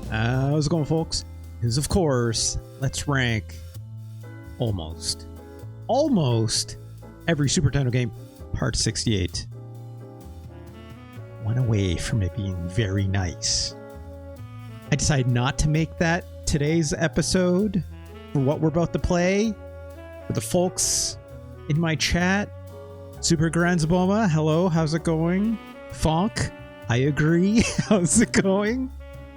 How's it going, folks? Because of course, let's rank almost every Super Nintendo game, part 68. One away from it being very nice. I decided not to make that today's episode for what we're about to play. For the folks in my chat, Super Granzaboma, hello, how's it going? Fonk, I agree, how's it going?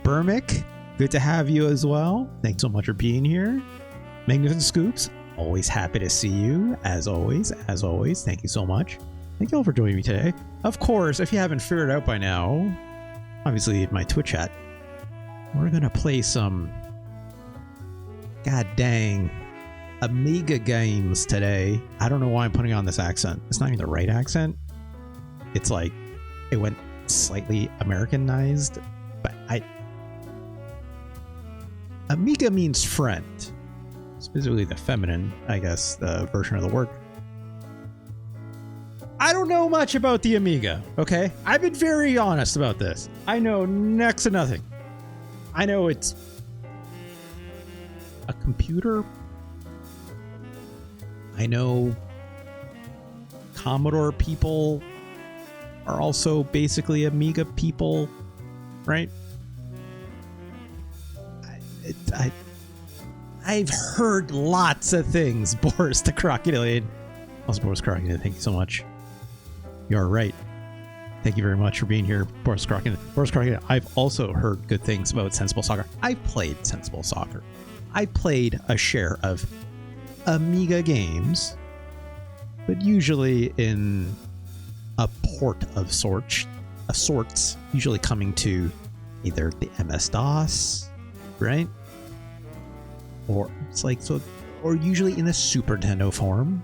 Burmick, good to have you as well. Thanks so much for being here. Magnificent Scoops, always happy to see you, as always. Thank you so much. Thank you all for joining me today. Of course, if you haven't figured out by now, obviously in my Twitch chat, we're gonna play some god dang Amiga games today. I don't know why I'm putting on this accent. It's not even the right accent. It's like it went slightly Americanized, but Amiga means friend, specifically the feminine, I guess, the version of the word. I don't know much about the Amiga, okay? I've been very honest about this. I know next to nothing. I know it's a computer. I know Commodore people are also basically Amiga people, right? I've heard lots of things. Boris the Crocodile. Also, Boris Crocodile, thank you so much. You're right. Thank you very much for being here, Boris Crocodile. Boris Crocodile, I've also heard good things about Sensible Soccer. I've played Sensible Soccer. I played a share of Amiga games, but usually in a port of sorts, usually coming to either the MS-DOS, right? Or it's like so, or usually in a Super Nintendo form.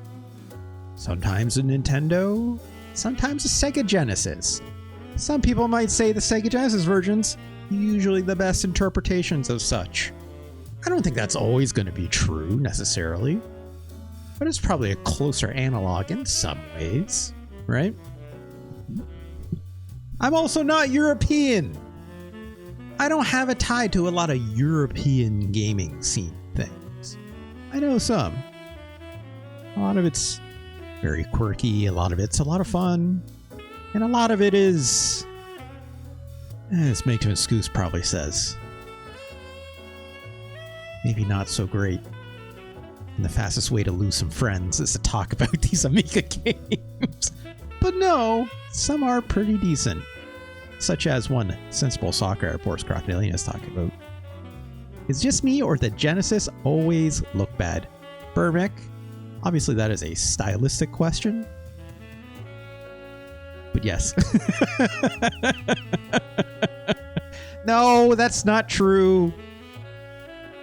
Sometimes a Nintendo, sometimes a Sega Genesis. Some people might say the Sega Genesis versions usually the best interpretations of such. I don't think that's always going to be true necessarily, but it's probably a closer analog in some ways, right? I'm also not European. I don't have a tie to a lot of European gaming scene things. I know some. A lot of it's very quirky, a lot of it's a lot of fun, and a lot of it is, as Magnificent Scoops probably says, maybe not so great. And the fastest way to lose some friends is to talk about these Amiga games. But no, some are pretty decent. Such as one Sensible Soccer Boris Crocodilian is talking about. Is it just me or the Genesis always look bad? Burmick, obviously that is a stylistic question. But yes. No, that's not true.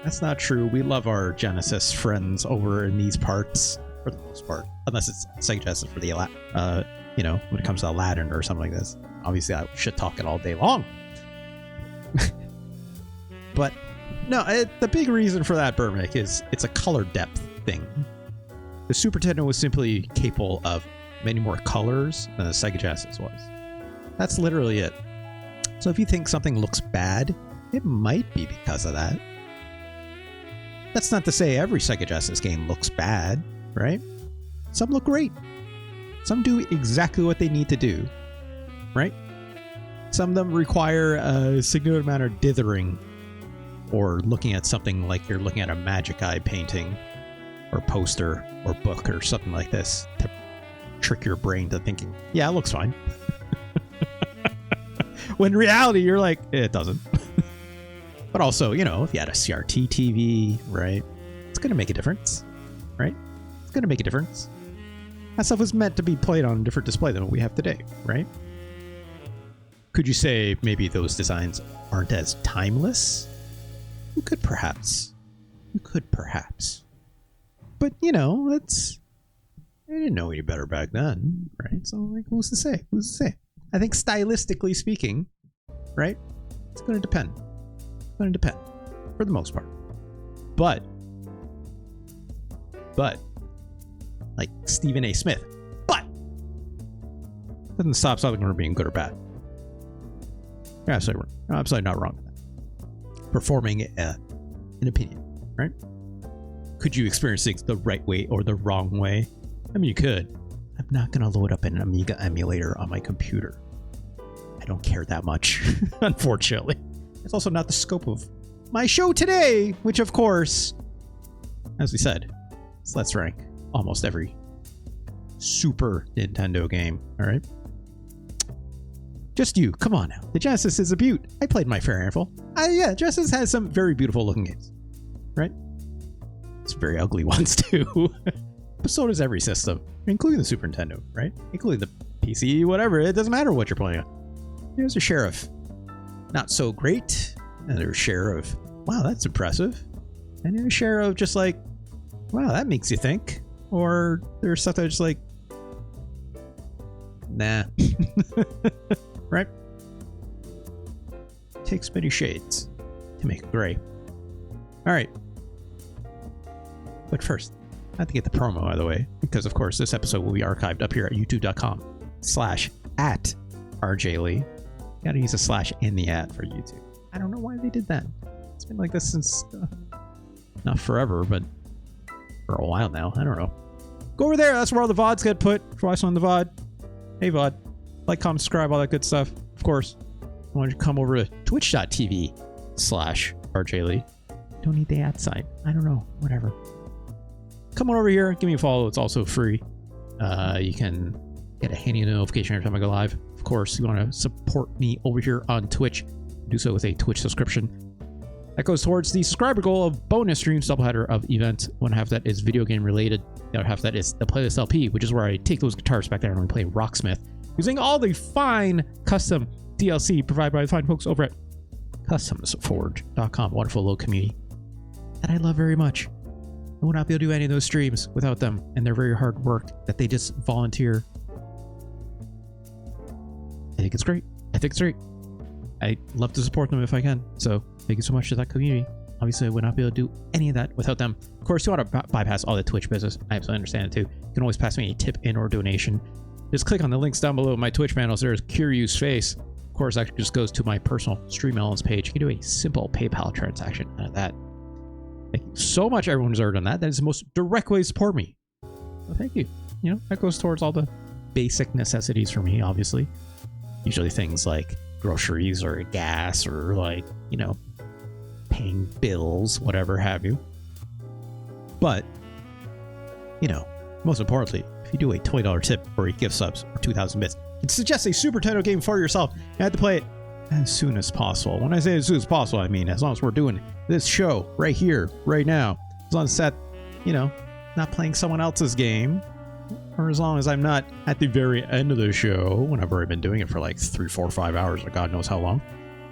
That's not true. We love our Genesis friends over in these parts, for the most part. Unless it's Sega Genesis for the, you know, when it comes to Aladdin or something like this. Obviously, I should talk it all day long. But, no, the big reason for that, Burmick, is it's a color depth thing. The Super Nintendo was simply capable of many more colors than the Sega Genesis was. That's literally it. So if you think something looks bad, it might be because of that. That's not to say every Sega Genesis game looks bad, right? Some look great. Some do exactly what they need to do, right? Some of them require a significant amount of dithering, or looking at something like you're looking at a Magic Eye painting or poster or book or something like this to trick your brain to thinking, yeah, it looks fine. When in reality, you're like, it doesn't. But also, you know, if you had a CRT TV, right, it's going to make a difference, right? It's going to make a difference. That stuff was meant to be played on a different display than what we have today, right? Could you say maybe those designs aren't as timeless? You could perhaps. But, you know, I didn't know any better back then, right? So, like, who's to say? I think stylistically speaking, right, it's going to depend. For the most part. But like Stephen A. Smith, but doesn't stop something from being good or bad. You're absolutely not wrong with that. performing an opinion, right? Could you experience things the right way or the wrong way? I mean, you could. I'm not going to load up an Amiga emulator on my computer. I don't care that much, unfortunately. It's also not the scope of my show today, which, of course, as we said, is Let's Rank almost every Super Nintendo game, all right? Just you, come on now. The Genesis is a beaut. I played my fair handful. Yeah, Genesis has some very beautiful looking games, right? Some very ugly ones too. But so does every system, including the Super Nintendo, right? Including the PC, whatever. It doesn't matter what you're playing on. There's a share of not so great, and there's a share of, wow, that's impressive. And there's a share of just like, wow, that makes you think. Or there's stuff that's just like, nah. Right? Takes many shades to make it gray. All right. But first, I have to get the promo out of the way, because of course this episode will be archived up here at youtube.com/@RJLee. Gotta use a slash in the @ for YouTube. I don't know why they did that. It's been like this since, not forever, but for a while now. I don't know. Go over there. That's where all the VODs get put. If you're watching on the VOD, hey VOD. Like, comment, subscribe, all that good stuff. Of course, why don't you come over to twitch.tv/RJLee. Don't need the @ sign. I don't know. Whatever. Come on over here. Give me a follow. It's also free. You can get a handy notification every time I go live. Of course, you want to support me over here on Twitch. Do so with a Twitch subscription. That goes towards the subscriber goal of bonus streams, doubleheader of events. One half that is video game related. The other half that is the playlist LP, which is where I take those guitars back there and we play Rocksmith, using all the fine custom DLC provided by the fine folks over at customsforge.com. Wonderful little community that I love very much. I would not be able to do any of those streams without them and their very hard work that they just volunteer. I think it's great. I love to support them if I can. So thank you so much to that community. Obviously, I would not be able to do any of that without them. Of course, you want to bypass all the Twitch business. I absolutely understand it too. You can always pass me a tip in or donation. Just click on the links down below my Twitch channels. There's Curious Face. Of course, that just goes to my personal Stream Elements page. You can do a simple PayPal transaction out of that. Thank you so much, everyone who's already done that. That is the most direct way to support me. So thank you. You know, that goes towards all the basic necessities for me, obviously. Usually things like groceries or gas or like, you know, paying bills, whatever have you. But, you know, most importantly, if you do a $20 tip or a gift subs or 2,000 bits, it suggests a Super Nintendo game for yourself. You have to play it as soon as possible. When I say as soon as possible, I mean as long as we're doing this show right here, right now. As long as that, you know, not playing someone else's game, or as long as I'm not at the very end of the show, when I've already been doing it for like 3, 4, 5 hours, or God knows how long,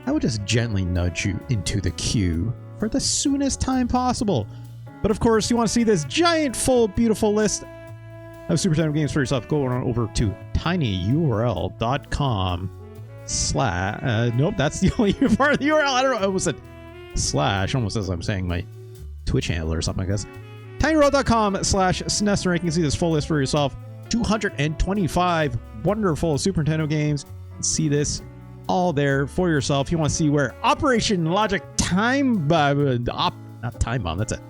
I would just gently nudge you into the queue for the soonest time possible. But of course, you want to see this giant, full, beautiful list of Super Nintendo games for yourself, go on over to tinyurl.com/ nope, that's the only part of the URL. I don't know. I almost said slash, almost as I'm saying my Twitch handle or something, I guess. tinyurl.com/SNES Rank. You can see this full list for yourself. 225 wonderful Super Nintendo games. You can see this all there for yourself. You want to see where Operation Logic Time Bomb, not Time Bomb, that's a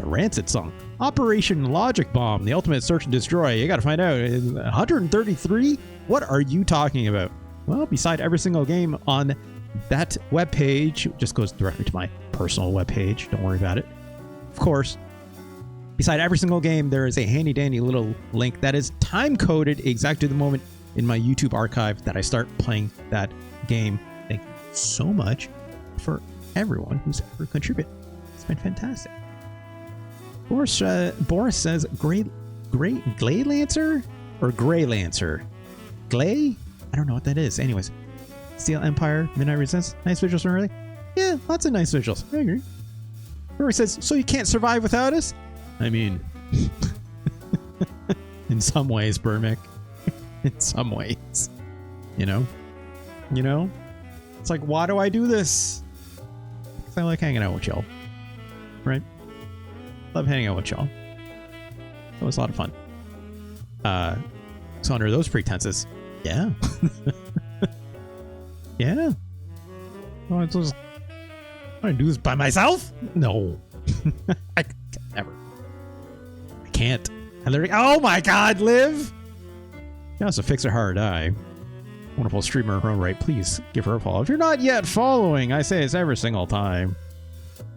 Rancid song. Operation Logic Bomb, the ultimate search and destroy. You got to find out. 133? What are you talking about? Well, beside every single game on that webpage, it just goes directly to my personal webpage. Don't worry about it. Of course, beside every single game, there is a handy dandy little link that is time coded exactly to the moment in my YouTube archive that I start playing that game. Thank you so much for everyone who's ever contributed. It's been fantastic. Boris says Glay Lancer or Gray Lancer? Glay? I don't know what that is. Anyways, Steel Empire, Midnight Resistance. Nice visuals, really? Yeah, lots of nice visuals. I agree. Rory says, so you can't survive without us? I mean, in some ways, Burmick. In some ways. You know? It's like, why do I do this? Because I like hanging out with y'all. Right? Love hanging out with y'all. It was a lot of fun. So under those pretenses, yeah. Yeah. want to do this by myself? No. I never. I can't. I literally. Oh my God, Liv! She wants to fix her hard eye. Wonderful streamer in her own right. Please give her a follow. If you're not yet following, I say this every single time.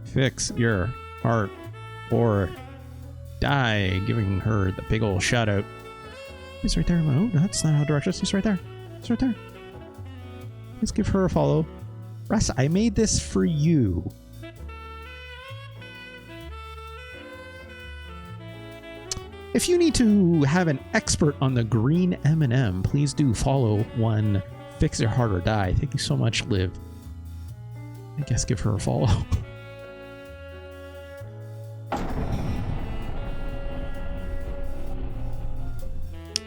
Fix your heart or die. Giving her the big old shout out. He's right there. Oh, that's not how directions. He's right there. He's right there. Let's give her a follow. Russ, I made this for you. If you need to have an expert on the green M&M, please do follow one Fix Your Heart or Die. Thank you so much, Liv. I guess give her a follow.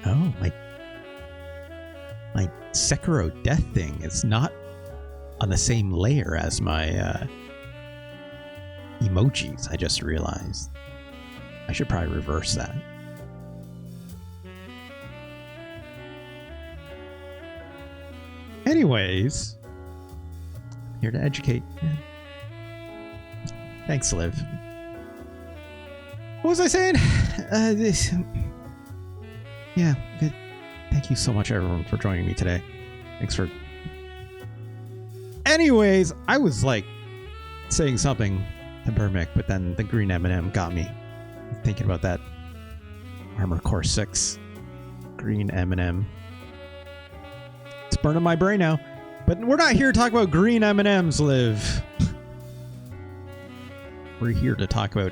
Oh, my Sekiro death thing is not on the same layer as my emojis, I just realized. I should probably reverse that. Anyways, I'm here to educate. Yeah. Thanks, Liv. What was I saying? Yeah, good. Thank you so much, everyone, for joining me today. Thanks for... Anyways, I was like saying something to Burmick, but then the green M&M got me thinking about that. Armor Core 6. Green M&M. It's burning my brain now. But we're not here to talk about green M&Ms, Liv. We're here to talk about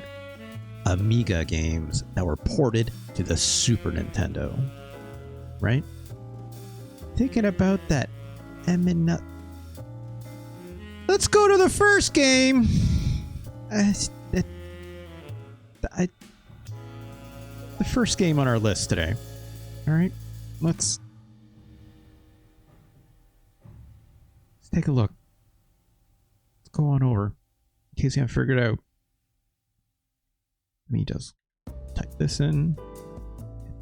Amiga games that were ported to the Super Nintendo. Right? Thinking about that M&M. Let's go to the first game. The first game on our list today. All right, let's take a look. Let's go on over in case you haven't figured it out. Let me just type this in.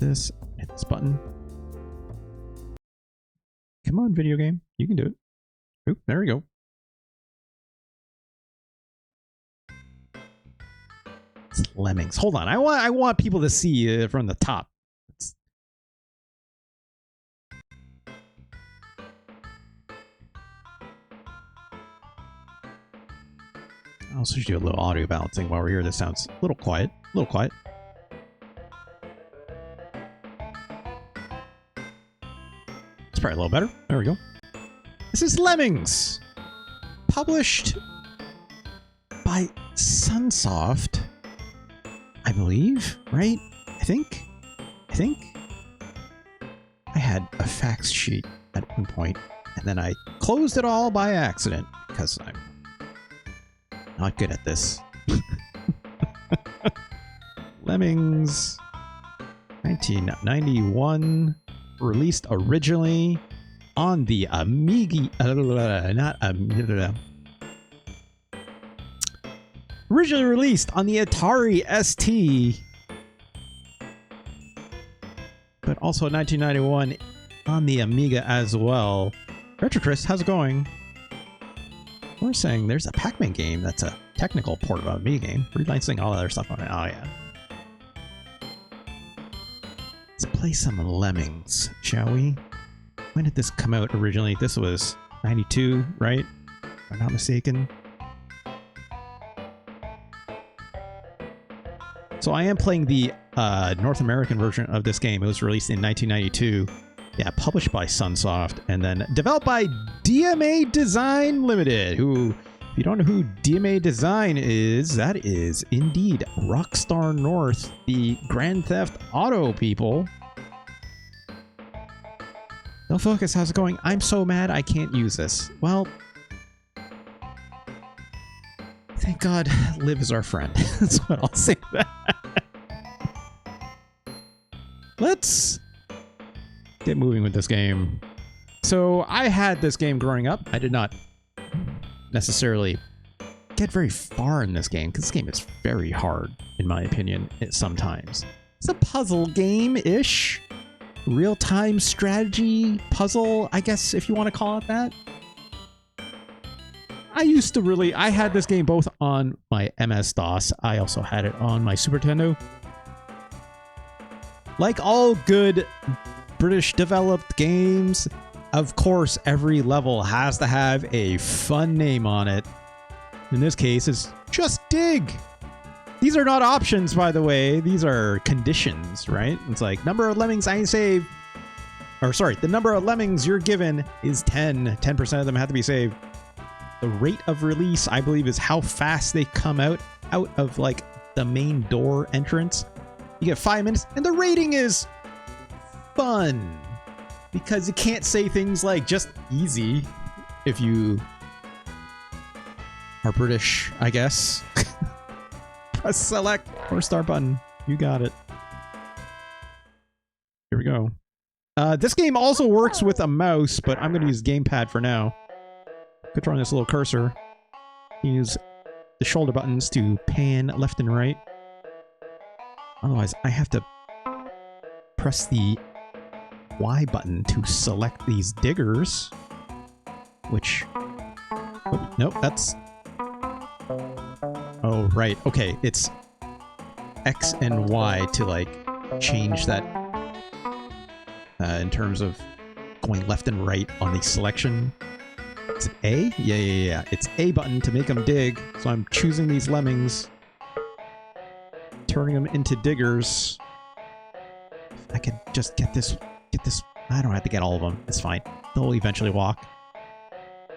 Hit this button. Come on, video game. You can do it. Oop, there we go. It's Lemmings. Hold on. I want people to see it from the top. I'll also do a little audio balancing while we're here. This sounds a little quiet. A little quiet. It's probably a little better. There we go. This is Lemmings. Published by Sunsoft, I believe, right? I think. I had a fact sheet at one point, and then I closed it all by accident because I'm not good at this. Lemmings, 1991, released originally on the Amiga, originally released on the Atari ST, but also in 1991 on the Amiga as well. Retro Chris, how's it going? We're saying there's a Pac-Man game that's a technical port of an Amiga game. Relicensing all other stuff on it. Oh yeah. Let's play some Lemmings, shall we? When did this come out originally? This was 92, right? If I'm not mistaken. So I am playing the North American version of this game. It was released in 1992. Yeah, published by Sunsoft and then developed by DMA Design Limited, who, if you don't know who DMA Design is, that is indeed Rockstar North, the Grand Theft Auto people. No focus, how's it going? I'm so mad I can't use this. Well, thank God Liv is our friend. That's what I'll say to that. Let's get moving with this game. So I had this game growing up. I did not necessarily get very far in this game because this game is very hard, in my opinion, sometimes. It's a puzzle game-ish. Real-time strategy puzzle, I guess, if you want to call it that. I used to really... I had this game both on my MS-DOS. I also had it on my Super Nintendo. Like all good British-developed games, of course, every level has to have a fun name on it. In this case, it's Just Dig. These are not options, by the way. These are conditions, right? It's like, number of lemmings I save. Or sorry, the number of lemmings you're given is 10. 10% of them have to be saved. The rate of release, I believe, is how fast they come out of like the main door entrance. You get 5 minutes, and the rating is fun. Because you can't say things like just easy if you are British, I guess. Press select or start button. You got it. Here we go. This game also works with a mouse, but I'm going to use gamepad for now. Controlling this little cursor. Use the shoulder buttons to pan left and right. Otherwise, I have to press the Y button to select these diggers. Which... Oh, nope, that's... Oh, right. Okay, it's X and Y to, like, change that in terms of going left and right on the selection. Is it A? Yeah. It's A button to make them dig. So I'm choosing these lemmings, turning them into diggers. If I could just get this... I don't have to get all of them. It's fine. They'll eventually walk.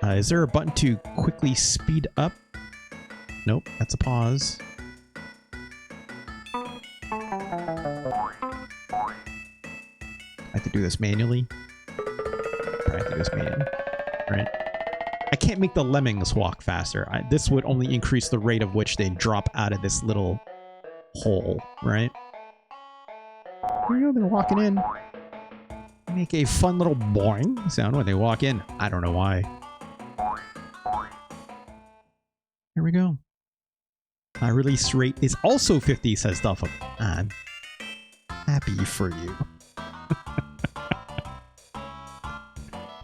Is there a button to quickly speed up? Nope, that's a pause. I have to do this manually. I have to do this manually. Right. I can't make the lemmings walk faster. This would only increase the rate of which they drop out of this little hole, right? Here you go, they're walking in. Make a fun little boing sound when they walk in. I don't know why. Here we go. Release rate is also 50, says Duffum. I'm happy for you.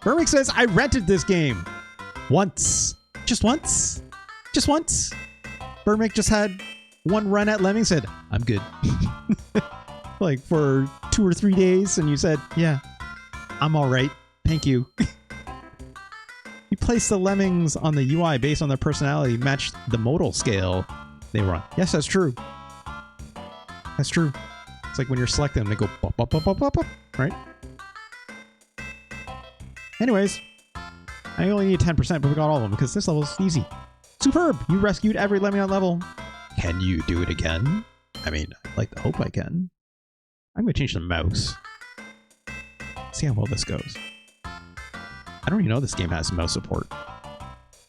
Burmick says, I rented this game. Once. Just once. Just once. Burmick just had one run at Lemmings, said, I'm good. Like for 2 or 3 days, and you said, yeah, I'm alright. Thank you. You placed the lemmings on the UI based on their personality, matched the modal scale they were on. Yes, that's true. That's true. It's like when you're selecting them, they go bop, bop, bop, bop, bop, bop, right? Anyways, I only need 10%, but we got all of them because this level's easy. Superb! You rescued every lemming on level. Can you do it again? I mean, I'd like to hope I can. I'm going to change the mouse. See how well this goes. I don't even know this game has mouse support.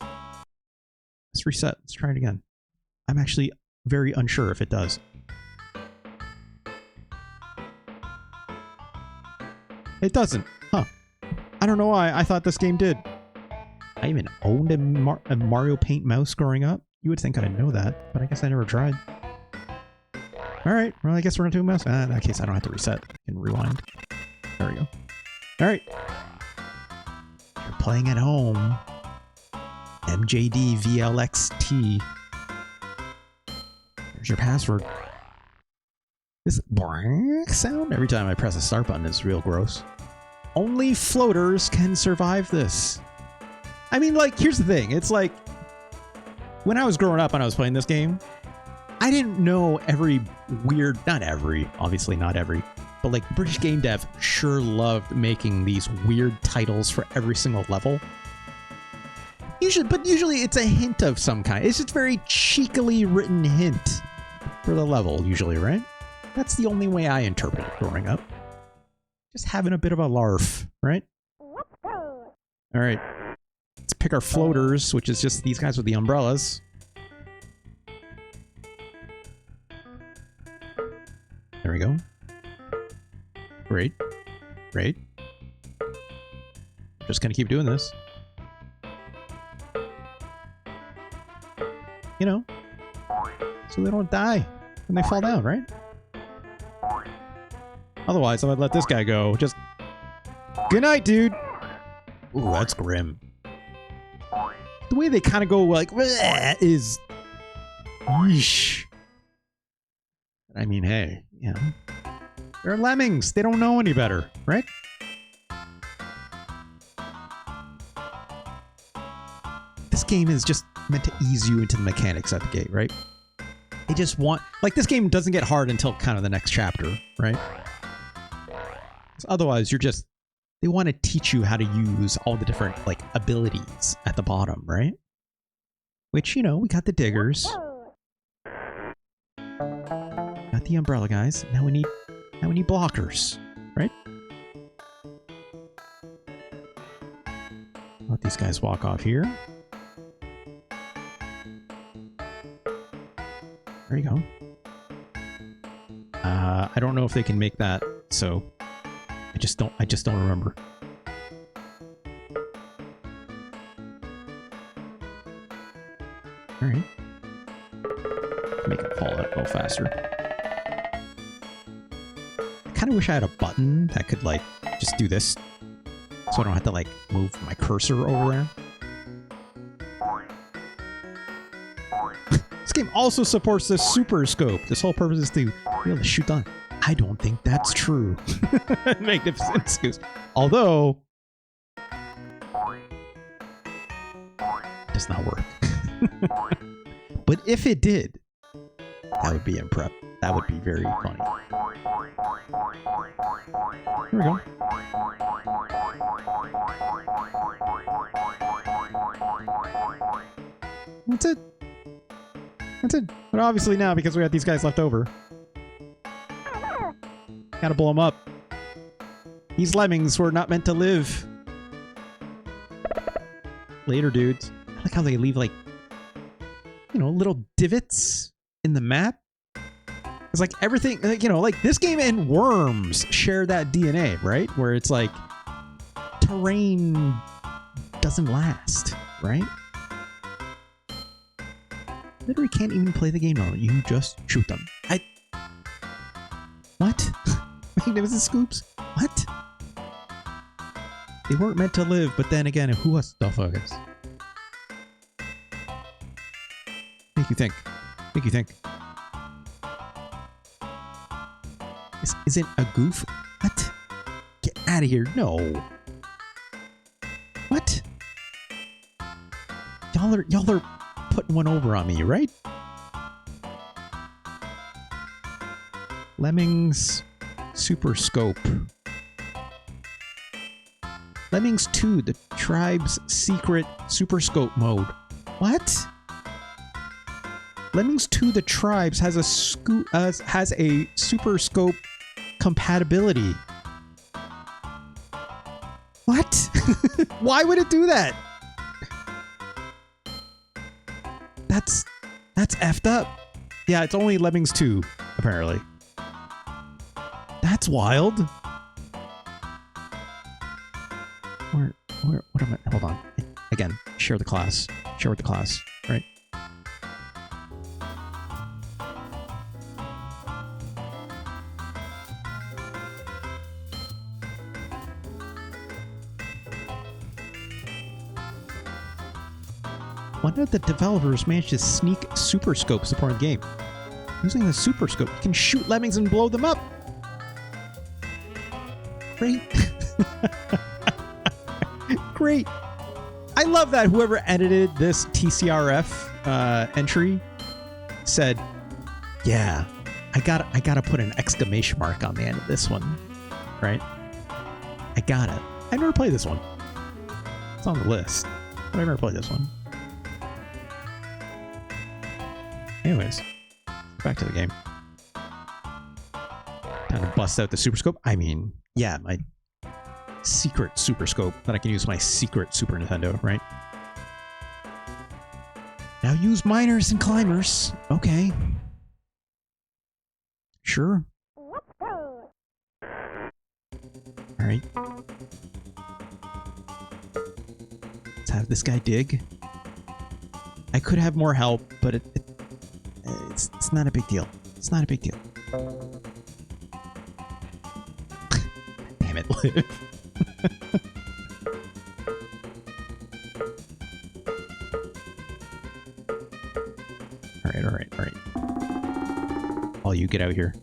Let's reset. Let's try it again. I'm actually very unsure if it does. It doesn't. Huh. I don't know why. I thought this game did. I even owned a Mario Paint mouse growing up. You would think I'd know that, but I guess I never tried. Alright, well I guess we're gonna do a mouse. In that case, I don't have to reset. I can rewind. There we go. Alright. You're playing at home. MJD VLXT. There's your password. This boing sound every time I press the start button is real gross. Only floaters can survive this. I mean, like, here's the thing. It's like, when I was growing up and I was playing this game, I didn't know every weird, not every, obviously not every, but like British game dev sure loved making these weird titles for every single level. Usually it's a hint of some kind. It's just a very cheekily written hint for the level, usually, right? That's the only way I interpret it growing up. Just having a bit of a larf, right? Alright. Let's pick our floaters, which is just these guys with the umbrellas. There we go. Great. Great. Just gonna keep doing this. You know, so they don't die when they fall down, right? Otherwise, I would let this guy go. Just, good night, dude. Ooh, that's grim. the way they kind of go like is, yeesh. I mean, hey, you know, they're lemmings. They don't know any better, right? This game is just meant to ease you into the mechanics at the gate, right? They just want, like, this game doesn't get hard until kind of the next chapter, right? So otherwise, you're just, they want to teach you how to use all the different, like, abilities at the bottom, right? Which, you know, we got the diggers. Got the umbrella guys. Now we need blockers, right? Let these guys walk off here. There you go. I don't know if they can make that, so I just don't remember. All right. Make it fall out a little faster. I kind of wish I had a button that could, like, just do this, so I don't have to, like, move my cursor over there. This game also supports the Super Scope. This whole purpose is to be able to shoot on. I don't think that's true. Magnificent excuse. Although, it does not work. But if it did, that would be impressive. That would be very funny. Here we go. That's it. That's it. But obviously now, because we have these guys left over, gotta blow them up. These lemmings were not meant to live. Later, dudes. I like how they leave, like, you know, little divots in the map. It's like everything, like, you know, like this game and Worms share that DNA, right? Where it's like terrain doesn't last, right? Literally can't even play the game normally. You just shoot them. What? Magnificent Scoops? What? They weren't meant to live, but then again, who was the fuckers? Make you think. Make you think. This isn't a goof. What? Get out of here. No. What? Y'all are putting one over on me, right? Lemmings Super Scope. Lemmings 2, the tribe's secret Super Scope mode. What? Lemmings 2, the tribes has a Super Scope compatibility. What? Why would it do that? That's effed up. Yeah, it's only Lemmings 2, apparently. That's wild. What am I? Hold on. Again, share the class. Share with the class, right? One of the developers managed to sneak Super Scope support in the game. Using the Super Scope, you can shoot lemmings and blow them up. Great. Great. I love that whoever edited this TCRF entry said, yeah, I gotta put an exclamation mark on the end of this one, right? I gotta. I never played this one. It's on the list, but I never played this one. Anyways, back to the game. Time to bust out the Super Scope. I mean, yeah, my secret Super Scope that I can use my secret Super Nintendo, right? Now use miners and climbers. Okay. Sure. Alright. Let's have this guy dig. I could have more help, but it's not a big deal. It's not a big deal. Damn it, Liv. Alright, alright, alright. All you get out here.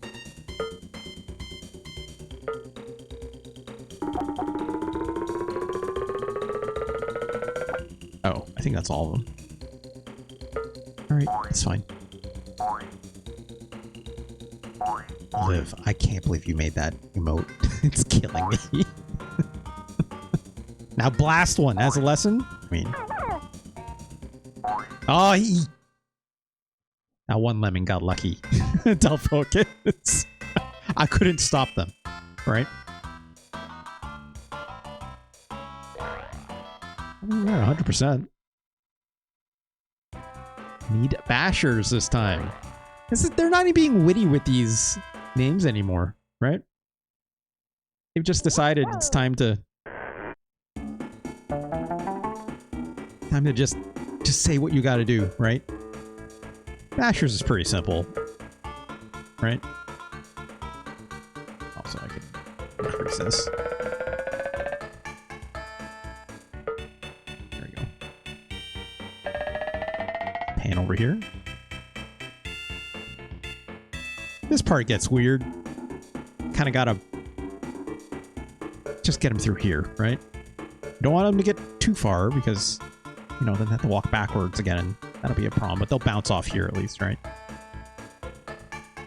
Oh, I think that's all of them. Alright, that's fine. Liv, I can't believe you made that emote. It's killing me. Now blast one as a lesson? I mean... Oh, he... That one lemming got lucky. Tell focus. I couldn't stop them. Right? Yeah, 100%. Need bashers this time. They're not even being witty with these names anymore, right? They've just decided it's time to just say what you gotta do, right? Bashers is pretty simple, right? Also, I can increase this. There we go. Pan over here. This part gets weird. Kind of gotta just get him through here, right? You don't want him to get too far because, you know, then they have to walk backwards again, and that'll be a problem. But they'll bounce off here at least, right?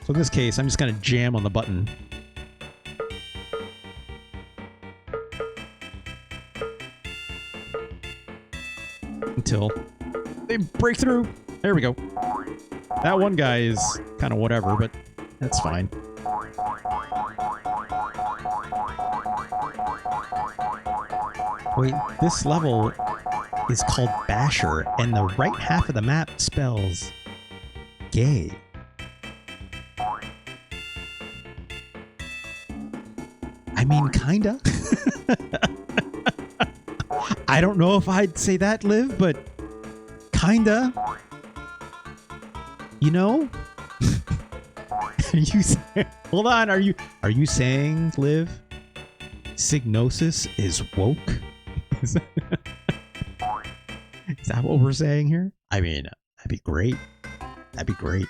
So in this case, I'm just gonna jam on the button. Until they break through. There we go. That one guy is kind of whatever, but that's fine. Wait, this level is called Basher, and the right half of the map spells gay. I mean, kinda. I don't know if I'd say that, Liv, but kinda. You know? Are you saying, hold on, are you saying, Liv, Signosis is woke? Is that what we're saying here? I mean, that'd be great. That'd be great.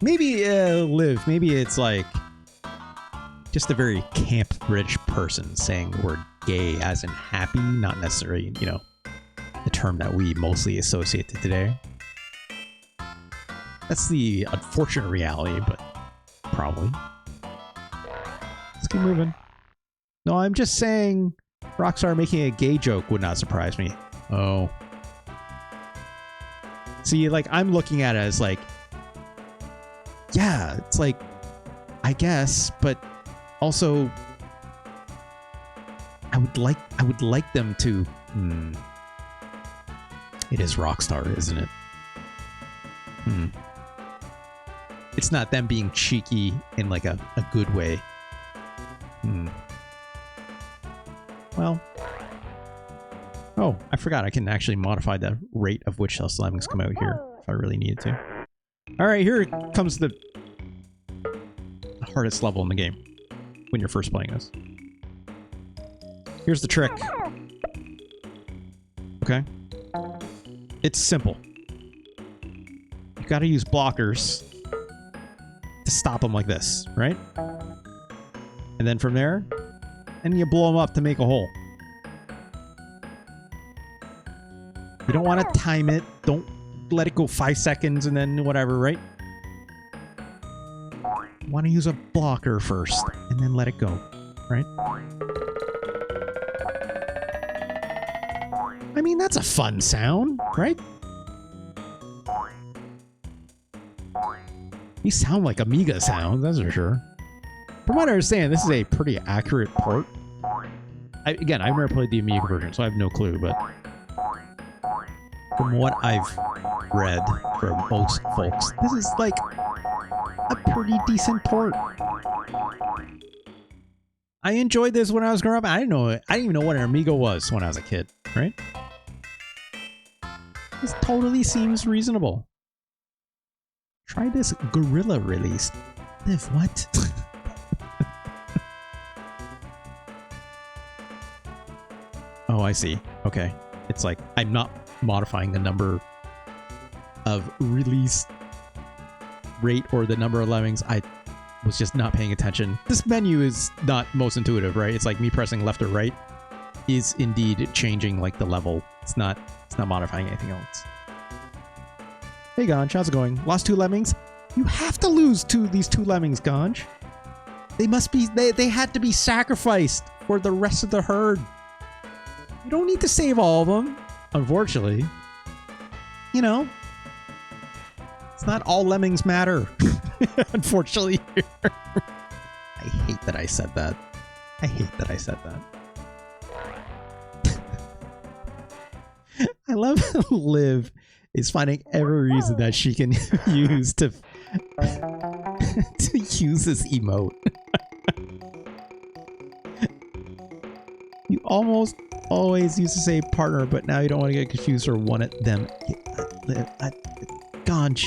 Maybe, Liv, maybe it's like just a very camp British person saying the word gay as in happy, not necessarily, you know, the term that we mostly associate to today. That's the unfortunate reality, but probably. Let's keep moving. No, I'm just saying Rockstar making a gay joke would not surprise me. Oh. See, like, I'm looking at it as like, yeah, it's like, I guess, but also I would like them to, It is Rockstar, isn't it? It's not them being cheeky in like a good way. Well. Oh, I forgot I can actually modify the rate of which those lemmings come out here if I really needed to. Alright, here comes the hardest level in the game when you're first playing this. Here's the trick. Okay? It's simple. You gotta use blockers to stop them like this, right? And then from there, and you blow them up to make a hole. You don't want to time it. Don't let it go 5 seconds and then whatever, right? You want to use a blocker first and then let it go, right? I mean, that's a fun sound, right? These sound like Amiga sounds, that's for sure. From what I understand, this is a pretty accurate port. Again, I've never played the Amiga version, so I have no clue, but from what I've read from most folks, this is like a pretty decent port. I enjoyed this when I was growing up. I didn't even know what an Amiga was when I was a kid, right? This totally seems reasonable. Try this Gorilla release. Liv, what? Oh, I see. Okay. It's like, I'm not modifying the number of release rate or the number of lemmings, I was just not paying attention. This menu is not most intuitive, right? It's like me pressing left or right is indeed changing like the level. It's not modifying anything else. Hey Ganj, how's it going? Lost 2 lemmings? You have to lose these 2 lemmings, Ganj. They must be, they had to be sacrificed for the rest of the herd. You don't need to save all of them, unfortunately. You know, it's not all lemmings matter, unfortunately. I hate that I said that. I hate that I said that. I love how Liv is finding every reason that she can use to use this emote. You almost always used to say partner, but now you don't want to get confused or one of them. Ganj.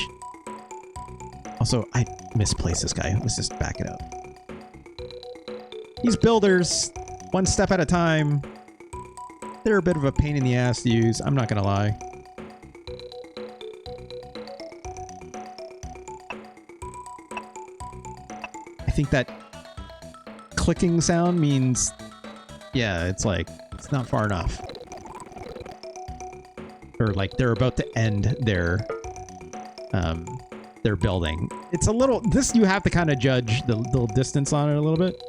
Also, I misplaced this guy. Let's just back it up. These builders, one step at a time. They're a bit of a pain in the ass to use. I'm not gonna lie. I think that clicking sound means, yeah, it's like, it's not far enough. Or like they're about to end their building. It's a little, this you have to kind of judge the little distance on it a little bit.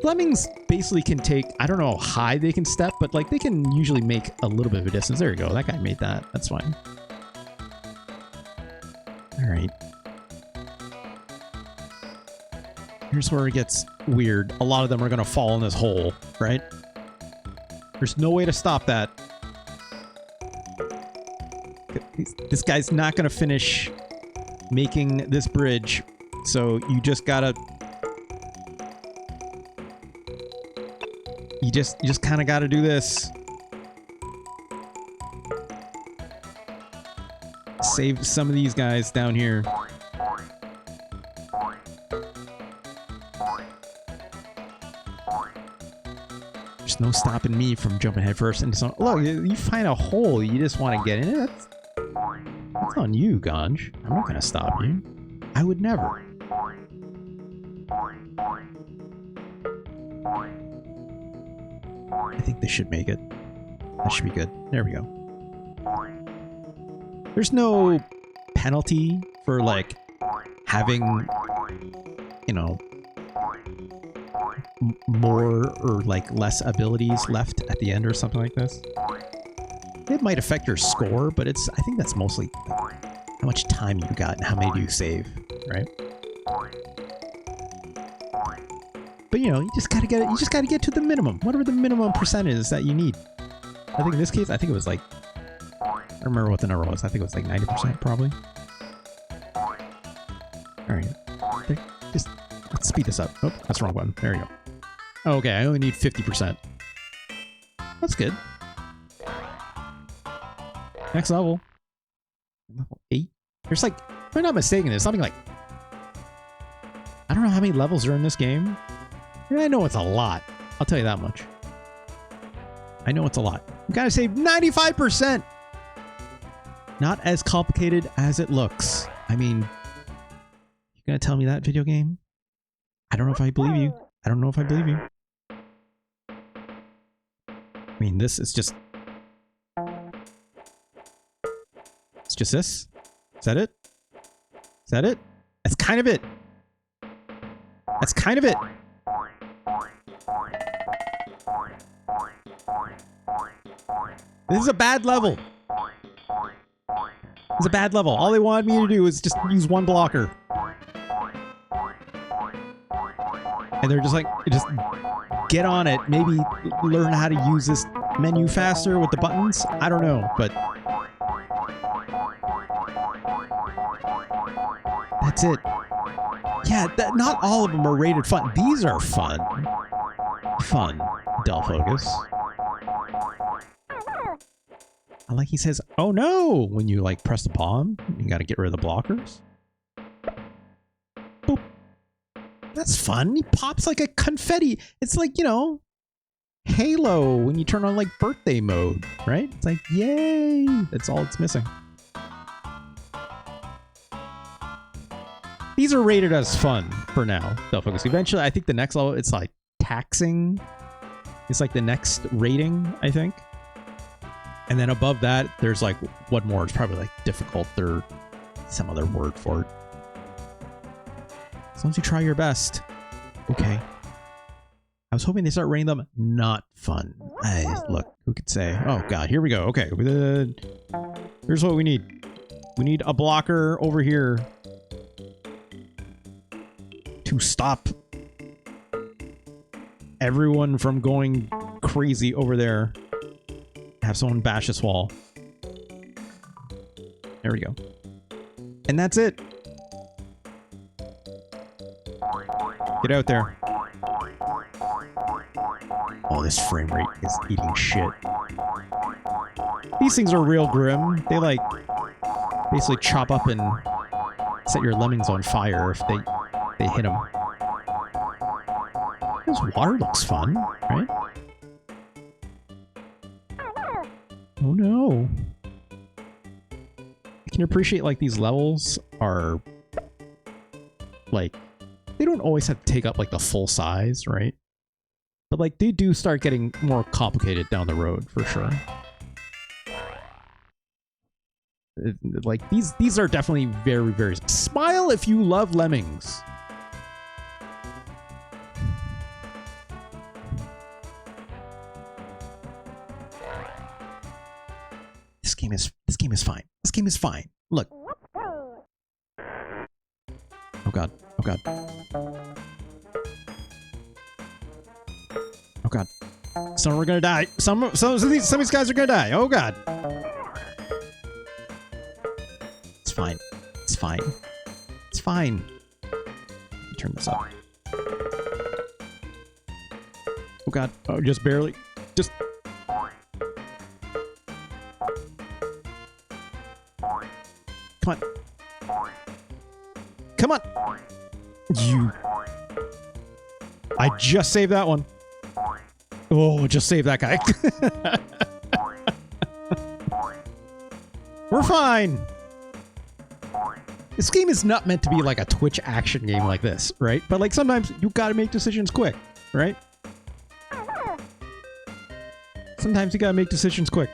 Lemmings basically can take, I don't know how high they can step, but like they can usually make a little bit of a distance. There you go. That guy made that. That's fine. All right. Here's where it gets weird. A lot of them are going to fall in this hole, right? There's no way to stop that. This guy's not going to finish making this bridge, so you just gotta... You just kind of got to do this. Save some of these guys down here. There's no stopping me from jumping headfirst into some... Look, you find a hole, you just want to get in it. That's on you, Ganj. I'm not going to stop you. I would never. I think this should make it. That should be good. There we go. There's no penalty for, like, having, you know, more or, like, less abilities left at the end or something like this. It might affect your score, but it's, I think that's mostly how much time you got and how many do you save, right? But you know, you just gotta get to the minimum. Whatever the minimum percentage is that you need. I think in this case, I think it was like, I don't remember what the number was. I think it was like 90% probably. Alright. Just, let's speed this up. Oh, that's the wrong button. There you go. Okay, I only need 50%. That's good. Next level. Level 8. There's like, if I'm not mistaken, there's something like, I don't know how many levels are in this game. I know it's a lot. I'll tell you that much. I know it's a lot. You gotta save 95%! Not as complicated as it looks. I mean, you gonna tell me that, video game? I don't know if I believe you. I don't know if I believe you. I mean, this is just... It's just this? Is that it? Is that it? That's kind of it. That's kind of it. This is a bad level. It's a bad level. All they wanted me to do was just use one blocker. And they're just like, just get on it. Maybe learn how to use this menu faster with the buttons. I don't know, but... That's it. Yeah, not all of them are rated fun. These are fun. Fun. Dull focus. I like he says, oh no! When you like press the palm, you gotta get rid of the blockers. Boop. That's fun. He pops like a confetti. It's like, you know, Halo when you turn on like birthday mode, right? It's like, yay! That's all it's missing. These are rated as fun for now. Focus. Eventually, I think the next level, it's like taxing. It's like the next rating, I think. And then above that, there's like one more. It's probably like difficult or some other word for it. As long as you try your best. Okay. I was hoping they start rating them not fun. Look, who could say? Oh god, here we go. Okay. Here's what we need. We need a blocker over here to stop everyone from going crazy over there. Have someone bash this wall. There we go. And that's it. Get out there. Oh, this frame rate is eating shit. These things are real grim. They like basically chop up and set your lemmings on fire if they hit them. This water looks fun, right? Oh no. I can appreciate like these levels are like they don't always have to take up like the full size, right? But like they do start getting more complicated down the road for sure. Like these are definitely very, very... Smile if you love Lemmings. This game is fine. This game is fine. Look. Oh god. Oh god. Oh god. Some are gonna die. Some of these guys are gonna die. Oh god. It's fine. It's fine. It's fine. Turn this up. Oh god. Oh, just barely. Just. Come on. Come on. You. I just saved that one. Oh, just save that guy. We're fine. This game is not meant to be like a Twitch action game like this, right? But like sometimes you gotta make decisions quick, right? Sometimes you gotta make decisions quick.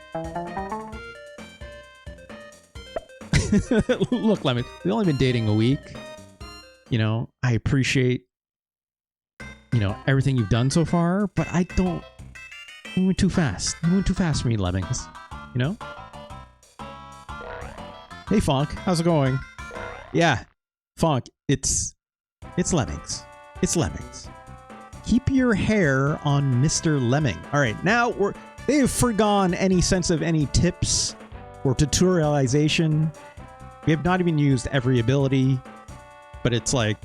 Look, Lemon, we've only been dating a week. You know, I appreciate, you know, everything you've done so far, but I don't... You went too fast. You went too fast for me, Lemmings. You know? Hey, Funk. How's it going? Yeah. Funk, it's Lemmings. It's Lemmings. Keep your hair on Mr. Lemming. All right, now they've forgone any sense of any tips or tutorialization. We have not even used every ability, but it's like...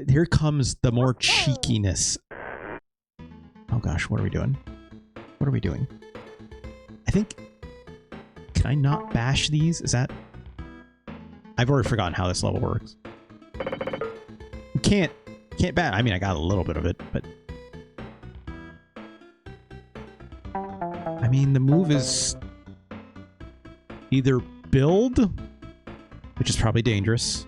Here comes the more cheekiness. Oh gosh, what are we doing? What are we doing? I think... Can I not bash these? Is that... I've already forgotten how this level works. You can't bash. I mean, I got a little bit of it, but... I mean, the move is... either build, which is probably dangerous,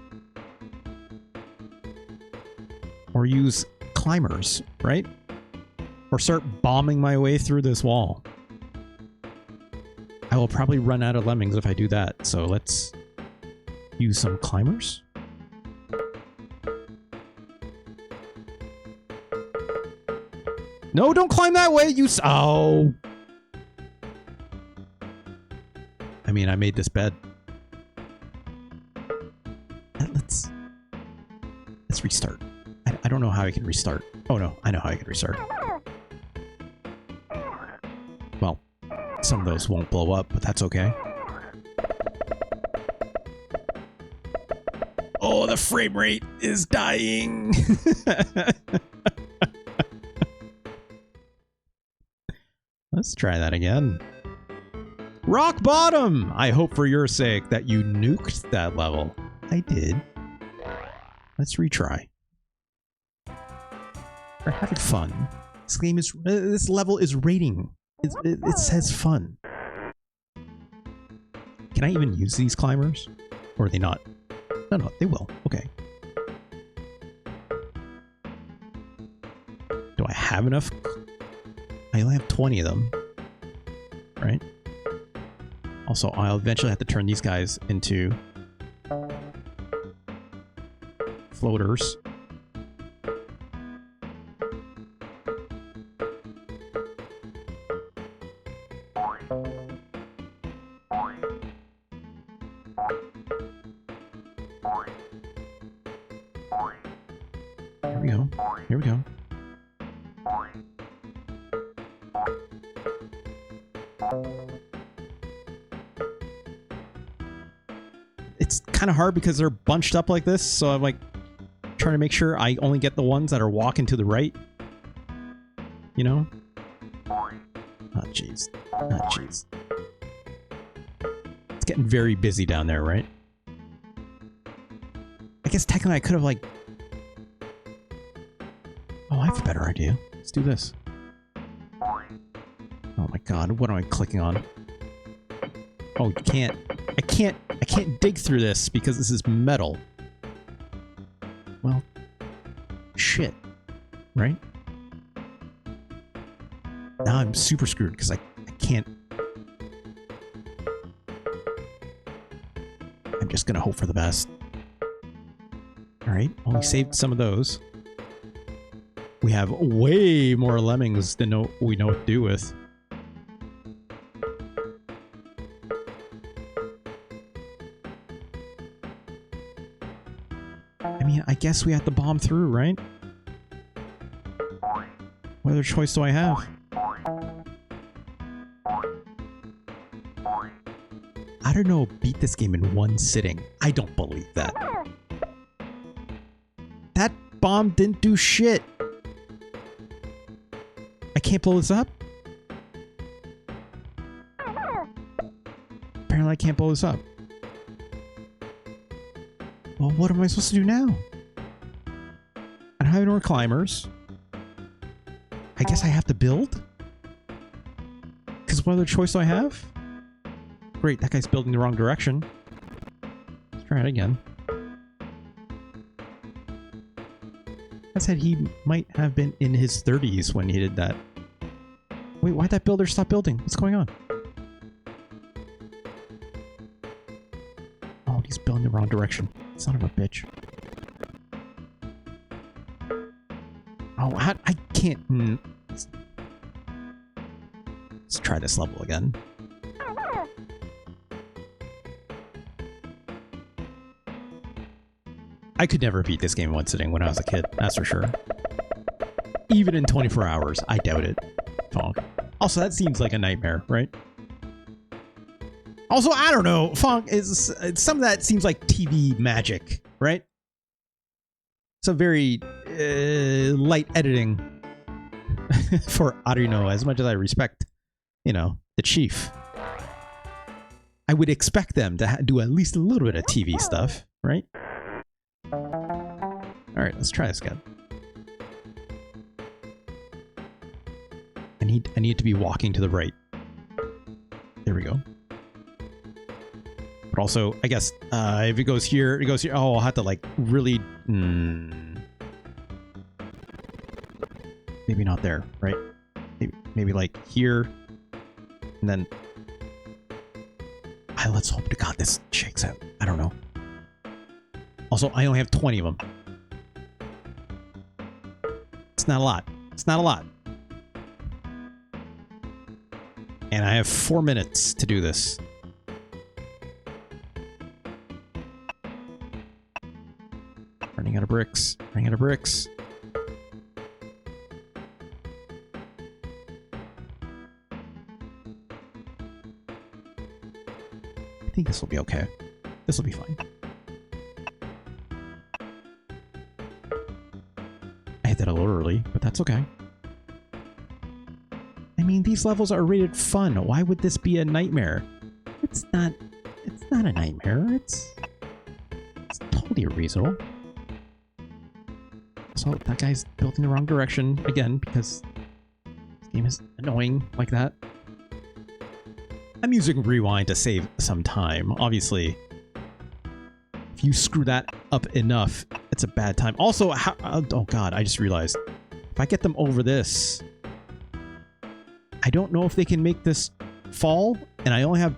or use climbers, right? Or start bombing my way through this wall. I will probably run out of lemmings if I do that, so let's use some climbers. No, don't climb that way, you... Oh! I mean, I made this bed. Let's restart. I don't know how I can restart. Oh no, I know how I can restart. Well, some of those won't blow up, but that's okay. Oh, the frame rate is dying. Let's try that again. Rock bottom! I hope for your sake that you nuked that level. I did. Let's retry. We're having fun. This game is... this level is rating. It says fun. Can I even use these climbers? Or are they not? No, no, they will. Okay. Do I have enough? I only have 20 of them. Right? Also, I'll eventually have to turn these guys into floaters. Here we go. Here we go. It's kind of hard because they're bunched up like this, so I'm like trying to make sure I only get the ones that are walking to the right. You know? Oh, jeez. Oh, jeez. It's getting very busy down there, right? I guess technically I could have, like... Oh, I have a better idea. Let's do this. Oh my god, what am I clicking on? Oh, you can't... I can't dig through this because this is metal. Well, shit. Right? Now I'm super screwed because I can't... I'm just gonna hope for the best. Alright, well, we saved some of those. We have way more lemmings than we know what to do with. I mean, I guess we have to bomb through, right? What other choice do I have? I don't know, beat this game in one sitting. I don't believe that. That bomb didn't do shit. I can't blow this up? Apparently I can't blow this up. Well, what am I supposed to do now? I don't have any more climbers. I guess I have to build? Because what other choice do I have? Great, that guy's building the wrong direction. Let's try it again. I said he might have been in his 30s when he did that. Wait, why'd that builder stop building? What's going on? Oh, he's building the wrong direction. Son of a bitch. Oh, I can't... Let's try this level again. I could never beat this game in one sitting when I was a kid, that's for sure. Even in 24 hours, I doubt it. Fonk. Also, that seems like a nightmare, right? Also, I don't know. Fonk is... some of that seems like TV magic, right? Some very light editing for Arino, as much as I respect, you know, the chief. I would expect them to do at least a little bit of TV stuff, right? Alright, let's try this again. I need to be walking to the right. There we go. But also, I guess, if it goes here, it goes here. Oh, I'll have to, like, really... Maybe not there, right? Maybe like, here. And then... let's hope to God this shakes out. I don't know. Also, I only have 20 of them. It's not a lot. It's not a lot. And I have 4 minutes to do this. Running out of bricks. Running out of bricks. I think this will be okay. This will be fine. I hit that a little early, but that's okay. I mean, these levels are rated fun. Why would this be a nightmare? It's not a nightmare. It's totally reasonable. So that guy's built in the wrong direction again because this game is annoying like that. I'm using rewind to save some time. Obviously, if you screw that up enough, it's a bad time. Also, oh god, I just realized. If I get them over this, I don't know if they can make this fall, and I only have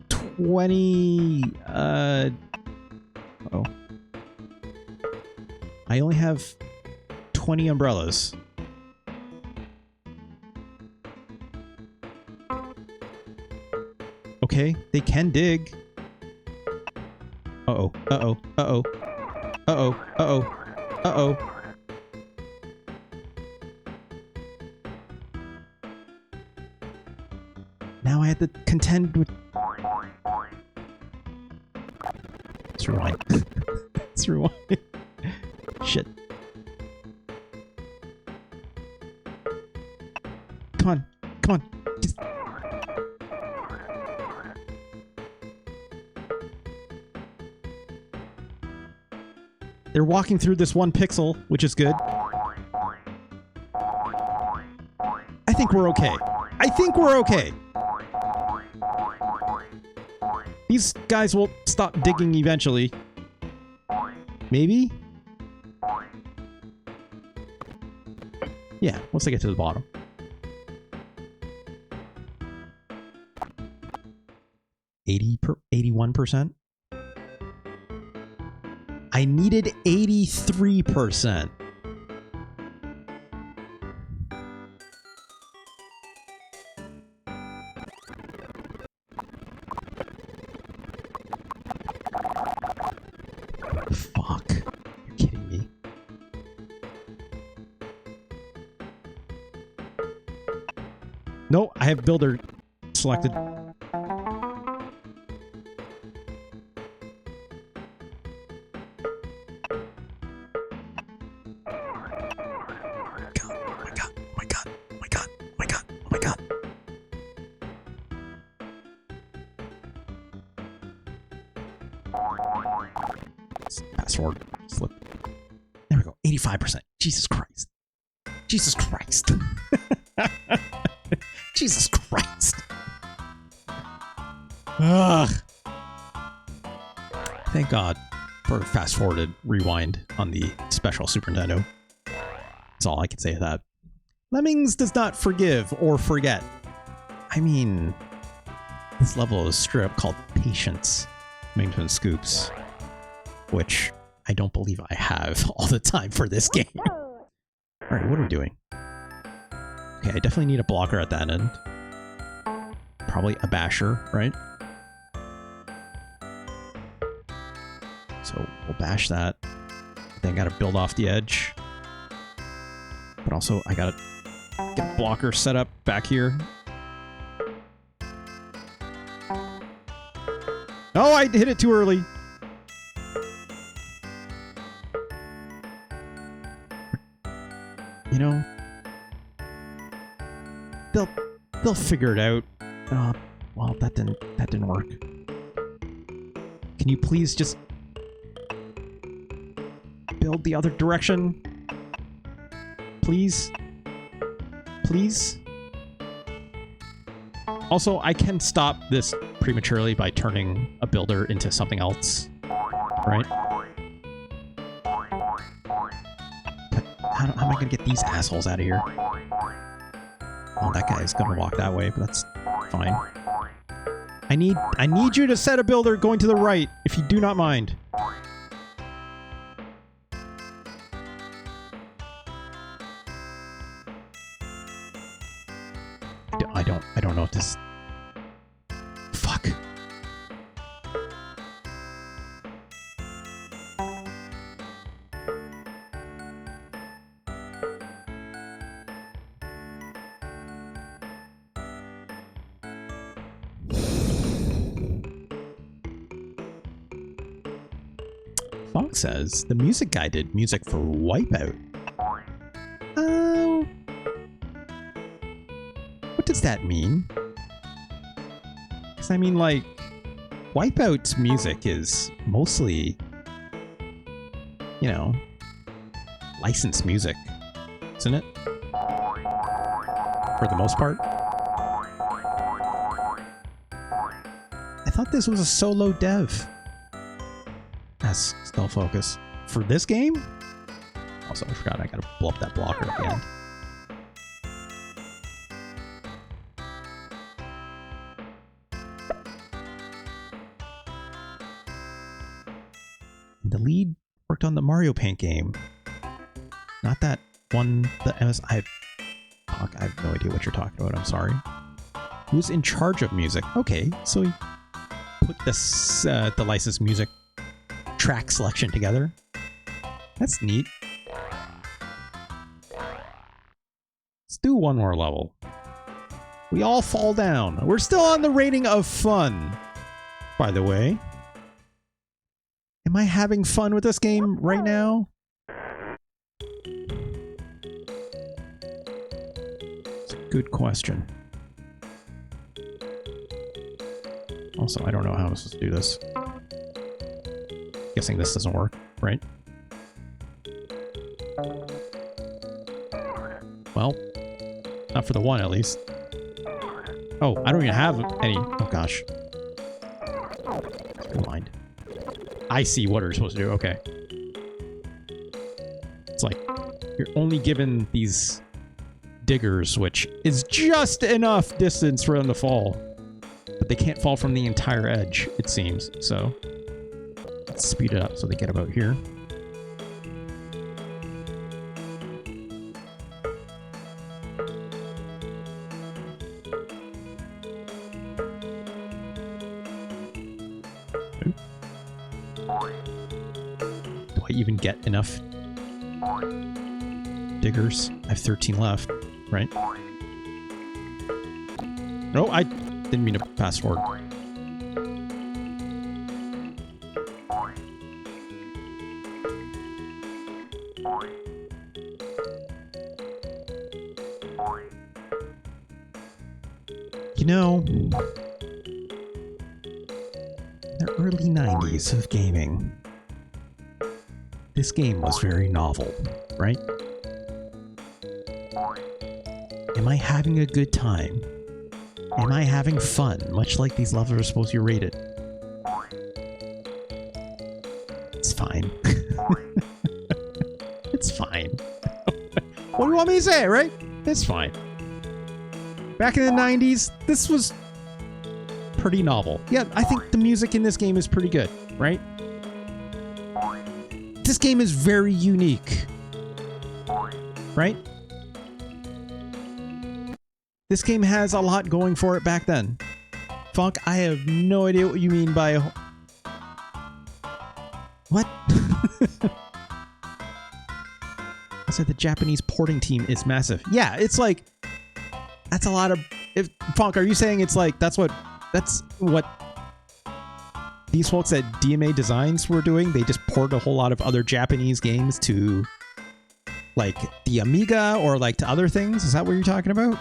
20... Uh-oh. I only have 20 umbrellas. Okay, they can dig. Uh-oh, uh-oh, uh-oh. Uh-oh, uh-oh, uh-oh. Now I had to contend with... Let's rewind. Let's rewind. Shit. Come on. Come on. Just... They're walking through this one pixel, which is good. I think we're okay. I think we're okay. These guys will stop digging eventually. Maybe? Yeah, once I get to the bottom. $80 per 81%? I needed 83%. Fuck. You're kidding me. No, I have builder selected. Password slip. There we go. 85%. Jesus Christ. Jesus Christ. Jesus Christ. Ugh. Thank God for fast forwarded rewind on the special Super Nintendo. That's all I can say to that. Lemmings does not forgive or forget. I mean, this level is straight up called Patience. Mington Scoops, which I don't believe I have all the time for this game. Alright, what are we doing? Okay, I definitely need a blocker at that end. Probably a basher, right? So we'll bash that. Then gotta build off the edge. But also, I gotta get a blocker set up back here. Oh, I hit it too early. You know, they'll figure it out. Well, that didn't work. Can you please just build the other direction? Please? Please? Also, I can stop this prematurely by turning a builder into something else, right? But how am I gonna get these assholes out of here? Oh, that guy's gonna walk that way, but that's fine. I need you to set a builder going to the right, if you do not mind. I don't know if this... Fuck. Fox says the music guy did music for Wipeout. Oh. What does that mean? Because I mean, like, Wipeout's music is mostly, you know, licensed music, isn't it? For the most part. thought this was a solo dev. That's still focus. For this game? Also, I forgot I gotta blow up that blocker at the end. The lead worked on the Mario Paint game. Not that one, the MS... I have no idea what you're talking about, I'm sorry. Who's in charge of music? Okay, so he put this, the licensed music track selection together. That's neat. Let's do one more level. We all fall down. We're still on the rating of fun, by the way. Am I having fun with this game right now? It's a good question. Also, I don't know how I'm supposed to do this. Guessing this doesn't work, right? Well, not for the one, at least. Oh, I don't even have any. Oh, gosh. Never mind. I see what we're supposed to do. Okay. It's like you're only given these diggers, which is just enough distance for them to fall. But they can't fall from the entire edge, it seems. So let's speed it up so they get about here. Do I even get enough diggers? I have 13 left, right? No, I didn't mean to fast forward. You know, in the early 90s of gaming, this game was very novel, right? Am I having a good time? Am I having fun? Much like these levels are supposed to be rated. It's fine. It's fine. What do you want me to say, right? It's fine. Back in the 90s, this was pretty novel. Yeah, I think the music in this game is pretty good, right? This game is very unique, right? This game has a lot going for it back then. Funk, I have no idea what you mean by... What? I said the Japanese porting team is massive. Yeah, it's like... That's a lot of... Funk, are you saying it's like... That's what these folks at DMA Designs were doing? They just ported a whole lot of other Japanese games to... Like, the Amiga or like to other things? Is that what you're talking about?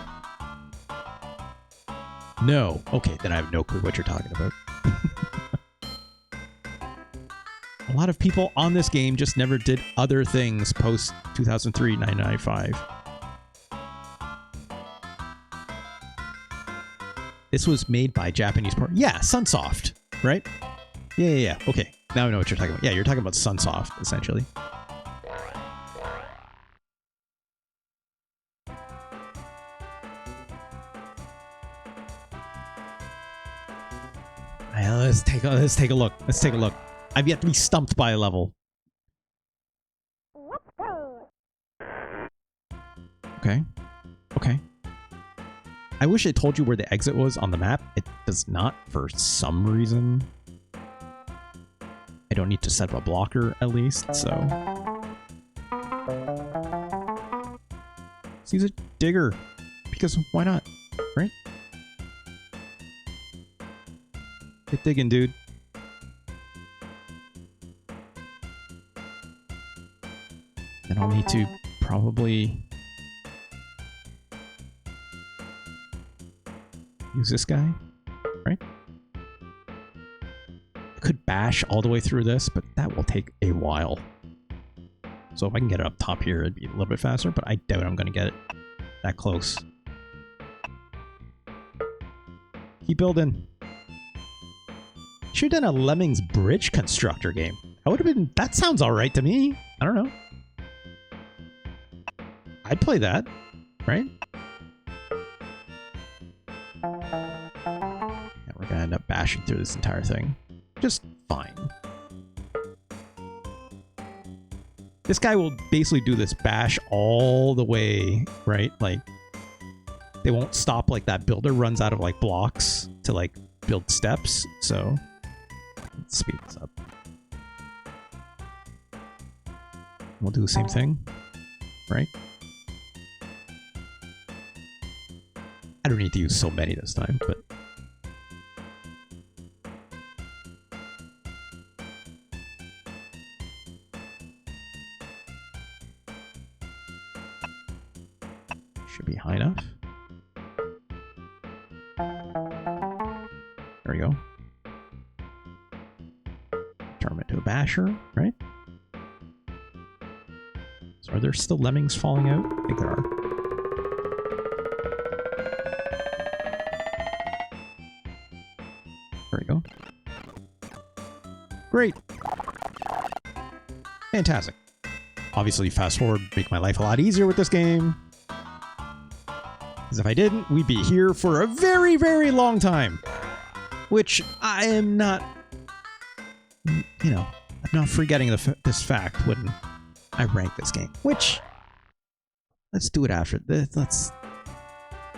No. Okay, then I have no clue what you're talking about. A lot of people on this game just never did other things post 2003, 1995. This was made by Japanese part. Yeah, Sunsoft, right? Yeah. Okay, now I know what you're talking about. Yeah, you're talking about Sunsoft, essentially. Let's take a look. Let's take a look. I've yet to be stumped by a level. Okay. Okay. I wish it told you where the exit was on the map. It does not for some reason. I don't need to set up a blocker at least, so. Let's use a digger. Because why not? Right? Get digging, dude. Then I'll need to probably use this guy, right? I could bash all the way through this, but that will take a while. So if I can get it up top here, it'd be a little bit faster, but I doubt I'm going to get it that close. Keep building. Should have done a Lemmings bridge constructor game. That would have been. That sounds all right to me. I don't know. I'd play that, right? Yeah, we're gonna end up bashing through this entire thing. Just fine. This guy will basically do this bash all the way, right? Like, they won't stop. Like, that builder runs out of, like, blocks to, like, build steps. So, let's speed this up. We'll do the same thing, right? I don't need to use so many this time, but... should be high enough. There we go. Turn him into a basher, right? So are there still lemmings falling out? I think there are. There we go. Great. Fantastic. Obviously, fast forward, make my life a lot easier with this game. Because if I didn't, we'd be here for a very, very long time. Which I am not, you know, I'm not forgetting this fact when I rank this game. Which, let's do it after this.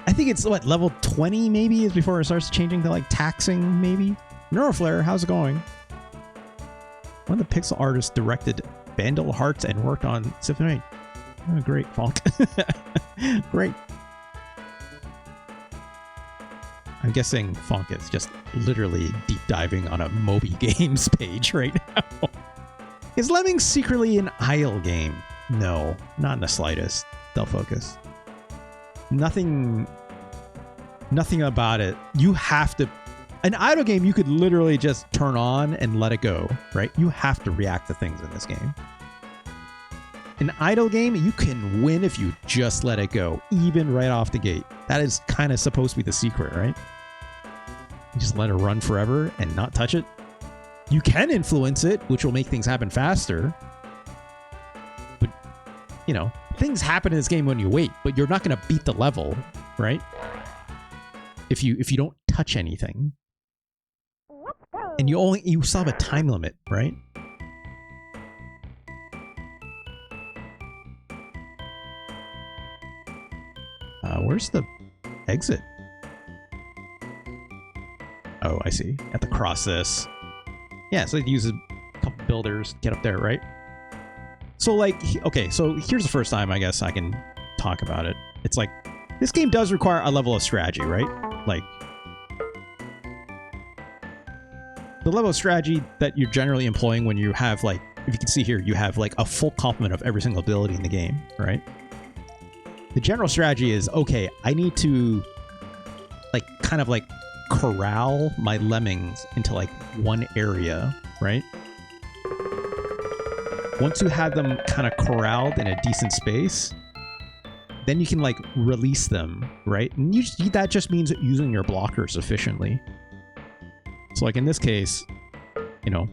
I think it's, what, level 20 maybe is before it starts changing to, like, taxing maybe? Neuroflare, how's it going? One of the pixel artists directed Vandal Hearts and worked on Symphony. Oh, great, Funk. Great. I'm guessing Funk is just literally deep diving on a Moby Games page right now. Is Lemmings secretly an idle game? No, not in the slightest. They'll focus. Nothing about it. You have to... An idle game, you could literally just turn on and let it go, right? You have to react to things in this game. An idle game, you can win if you just let it go, even right off the gate. That is kind of supposed to be the secret, right? You just let it run forever and not touch it. You can influence it, which will make things happen faster. But, you know, things happen in this game when you wait, but you're not going to beat the level, right? If you don't touch anything. And you still have a time limit, right? Where's the exit? Oh, I see. I have to cross this. Yeah, so it uses a couple builders to get up there, right? So, like, okay, so here's the first time I guess I can talk about it. It's like, this game does require a level of strategy, right? Like, the level of strategy that you're generally employing when you have, like, if you can see here, you have, like, a full complement of every single ability in the game, right? The general strategy is, okay, I need to, like, kind of, like, corral my lemmings into, like, one area, right? Once you have them kind of corralled in a decent space, then you can, like, release them, right? And that just means using your blockers efficiently. So, like, in this case, you know,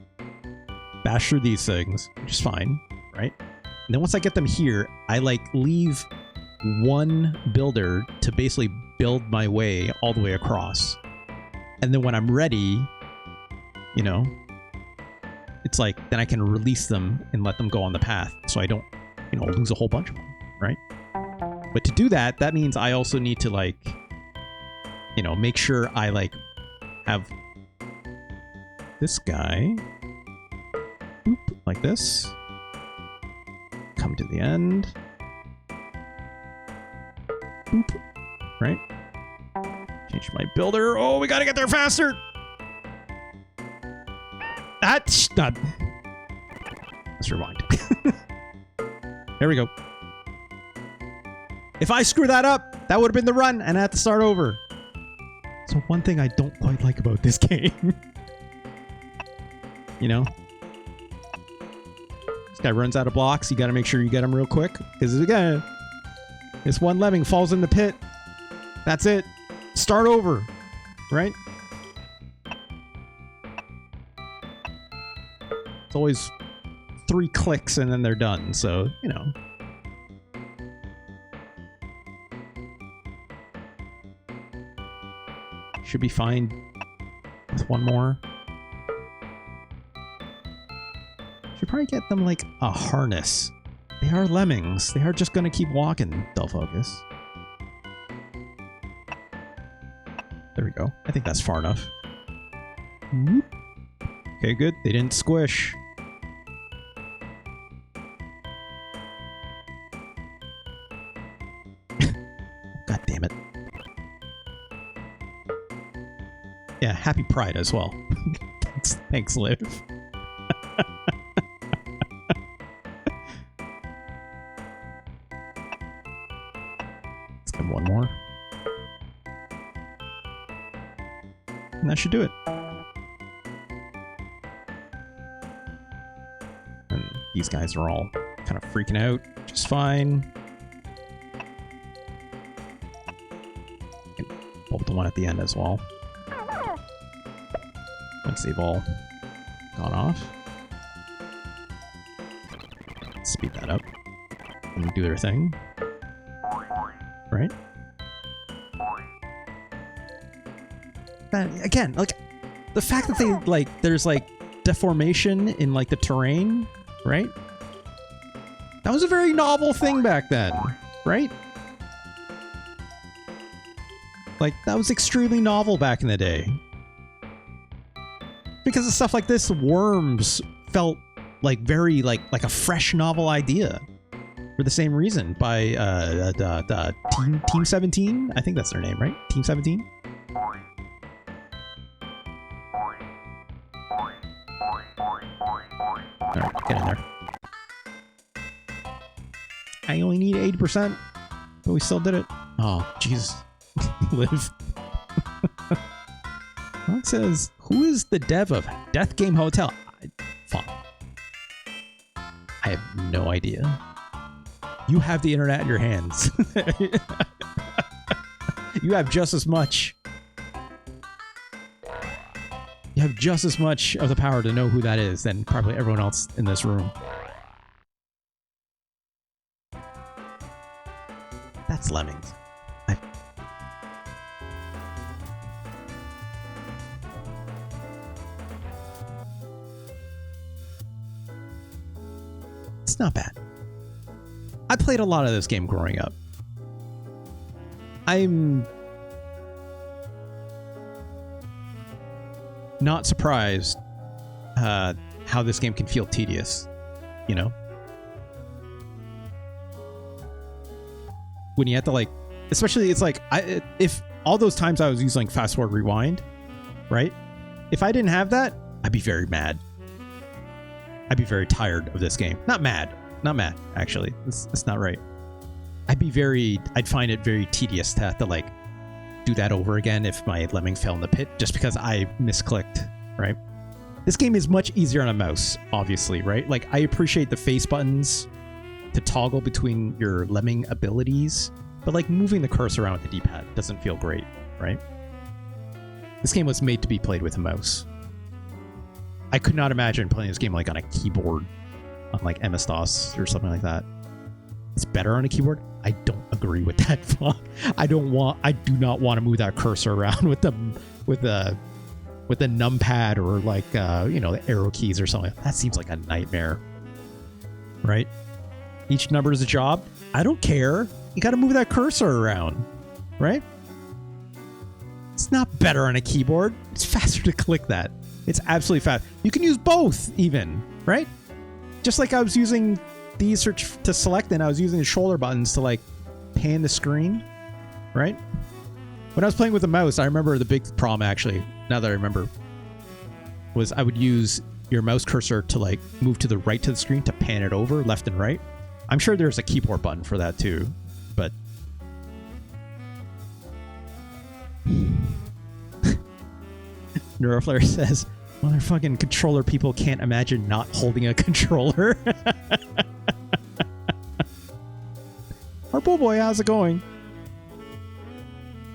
bash through these things, which is fine, right? And then once I get them here, I, like, leave one builder to basically build my way all the way across. And then when I'm ready, you know, it's like, then I can release them and let them go on the path so I don't, you know, lose a whole bunch of them, right? But to do that, that means I also need to, like, you know, make sure I, like, have this guy, boop, like this, come to the end, boop, right? Change my builder. Oh, we gotta get there faster. That's not. Let's rewind. There we go. If I screw that up, that would have been the run, and I had to start over. So one thing I don't quite like about this game, you know, this guy runs out of blocks. You got to make sure you get him real quick, because again, this one lemming falls in the pit. That's it. Start over, right? It's always 3 clicks and then they're done, so, you know. Should be fine with one more. Should probably get them, like, a harness. They are lemmings. They are just gonna keep walking, they'll focus. There we go. I think that's far enough. Whoop. Okay, good. They didn't squish. God damn it. Yeah, happy Pride as well. Thanks, Liv. Let's get one more. And that should do it. And these guys are all kind of freaking out just fine. And bolt the one at the end as well. Once they've all gone off. Speed that up. And do their thing. Right? That, again, like, the fact that they, like, there's, like, deformation in, like, the terrain, right? That was a very novel thing back then, right? Like, that was extremely novel back in the day. Because of stuff like this, worms felt like very, like a fresh novel idea. For the same reason, by Team 17? I think that's their name, right? Team 17? Alright, get in there. I only need 80%, but we still did it. Oh, Jesus. Live. Well, it says, who is the dev of Death Game Hotel? Fuck. I have no idea. You have the internet in your hands. You have just as much. You have just as much of the power to know who that is than probably everyone else in this room. That's Lemmings. It's not bad. I played a lot of this game growing up. I'm not surprised how this game can feel tedious, you know? When you have to, like, especially it's like, if all those times I was using like fast forward rewind, right? If I didn't have that, I'd be very mad. I'd be very tired of this game. Not mad, actually. That's not right. I'd find it very tedious to have to, like, do that over again if my lemming fell in the pit just because I misclicked, right? This game is much easier on a mouse, obviously, right? Like, I appreciate the face buttons to toggle between your lemming abilities, but, like, moving the cursor around with the D-pad doesn't feel great, right? This game was made to be played with a mouse. I could not imagine playing this game, like, on a keyboard, on, like, MS-DOS or something like that. It's better on a keyboard. I don't agree with that. I do not want to move that cursor around with the numpad or, like, you know, the arrow keys or something. That seems like a nightmare, right? Each number is a job. I don't care. You got to move that cursor around, right? It's not better on a keyboard. It's faster to click that. It's absolutely fast. You can use both, even, right? Just like I was using these to select, and I was using the shoulder buttons to, like, pan the screen, right? When I was playing with the mouse, I remember the big problem, actually, now that I remember, was I would use your mouse cursor to, like, move to the right to the screen to pan it over, left and right. I'm sure there's a keyboard button for that too, but Neuroflare says, motherfucking controller people can't imagine not holding a controller. Harpo boy, how's it going?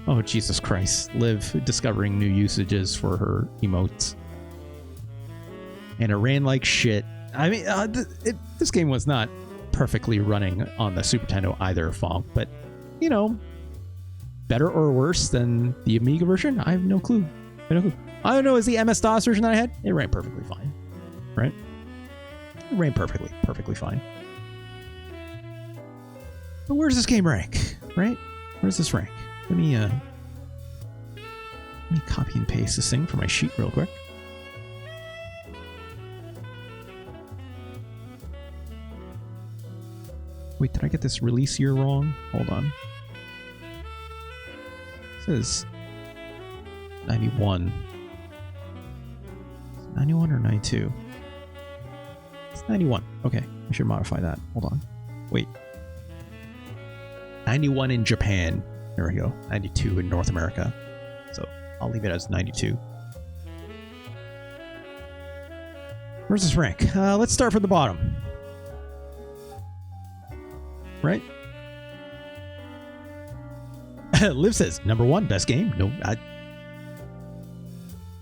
Oh, Jesus Christ. Liv discovering new usages for her emotes. and it ran like shit. I mean, this game was not perfectly running on the Super Nintendo either, Fonk, but, you know, better or worse than the Amiga version? I have no clue. I don't know, is the MS-DOS version that I had? It ran perfectly fine, right? It ran perfectly fine. But where's this game rank, right? Where's this rank? Let me copy and paste this thing for my sheet real quick. Wait, did I get this release year wrong? Hold on. It says 91. 91 or 92? It's 91. Okay, I should modify that. Hold on. Wait. 91 in Japan. There we go. 92 in North America. So I'll leave it as 92. Where's this rank? Let's start from the bottom. Right? Liv says, number 1, best game. No,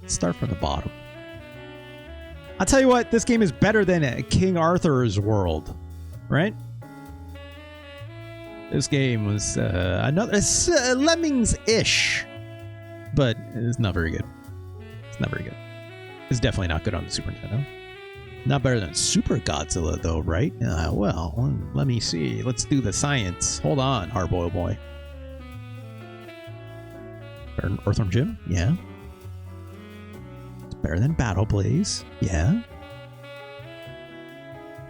start from the bottom. I'll tell you what, this game is better than King Arthur's World, right? This game was another Lemmings-ish, but it's not very good. It's not very good. It's definitely not good on the Super Nintendo. Not better than Super Godzilla, though, right? Well, let me see. Let's do the science. Hold on, Hardboiled Boy. Better than Earthworm Jim? Yeah. It's better than Battle Blaze? Yeah.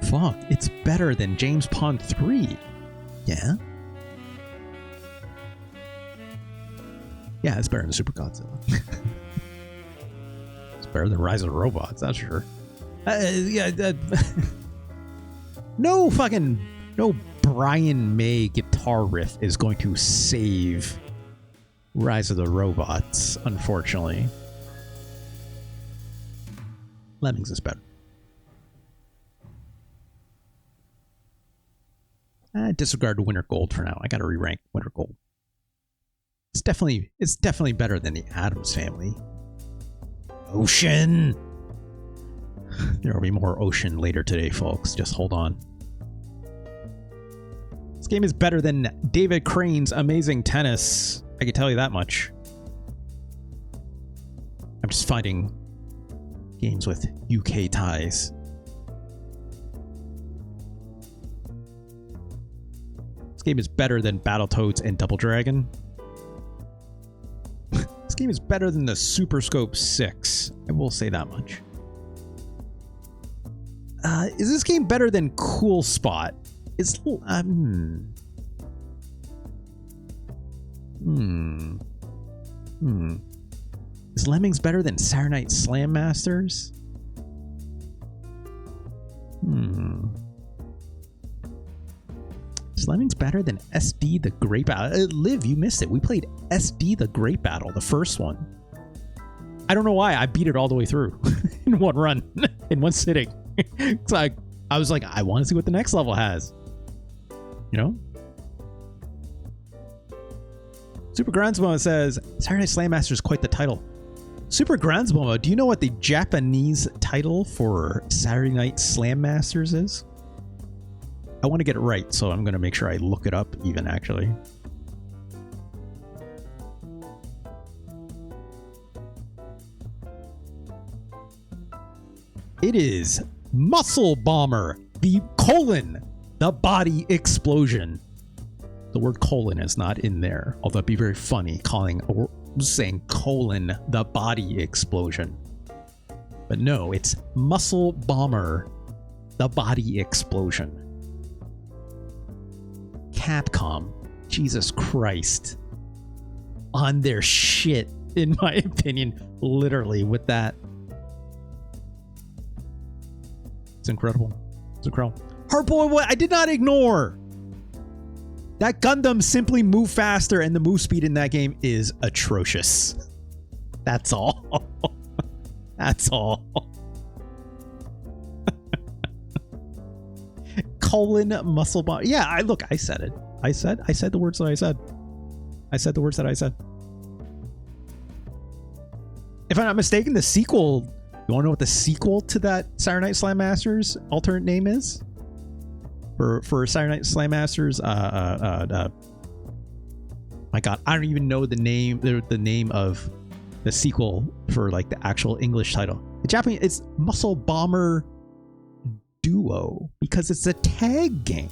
Fuck, it's better than James Pond 3? Yeah. Yeah, it's better than Super Godzilla. It's better than Rise of the Robots, that's for sure. No Brian May guitar riff is going to save Rise of the Robots, unfortunately. Lemmings is better. Disregard Winter Gold for now. I gotta re-rank Winter Gold. It's definitely better than the Addams Family. Ocean! There will be more Ocean later today, folks. Just hold on. This game is better than David Crane's Amazing Tennis. I can tell you that much. I'm just finding games with UK ties. This game is better than Battletoads and Double Dragon. This game is better than the Super Scope 6. I will say that much. Is this game better than Cool Spot? Is Lemmings better than Saturday Night Slam Masters? Is Lemmings better than SD the Great Battle? Liv, you missed it. We played SD the Great Battle, the first one. I don't know why. I beat it all the way through in one run, in one sitting. It's like, I was like, I want to see what the next level has. You know? Super Grandsmomo says, Saturday Night Slam Master is quite the title. Super Grandsmomo, do you know what the Japanese title for Saturday Night Slam Masters is? I want to get it right, so I'm going to make sure I look it up even, actually. It is Muscle Bomber, the body explosion. The word colon is not in there, although it'd be very funny saying colon, the body explosion. But no, it's Muscle Bomber, the body explosion. Capcom, Jesus Christ, on their shit, in my opinion, literally, with that. It's incredible. It's incredible. Hardboy, what? I did not ignore. That Gundam simply moved faster, and the move speed in that game is atrocious. That's all. That's all. Colon muscle bomb. Yeah, I said it. I said the words that I said. I said the words that I said. If I'm not mistaken, the sequel You want to know what the sequel to that Saturday Night Slam Masters alternate name is? For Saturday Night Slam Masters, my God, I don't even know the name of the sequel for like the actual English title. The Japanese, it's Muscle Bomber Duo because it's a tag game.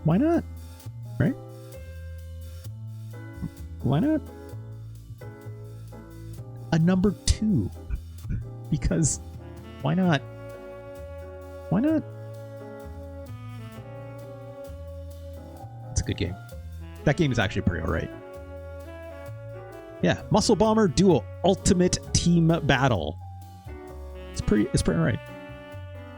Why not? Right? Why not? A number 2 because why not? Why not? It's a good game. That game is actually pretty alright. Yeah, Muscle Bomber Duo Ultimate Team Battle. It's pretty alright.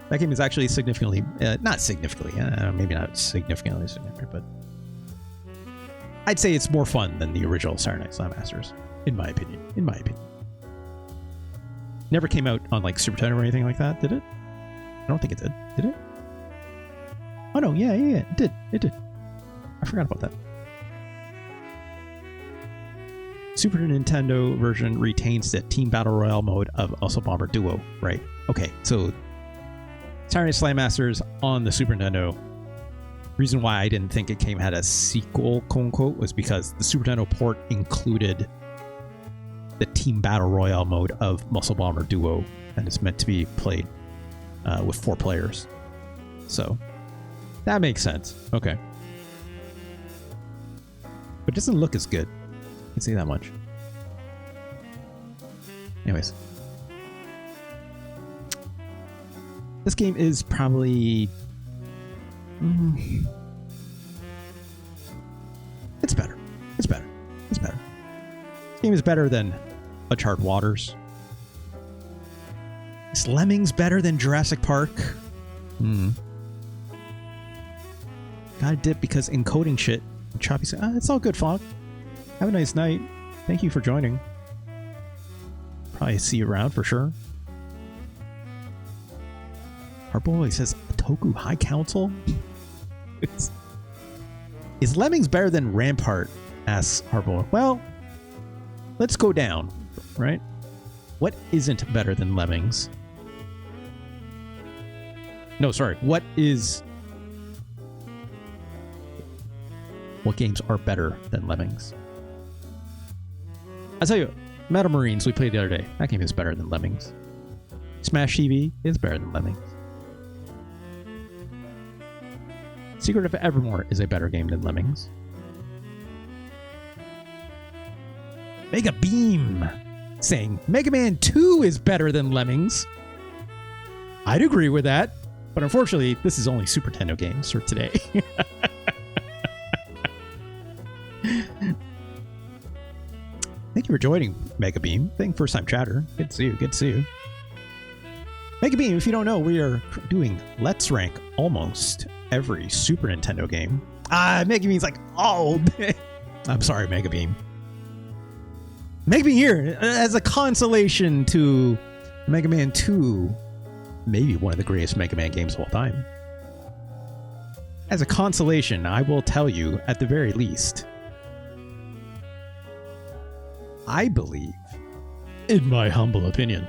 That game is actually significantly, not significantly, maybe not significantly significant, but I'd say it's more fun than the original Saturday Night Slam Masters, in my opinion. Never came out on like Super Nintendo or anything like that, did it? I don't think it did. Did it? Oh no, yeah, it did. It did. I forgot about that. Super Nintendo version retains the Team Battle Royale mode of Muscle Bomber Duo, right? Okay, so Saturday Night Slam Masters on the Super Nintendo. Reason why I didn't think it had a sequel, quote unquote, was because the Super Nintendo port included the Team Battle Royale mode of Muscle Bomber Duo, and it's meant to be played with 4 players. So that makes sense. Okay. But it doesn't look as good. I can say that much. Anyways. This game is probably... It's better. It's better. It's better. This game is better than Uncharted Waters. Is Lemmings better than Jurassic Park? Gotta dip because encoding shit. Choppy said, it's all good, Fog. Have a nice night. Thank you for joining. Probably see you around for sure. Our boy says, Toku High Council? Is Lemmings better than Rampart? Asks Harboy. Well, let's go down, right? What isn't better than Lemmings? No, sorry. What games are better than Lemmings? I'll tell you, Metal Marines we played the other day. That game is better than Lemmings. Smash TV is better than Lemmings. Secret of Evermore is a better game than Lemmings. Mega Beam saying Mega Man 2 is better than Lemmings. I'd agree with that, but unfortunately, this is only Super Nintendo games for today. Thank you for joining, Mega Beam. First time chatter. Good to see you. Good to see you. Mega Beam, if you don't know, we are doing Let's Rank almost every Super Nintendo game. Mega Beam's like, oh, I'm sorry, Mega Beam. Mega Beam here as a consolation to Mega Man 2, maybe one of the greatest Mega Man games of all time. As a consolation, I will tell you, at the very least, I believe, in my humble opinion,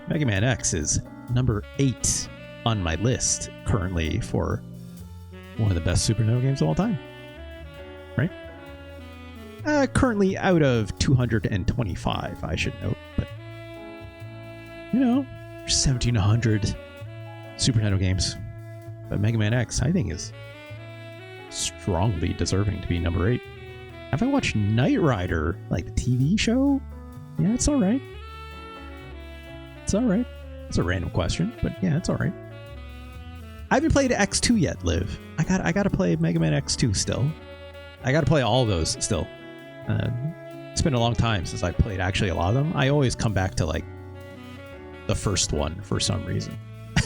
Mega Man X is number 8 on my list currently for one of the best Super Nintendo games of all time. Right? Currently out of 225, I should note. But, you know, 1,700 Super Nintendo games. But Mega Man X, I think, is strongly deserving to be number 8. Have I watched Knight Rider, like the TV show? Yeah, it's alright. It's alright. It's a random question, but yeah, it's alright. I haven't played X2 yet, Liv. I gotta play Mega Man X2 still. I gotta play all of those still. It's been a long time since I played actually a lot of them. I always come back to like the first one for some reason.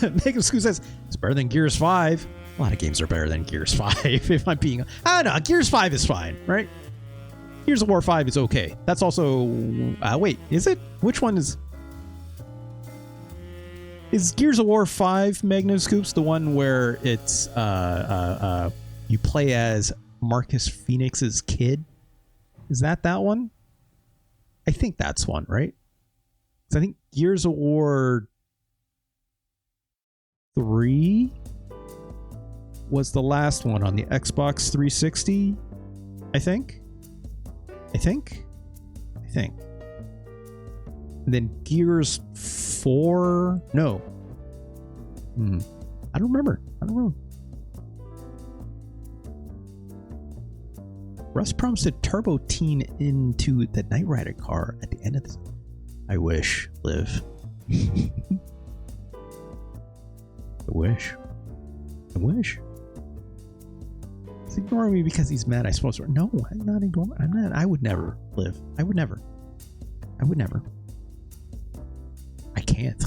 Megan Scoo says it's better than Gears 5. A lot of games are better than Gears 5. If I'm being, I don't know, Gears 5 is fine, right? Gears of War 5 is okay. That's also, wait, is it? Which one is Gears of War 5 Magnum Scoops the one where it's you play as Marcus Phoenix's kid? Is that one? I think that's one, right? I think Gears of War 3 was the last one on the Xbox 360, I think. And then Gears 4, no. I don't remember. Russ promised to turbo teen into the Knight Rider car at the end of this. I wish, Liv. I wish. He's ignoring me because he's mad, I suppose. No, I'm not ignoring. I'm not. I would never, Liv. I would never. I can't.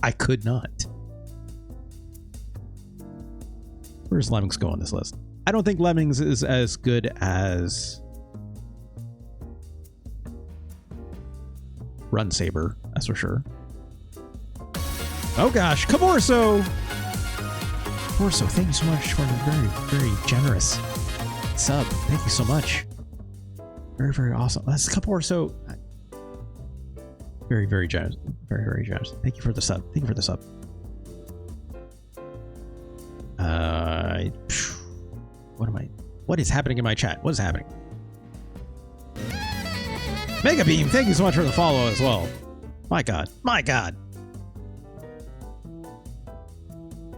I could not. Where's Lemmings go on this list? I don't think Lemmings is as good as Run Saber, that's for sure. Oh gosh, Caborso! Caborso, thank you so much for a very, very generous sub. Thank you so much. Very, very awesome. That's Caborso. Very, very generous. Very, very generous. Thank you for the sub. What is happening in my chat? What is happening? Mega Beam, thank you so much for the follow as well. My God.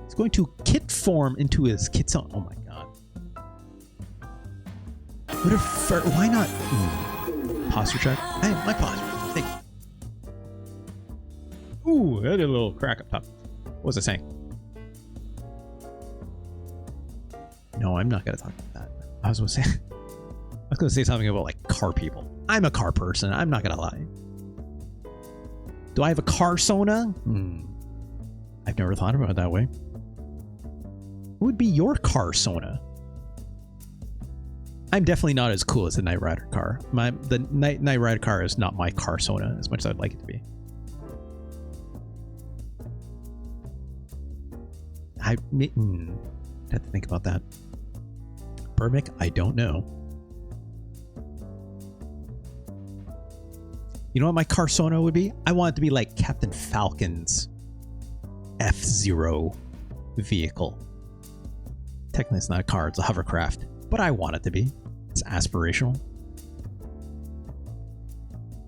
He's going to kit form into his Kitsune. Oh my God. Why not? Posture check. Hey, my posture. Thank you. Ooh, that did a little crack up top. What was I saying? No, I'm not going to talk about that. I was going to say something about like car people. I'm a car person. I'm not going to lie. Do I have a car sona? I've never thought about it that way. What would be your car sona? I'm definitely not as cool as the Knight Rider car. The Knight Rider car is not my car sona as much as I'd like it to be. I'd have to think about that. Burmick, I don't know. You know what my car sona would be? I want it to be like Captain Falcon's F-Zero vehicle. Technically, it's not a car, it's a hovercraft. But I want it to be. It's aspirational.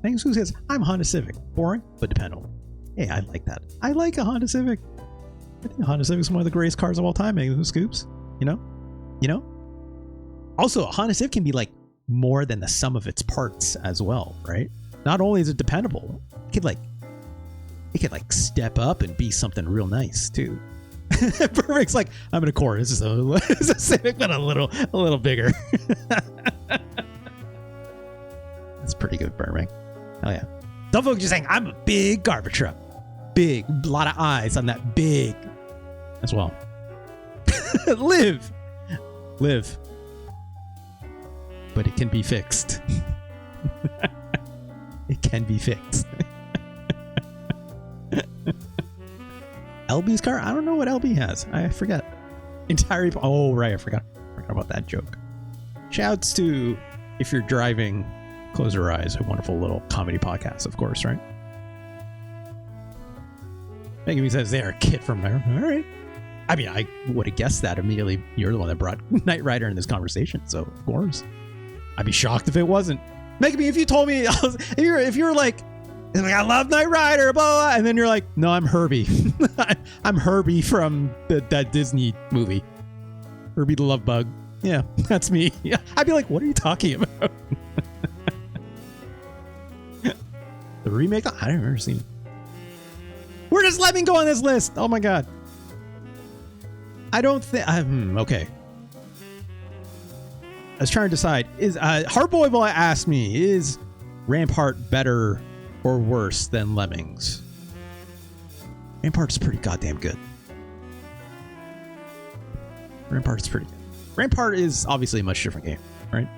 Thanks, who says, I'm Honda Civic. Boring, but dependable. Hey, I like that. I like a Honda Civic. I think a Honda Civic is one of the greatest cars of all time, making those scoops. You know? Also, a Honda Civic can be like more than the sum of its parts as well, right? Not only is it dependable, it could like step up and be something real nice too. Perfect's like, I'm in a Accord. This is a Civic, but a little bigger. That's pretty good, Burbank. Oh yeah. Some folks are saying I'm a big garbage truck. Big, a lot of eyes on that big as well. Live. But it can be fixed. It can be fixed. LB's car? I don't know what LB has. I forget. Oh, right. I forgot about that joke. Shouts to If You're Driving, Close Your Eyes, a wonderful little comedy podcast, of course, right? Megami says they are a kid from there. All right. I mean, I would have guessed that immediately. You're the one that brought Knight Rider in this conversation, so of course. I'd be shocked if it wasn't. Megami, if you told me, if you were like, I love Knight Rider, blah, blah, and then you're like, no, I'm Herbie. I'm Herbie from that Disney movie. Herbie the Love Bug. Yeah, that's me. Yeah, I'd be like, what are you talking about? The remake? I don't remember seeing it. Where does Lemming go on this list? Oh my God. I don't think... okay. I was trying to decide. Hardboy will ask me, is Rampart better or worse than Lemmings? Rampart's pretty goddamn good. Rampart's pretty good. Rampart is obviously a much different game, right?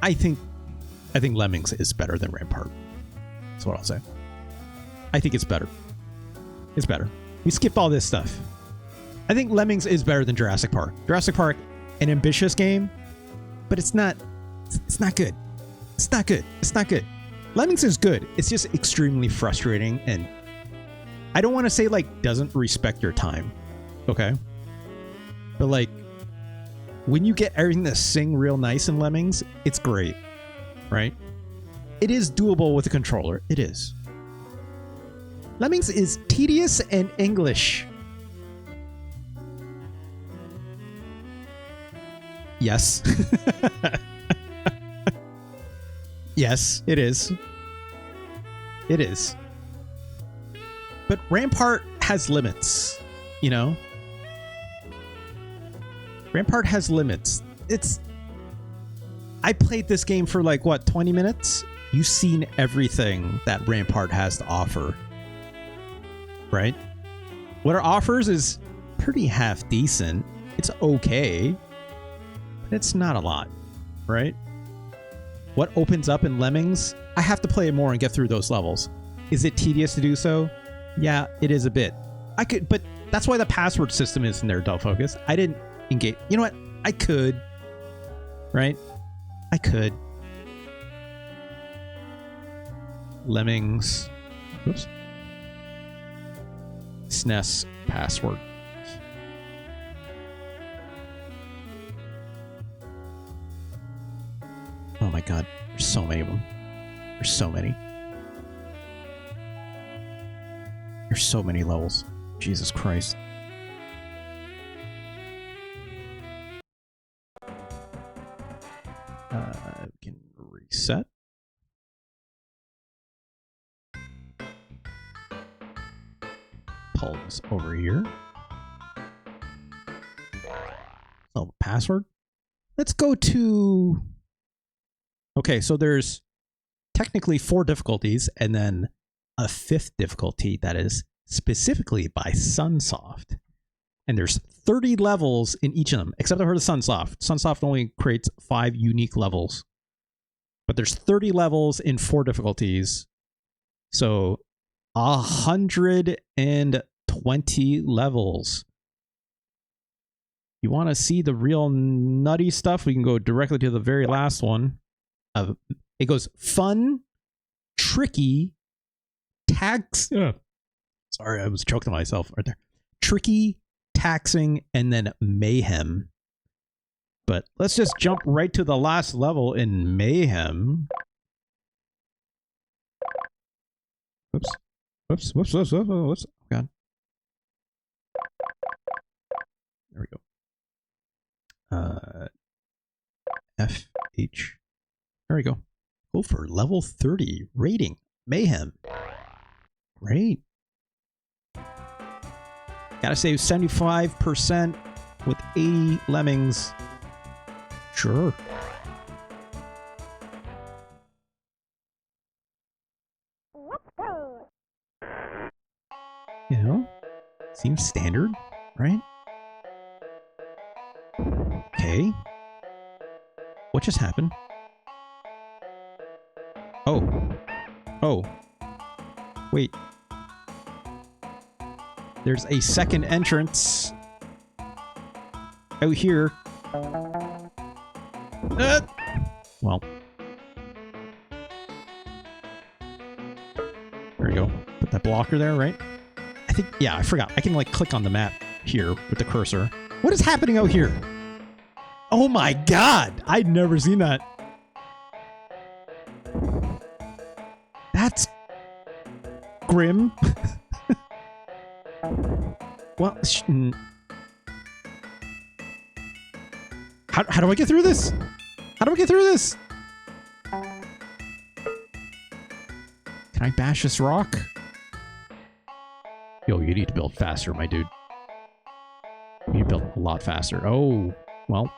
I think Lemmings is better than Rampart. That's what I'll say. I think it's better. It's better. We skipped all this stuff. I think Lemmings is better than Jurassic Park. Jurassic Park, an ambitious game, but it's not good. It's not good. It's not good. Lemmings is good. It's just extremely frustrating, and I don't want to say like doesn't respect your time. Okay. But like when you get everything to sing real nice in Lemmings, it's great. Right? It is doable with a controller. It is. Lemmings is tedious and English. Yes. Yes, it is. It is. But Rampart has limits, you know? Rampart has limits. I played this game for like, what, 20 minutes? You've seen everything that Rampart has to offer. Right? What it offers is pretty half decent. It's okay. But it's not a lot. Right? What opens up in Lemmings, I have to play it more and get through those levels. Is it tedious to do so? Yeah, it is a bit. But that's why the password system is in there, Dull Focus. I didn't engage. You know what? I could. Right? I could. Lemmings. Oops. SNES password. Oh my god. There's so many of them. There's so many. There's so many levels. Jesus Christ. We can reset. Pull this over here. Oh, password. Let's go to... Okay, so there's technically 4 difficulties and then a 5th difficulty that is specifically by Sunsoft. And there's 30 levels in each of them, except for the Sunsoft. Sunsoft only creates 5 unique levels. But there's 30 levels in 4 difficulties. So 120 levels. You want to see the real nutty stuff? We can go directly to the very last one. It goes fun, tricky, sorry, I was choking myself right there. Tricky, taxing, and then mayhem. But let's just jump right to the last level in mayhem. Whoops. Whoops. Whoops. Whoops. Whoops. Whoops. Oh, God. There we go. FH. There we go. Go for level 30 rating. Mayhem. Great. Gotta save 75% with 80 lemmings. Sure. You know, seems standard, right? Okay. What just happened? Oh. Oh. Wait. There's a second entrance out here. Well. There we go. Put that blocker there, right? I think, yeah, I forgot. I can like click on the map here with the cursor. What is happening out here? Oh my god! I'd never seen that. That's grim. Well, how do I get through this? How do I get through this? Can I bash this rock? Yo, you need to build faster, my dude. You need to build a lot faster. Oh, well.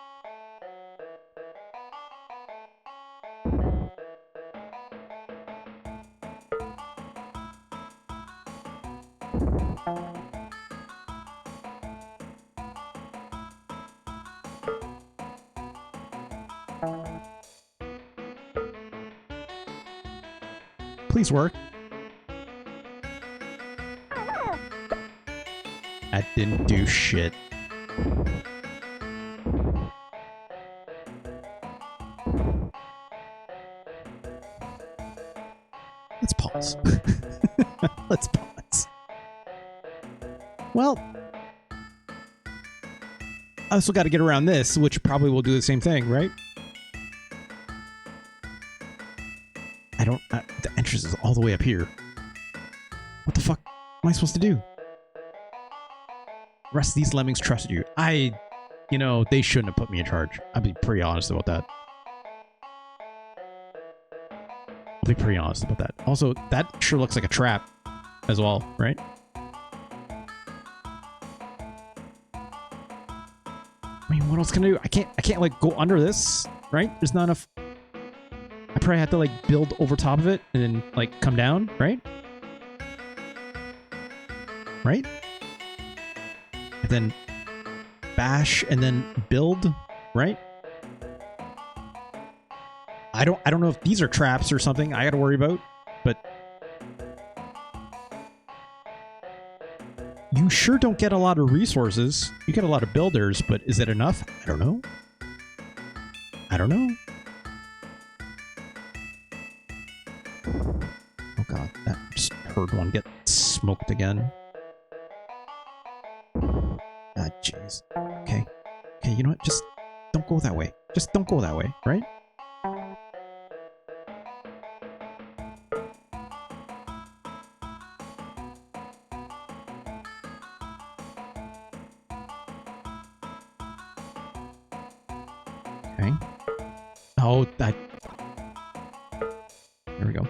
Please work. That didn't do shit. Let's pause. Let's pause. Well, I also got to get around this, which probably will do the same thing, right? I don't... the entrance is all the way up here. What the fuck am I supposed to do? The rest of these lemmings trusted you. You know, they shouldn't have put me in charge. I'll be pretty honest about that. I'll be pretty honest about that. Also, that sure looks like a trap as well, right? I mean, what else can I do? I can't like go under this, right? There's not enough. I probably have to like build over top of it and then like come down, right? Right? And then bash and then build, right? I don't know if these are traps or something I got to worry about, but you sure don't get a lot of resources. You get a lot of builders, but is it enough? I don't know. I don't know. Oh god, that just heard one get smoked again. Ah, jeez. Okay. Okay, you know what? Just don't go that way. Just don't go that way, right? Okay. Oh, that... There we go.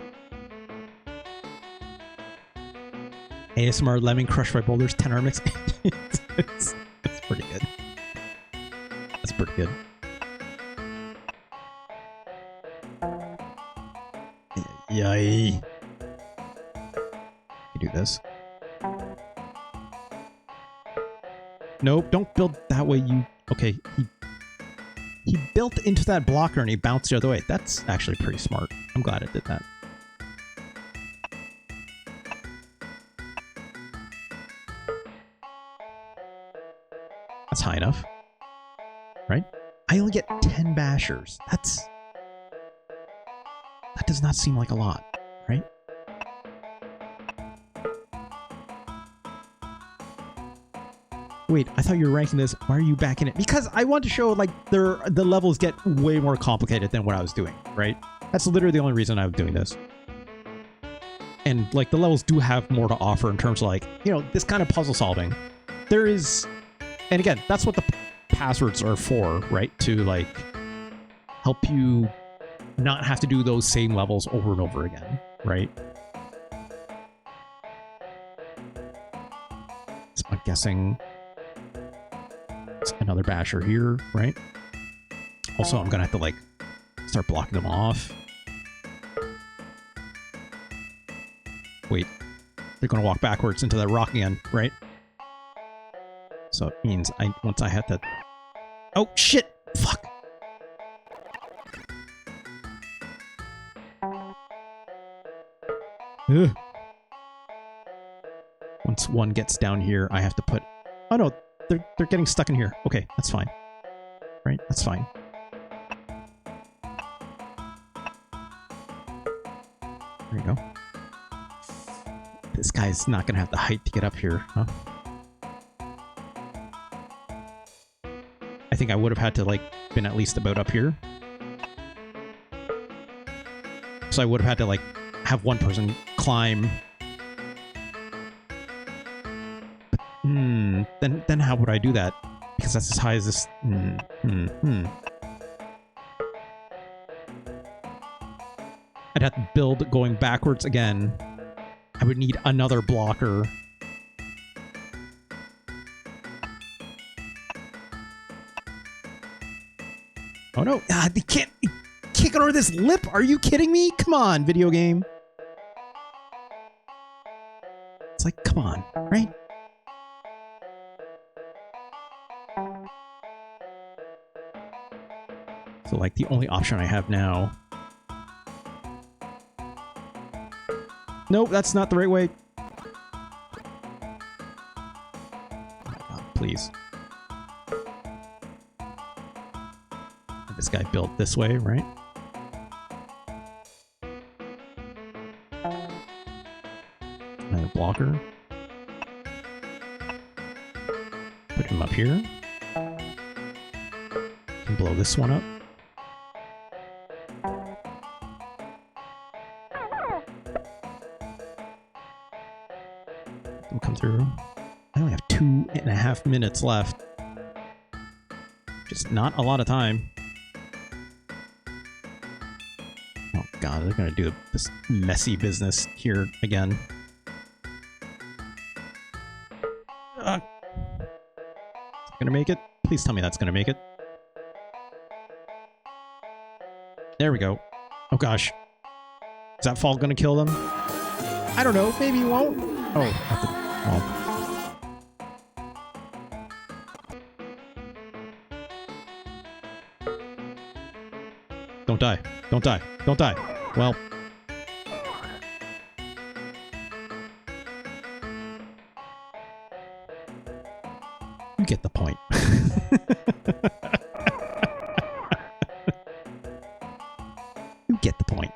ASMR Lemming crushed by boulders, 10 armix. That's pretty good. That's pretty good. Yay. You do this. Nope, don't build that way, you... Okay, he built into that blocker and he bounced the other way. That's actually pretty smart. I'm glad it did that. That's high enough. Right? I only get 10 bashers. That does not seem like a lot, right? Wait, I thought you were ranking this. Why are you back in it? Because I want to show, like, the levels get way more complicated than what I was doing, right? That's literally the only reason I was doing this. And, like, the levels do have more to offer in terms of, like, you know, this kind of puzzle solving. There is... And again, that's what the passwords are for, right? To, like, help you not have to do those same levels over and over again, right? So I'm guessing... another basher here, right? Also, I'm gonna have to like start blocking them off. Wait, they're gonna walk backwards into that rock again, right? So it means once I have to... Oh shit! Fuck! Ugh. Once one gets down here, I have to put... Oh no! They're getting stuck in here. Okay, that's fine. Right? That's fine. There you go. This guy's not gonna have the height to get up here, huh? I think I would have had to, like, been at least about up here. So I would have had to, like, have one person climb... Then how would I do that? Because that's as high as this... I'd have to build going backwards again. I would need another blocker. Oh no! They can't get over this lip! Are you kidding me? Come on, video game! It's like, come on, right? So, like, the only option I have now... Nope, that's not the right way. these. This guy built this way, right? Another blocker. Put him up here. Can blow this one up. We'll come through. I only have 2.5 minutes left. Just not a lot of time. Oh god, they're gonna do this messy business here again. Gonna make it? Please tell me that's gonna make it. There we go. Oh gosh. Is that fall gonna kill them? I don't know. Maybe it won't. Oh. Don't die. Don't die. Don't die. Well. You get the point. You get the point.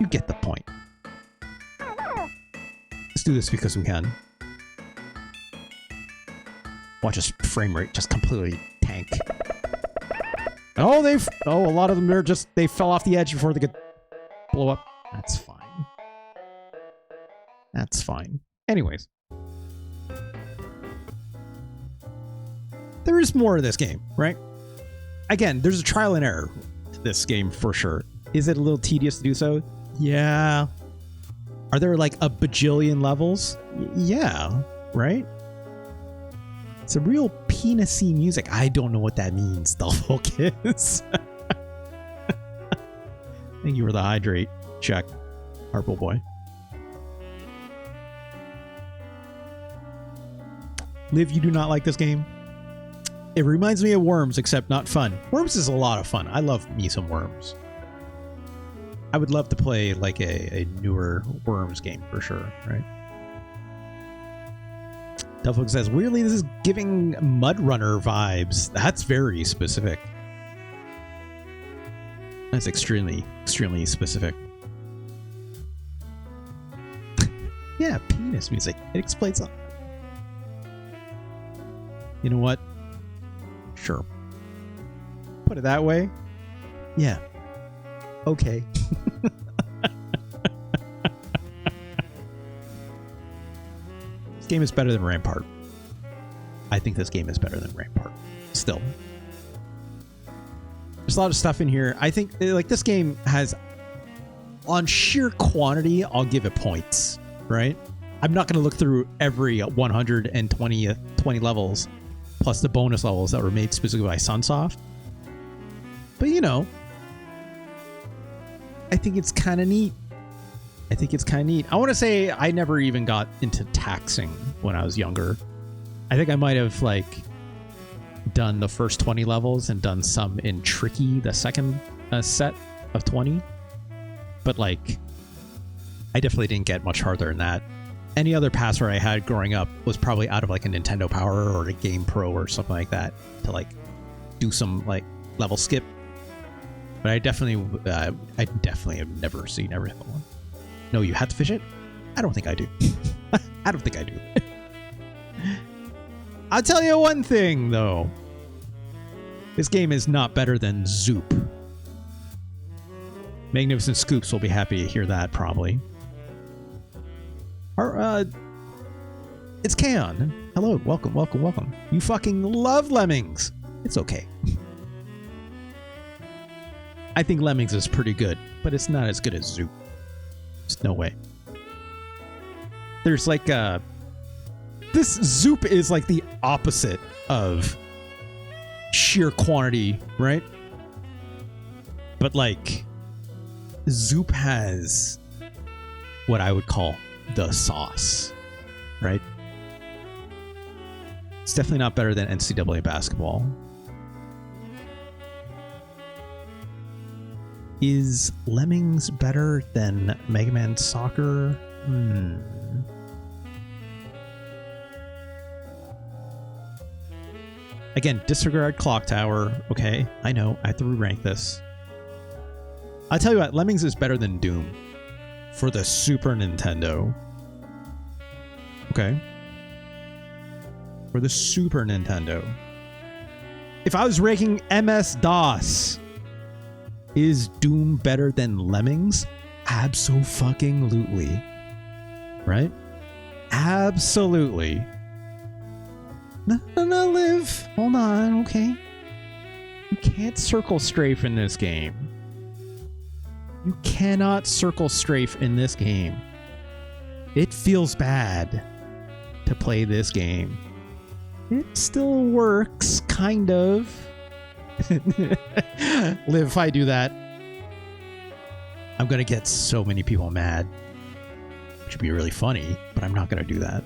You get the point. Let's do this because we can. Watch this frame rate just completely tank. Oh, a lot of them are just, they fell off the edge before they could blow up. That's fine. That's fine. Anyways. There is more of this game, right? Again, there's a trial and error to this game for sure. Is it a little tedious to do so? Yeah. Are there like a bajillion levels? Yeah, right? It's a real penisy music. I don't know what that means, though, focus. Thank you for the hydrate check, Harpo Boy. Liv, you do not like this game? It reminds me of Worms, except not fun. Worms is a lot of fun. I love me some Worms. I would love to play like a newer Worms game for sure, right? Delphog says, weirdly, this is giving Mud Runner vibes. That's very specific. That's extremely, extremely specific. Yeah, penis music. It explains something. You know what? Sure. Put it that way. Yeah. Okay. This game is better than Rampart. I think this game is better than Rampart. Still. There's a lot of stuff in here. I think like this game has, on sheer quantity, I'll give it points, right? I'm not going to look through every 120 levels plus the bonus levels that were made specifically by Sunsoft. But you know, I think it's kind of neat. I want to say I never even got into taxing when I was younger. I think I might have like done the first 20 levels and done some in Tricky, the second set of 20. But like, I definitely didn't get much harder than that. Any other password I had growing up was probably out of like a Nintendo Power or a Game Pro or something like that to like do some like level skip. But I definitely have never seen everything. No, you had to fish it? I don't think I do. I don't think I do. I'll tell you one thing though. This game is not better than Zoop. Magnificent Scoops will be happy to hear that probably. It's Kaon. Hello, welcome, welcome, welcome. You fucking love Lemmings. It's okay. I think Lemmings is pretty good, but it's not as good as Zoop. There's no way. There's like this Zoop is like the opposite of sheer quantity, right? But like Zoop has what I would call the sauce, right? It's definitely not better than NCAA basketball. Is Lemmings better than Mega Man Soccer? Again, disregard Clock Tower. Okay, I know. I have to re-rank this. I'll tell you what, Lemmings is better than Doom for the Super Nintendo. Okay. For the Super Nintendo. If I was ranking MS-DOS, is Doom better than Lemmings? Abso-fucking-lutely. Right? Absolutely. No, Liv. Hold on, okay? You can't circle strafe in this game. You cannot circle strafe in this game. It feels bad to play this game. It still works, kind of. Liv, if I do that, I'm gonna get so many people mad. Which would be really funny, but I'm not gonna do that.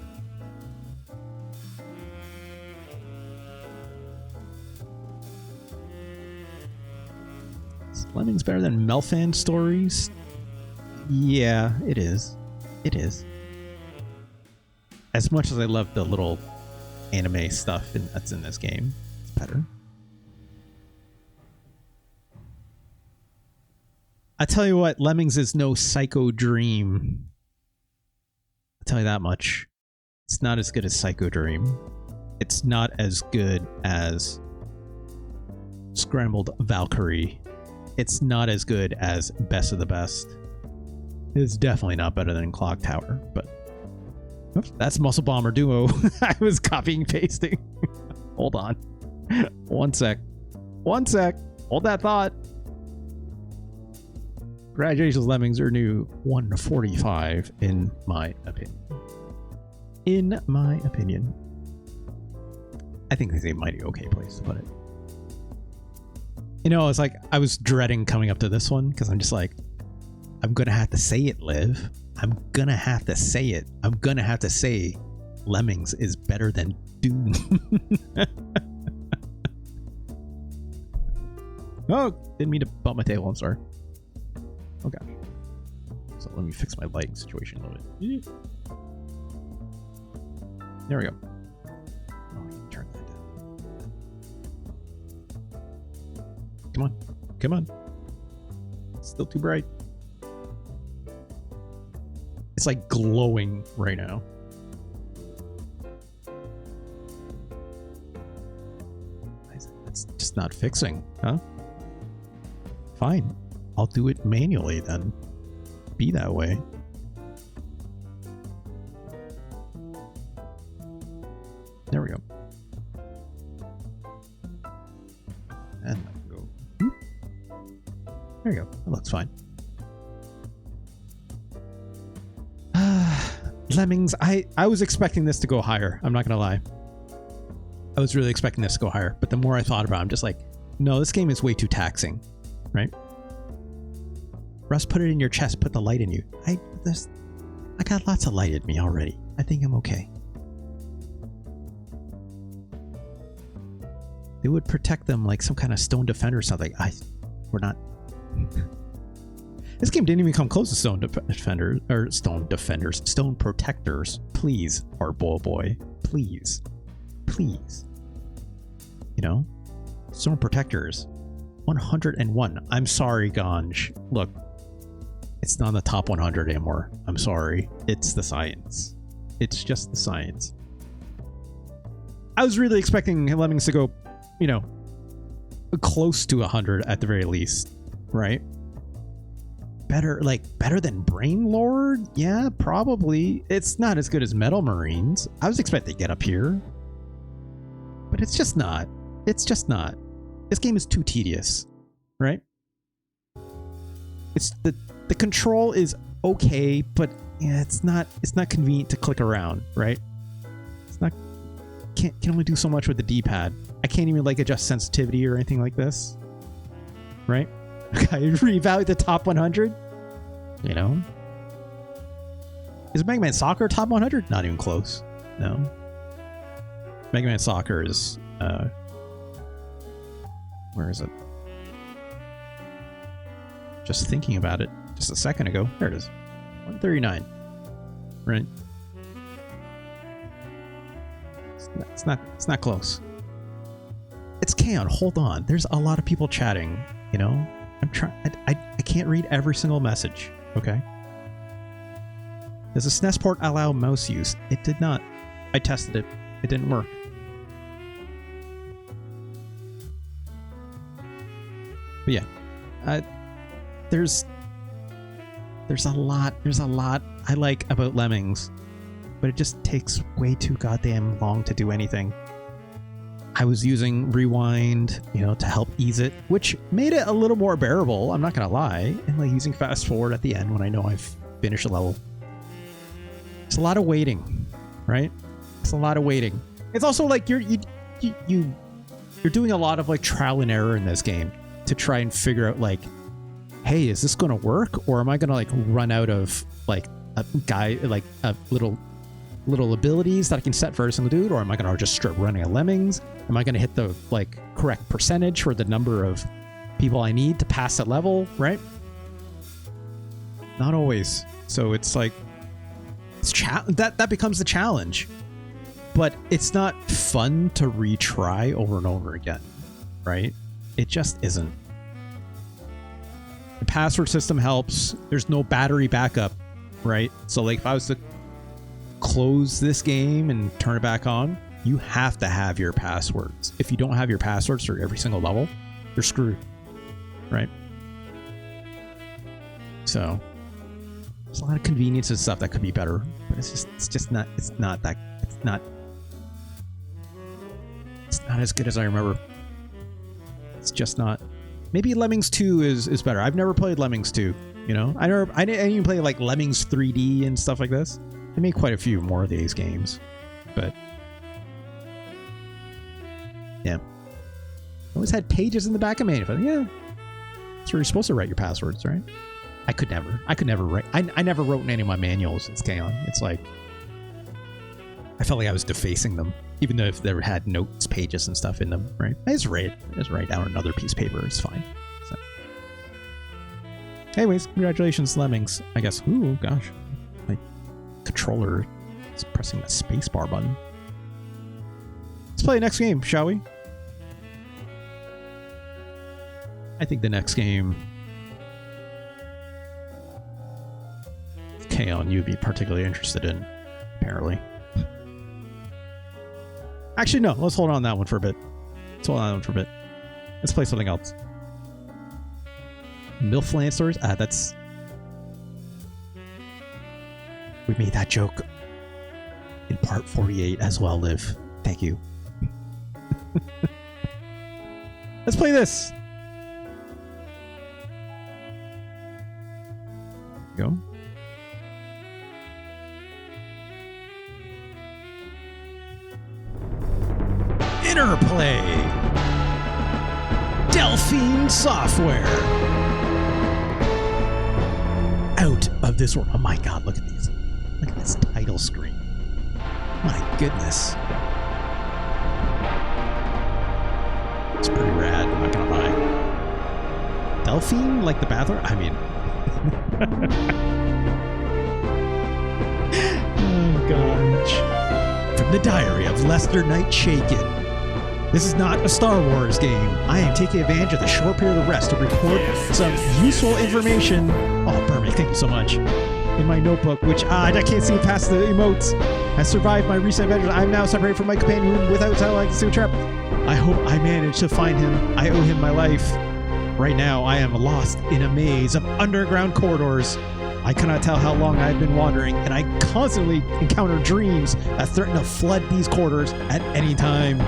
Is Lemmings better than Melfan Stories? Yeah, it is. It is. As much as I love the little anime stuff that's in this game, it's better. I tell you what, Lemmings is no Psycho Dream. I'll tell you that much. It's not as good as Psycho Dream. It's not as good as Scrambled Valkyrie. It's not as good as Best of the Best. It's definitely not better than Clock Tower, but oops, that's Muscle Bomber Duo. I was copying pasting. Hold on. One sec. Hold that thought. Congratulations, Lemmings are new 145 in my opinion. In my opinion. I think this is a mighty okay place to put it. You know, it's like I was dreading coming up to this one because I'm just like, I'm gonna have to say it, Liv. I'm gonna have to say it. I'm gonna have to say Lemmings is better than Doom. Oh, didn't mean to bump my table, I'm sorry. Oh gosh. So let me fix my lighting situation a little bit. There we go. Oh, I can turn that down. Come on. Come on. It's still too bright. It's like glowing right now. It's just not fixing, huh? Fine. I'll do it manually then. Be that way. There we go. And I can go. Whoop. There you go. That looks fine. Lemmings, I was expecting this to go higher. I'm not gonna lie. I was really expecting this to go higher, but the more I thought about it, I'm just like, no, this game is way too taxing, right? Russ, put it in your chest, put the light in you. I got lots of light in me already. I think I'm okay. They would protect them like some kind of stone defender or something. We're not. This game didn't even come close to stone defenders or stone defenders, stone protectors. Please, Hardball Boy, please, please. You know, stone protectors. 101. I'm sorry, Ganj. Look. It's not in the top 100 anymore. I'm sorry. It's the science. It's just the science. I was really expecting Lemmings to go, you know, close to 100 at the very least, right? Better than Brain Lord? Yeah, probably. It's not as good as Metal Marines. I was expecting to get up here. But it's just not. It's just not. This game is too tedious, right? It's the control is okay, but yeah, it's not convenient to click around, right? It's not can only do so much with the D-pad. I can't even like adjust sensitivity or anything like this. Right? Okay, reevaluate the top 100. You know? Is Mega Man Soccer top 100? Not even close. No. Mega Man Soccer is where is it? Just thinking about it just a second ago. There it is. 139. Right? It's not close. Kaon, hold on. There's a lot of people chatting, you know? I'm trying. I can't read every single message, okay? Does the SNES port allow mouse use? It did not. I tested it. It didn't work. But yeah, there's a lot I like about Lemmings, but it just takes way too goddamn long to do anything. I was using Rewind, you know, to help ease it, which made it a little more bearable, I'm not gonna lie, and like using Fast Forward at the end when I know I've finished a level. It's a lot of waiting, right? It's a lot of waiting. It's also like you're doing a lot of like trial and error in this game to try and figure out like, hey, is this gonna work, or am I gonna like run out of like a guy like a little abilities that I can set for every single dude, or am I gonna just start running a Lemmings? Am I gonna hit the like correct percentage for the number of people I need to pass that level, right? Not always. So it's like that becomes the challenge, but it's not fun to retry over and over again, right? It just isn't. The password system helps. There's no battery backup, right? So like if I was to close this game and turn it back on, you have to have your passwords. If you don't have your passwords for every single level, you're screwed, right? So there's a lot of convenience and stuff that could be better, but it's not as good as I remember. It's just not. Maybe Lemmings 2 is better. I've never played Lemmings 2, you know? I didn't even play like Lemmings 3D and stuff like this. They made quite a few more of these games, but yeah. Always had pages in the back of manual. Yeah. That's where you're supposed to write your passwords, right? I could never write. I never wrote in any of my manuals in Kaon. It's like I felt like I was defacing them, even though if they had notes pages and stuff in them, right? I just write down another piece of paper. It's fine. So. Anyways, congratulations, Lemmings. I guess. Ooh, gosh, my controller is pressing the spacebar button. Let's play the next game, shall we? I think the next game, Kaon, you'd be particularly interested in, apparently. Actually, no. Let's hold on that one for a bit. Let's play something else. Milfland Stories? That's... We made that joke in part 48 as well, Liv. Thank you. Let's play this. Go. Interplay. Delphine Software. Out of this world. Oh my god, look at these. Look at this title screen. My goodness. It's pretty rad, I'm not gonna lie. Delphine? Like the bathroom? I mean... Oh gosh. From the diary of Lester Knight Shaken. This is not a Star Wars game. I am taking advantage of the short period of rest to record some useful information. Oh, Burmy, thank you so much. In my notebook, which I can't see past the emotes. I survived my recent adventures. I'm now separated from my companion without satellite to trap. I hope I manage to find him. I owe him my life. Right now, I am lost in a maze of underground corridors. I cannot tell how long I've been wandering, and I constantly encounter dreams that threaten to flood these corridors at any time.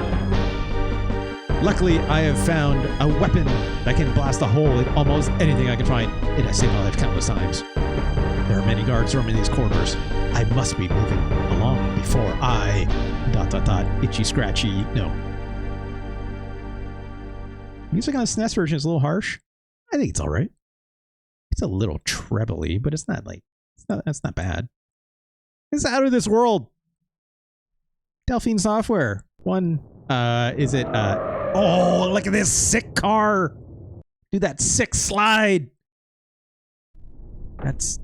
Luckily, I have found a weapon that can blast a hole in almost anything I can find. It has saved my life countless times. There are many guards roaming these corridors. I must be moving along before I... ... Itchy scratchy... No. Music on the SNES version is a little harsh. I think it's alright. It's a little trebly, but it's not like... That's not bad. It's out of this world. Delphine Software. One... Is it... Oh, look at this sick car. Do that sick slide. That's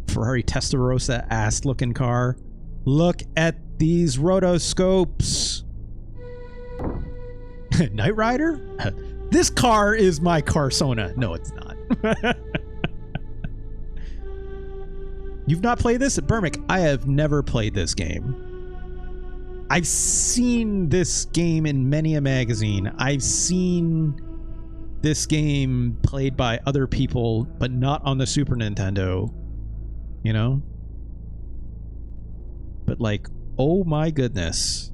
Ferrari Testarossa ass looking car. Look at these rotoscopes. Knight Rider? This car is my Carsona. No, it's not. You've not played this? Burmick, I have never played this game. I've seen this game in many a magazine. I've seen this game played by other people, but not on the Super Nintendo. You know? But like, oh my goodness.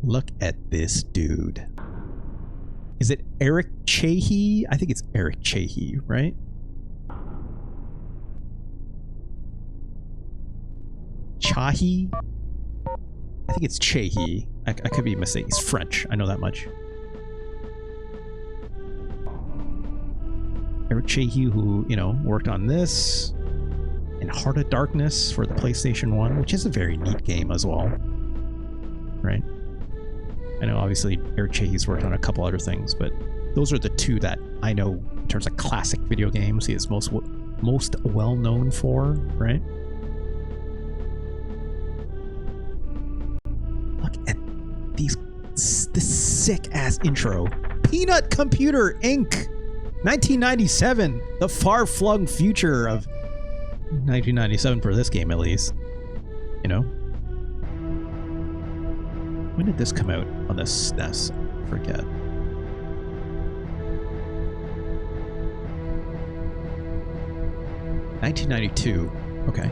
Look at this dude. Is it Éric Chahi? I think it's Éric Chahi, right? Chahi? I think it's Chahi. I could be mistaken. He's French. I know that much. Éric Chahi, who, you know, worked on this and Heart of Darkness for the PlayStation 1, which is a very neat game as well. Right? I know, obviously, Éric Chahi's worked on a couple other things, but those are the two that I know in terms of classic video games he is most well known for, right? Look at this sick ass intro. Peanut Computer Inc. 1997, the far-flung future of 1997 for this game, at least. You know. When did this come out on the SNES? I forget. $1992. Okay.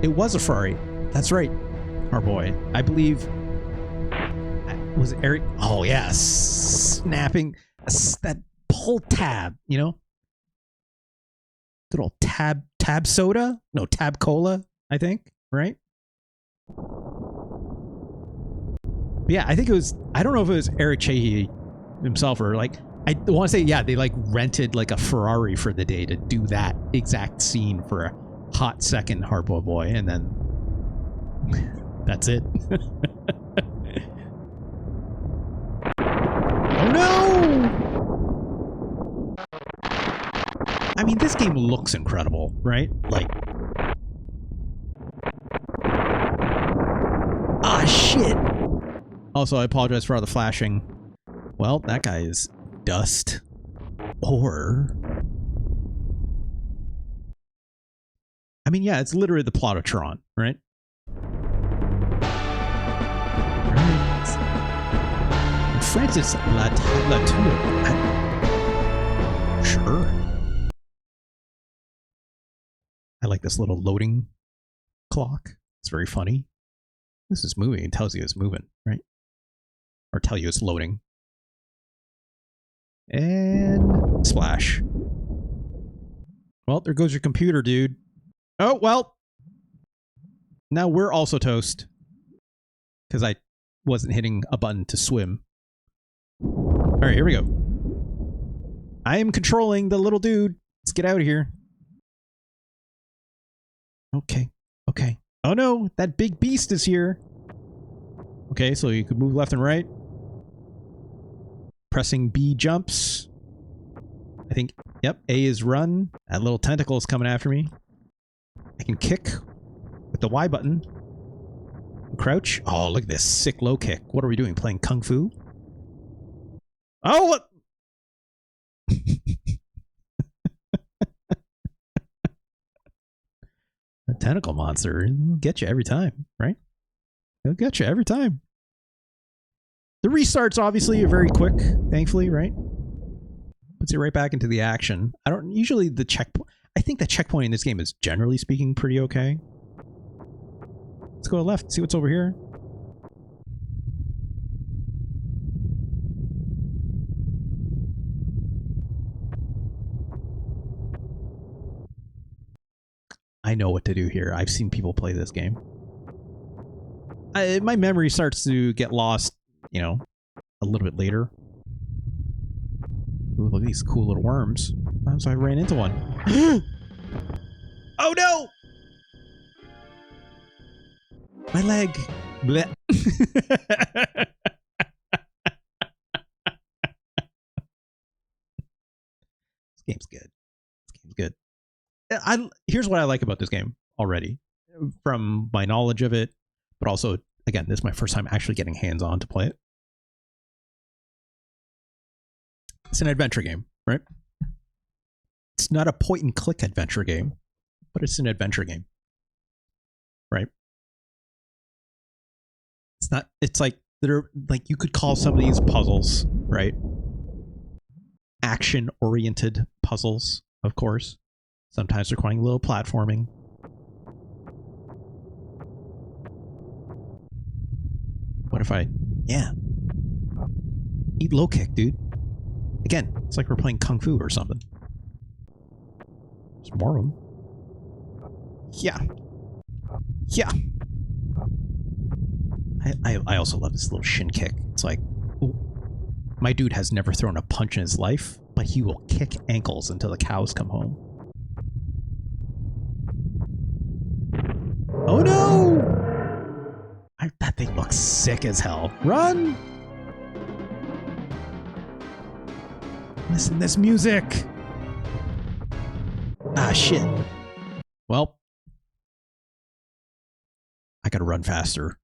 It was a Ferrari. That's right. Our boy. I believe. Was it Eric? Oh, yes. Snapping. That pull tab, you know? Good old tab soda? No, tab cola, I think. Right? Yeah, I think it was, I don't know if it was Éric Chahi himself or like, I want to say, yeah, they like rented like a Ferrari for the day to do that exact scene for a hot second, Hardboiled Boy, and then that's it. Oh no! I mean, this game looks incredible, right? Like, ah, shit! Also, I apologize for all the flashing. Well, that guy is dust. Or... I mean, yeah, it's literally the plot of Tron, right? Right. Francis Latour. Sure. I like this little loading clock. It's very funny. This is moving. It tells you it's moving, right? Or tell you it's loading. And splash. Well, there goes your computer, dude. Oh, well. Now we're also toast. Because I wasn't hitting a button to swim. Alright, here we go. I am controlling the little dude. Let's get out of here. Okay. Okay. Oh no, that big beast is here. Okay, so you could move left and right. Pressing B jumps. I think, yep, A is run. That little tentacle is coming after me. I can kick with the Y button. Crouch. Oh, look at this sick low kick. What are we doing? Playing Kung Fu? Oh, what? A tentacle monster. It'll get you every time, right? It'll get you every time. The restarts obviously are very quick, thankfully, right? Puts you right back into the action. I don't usually the checkpoint. I think the checkpoint in this game is generally speaking pretty okay. Let's go left, see what's over here. I know what to do here. I've seen people play this game. My memory starts to get lost, you know, a little bit later. Ooh, look at these cool little worms. So I ran into one. Oh no! My leg. Blech. This game's good. This game's good. Here's what I like about this game already, from my knowledge of it, but also, again, this is my first time actually getting hands-on to play it. It's an adventure game, right? It's not a point and click adventure game, but it's an adventure game, right? It's not, it's like, they're like, you could call some of these puzzles, right? Action oriented puzzles, of course. Sometimes requiring a little platforming. What if I, yeah. Eat low kick, dude. Again, it's like we're playing Kung Fu or something. There's more of them. Yeah. Yeah. I also love this little shin kick. It's like, ooh, my dude has never thrown a punch in his life, but he will kick ankles until the cows come home. Oh no! That thing looks sick as hell. Run! Listen to this music! Ah, shit. Well, I gotta run faster.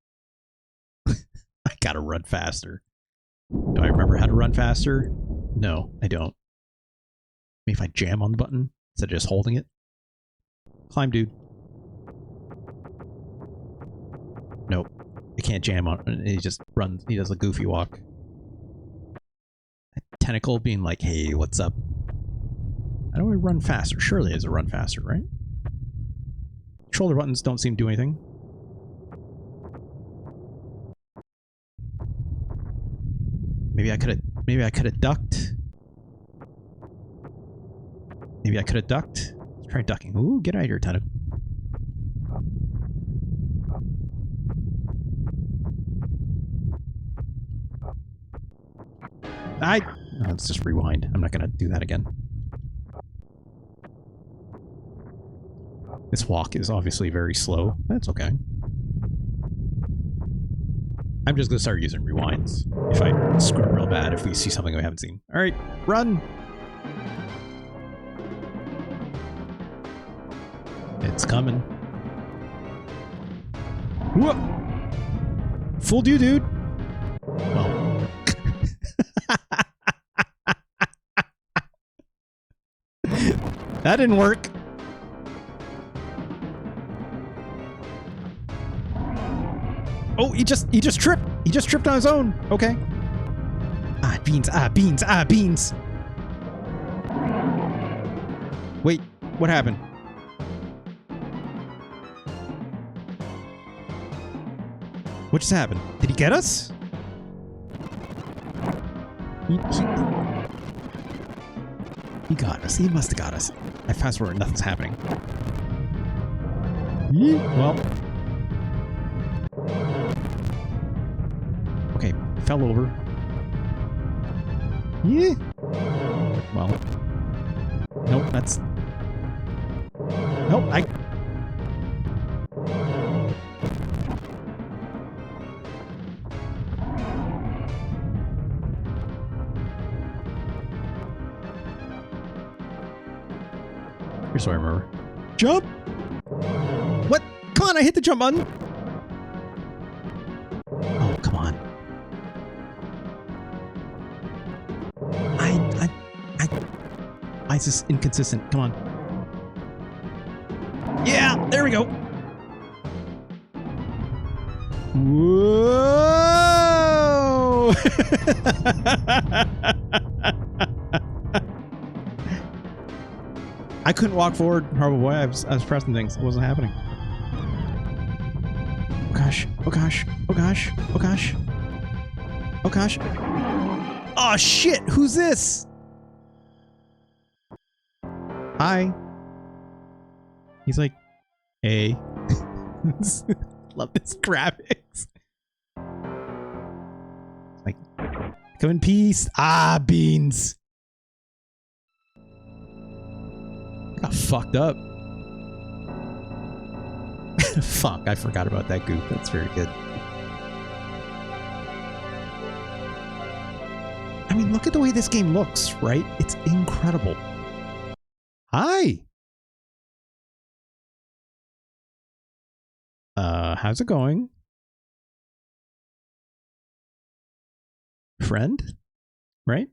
I gotta run faster. Do I remember how to run faster? No, I don't. Maybe if I jam on the button instead of just holding it. Climb, dude. Nope. I can't jam on it. He just runs. He does a goofy walk. A tentacle being like, hey, what's up? How do I run faster? Surely there's a run faster, right? Shoulder buttons don't seem to do anything. Maybe I could have ducked. Maybe I could have ducked. Let's try ducking. Ooh, get out of here, tentacle. Let's just rewind. I'm not gonna do that again. This walk is obviously very slow. That's okay. I'm just gonna start using rewinds if I screw real bad, if we see something we haven't seen. Alright, run! It's coming. Whoop! Fooled you, dude! Well. That didn't work. Oh, he just tripped. He just tripped on his own. Okay. Ah, beans. Ah, beans. Ah, beans. Wait, what happened? What just happened? Did he get us? He got us. He must have got us. I fast forward, nothing's happening. Well. Okay, fell over. Yeah. Well. Nope, that's... Nope, I... Here's what I remember. Jump! What? Come on, I hit the jump button! Oh, come on. Why is this inconsistent? Come on. Yeah, there we go. Whoa! I couldn't walk forward. Probably I was pressing things. It wasn't happening. Oh gosh! Oh gosh! Oh gosh! Oh gosh! Oh gosh! Oh shit! Who's this? Hi. He's like, hey. Love this graphics. Like, come in peace. Ah, beans. Got fucked up. Fuck, I forgot about that goof. That's very good. I mean, look at the way this game looks, right? It's incredible. Hi. How's it going? Friend? Right?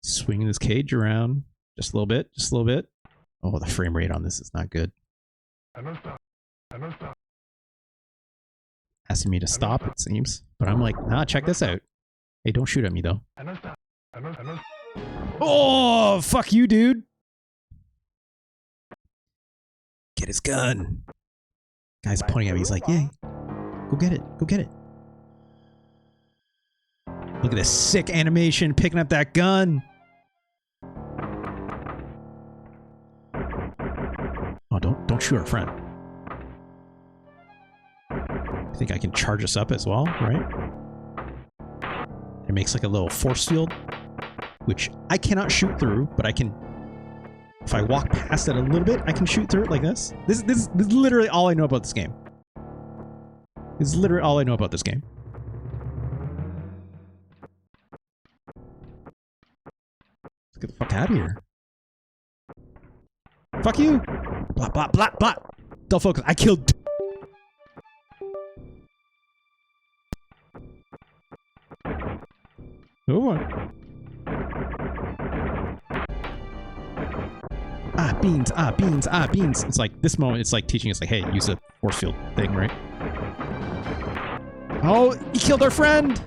Swinging this cage around. Just a little bit. Just a little bit. Oh, the frame rate on this is not good. Asking me to stop, it seems. But I'm like, nah, check this out. Hey, don't shoot at me, though. Oh, fuck you, dude. Get his gun. Guy's pointing at me. He's like, yay. Go get it. Go get it. Look at this sick animation picking up that gun. Oh, don't shoot our friend. I think I can charge us up as well, right? It makes like a little force field, which I cannot shoot through, but I can. If I walk past it a little bit, I can shoot through it like this. This is literally all I know about this game. This is literally all I know about this game. Let's get the fuck out of here. Fuck you! Blah, blah, blah, blah! Don't focus. I killed... Oh. Ah, beans, ah, beans, ah, beans. It's like, this moment, it's like teaching us, like, hey, use a force field thing, right? Oh, he killed our friend!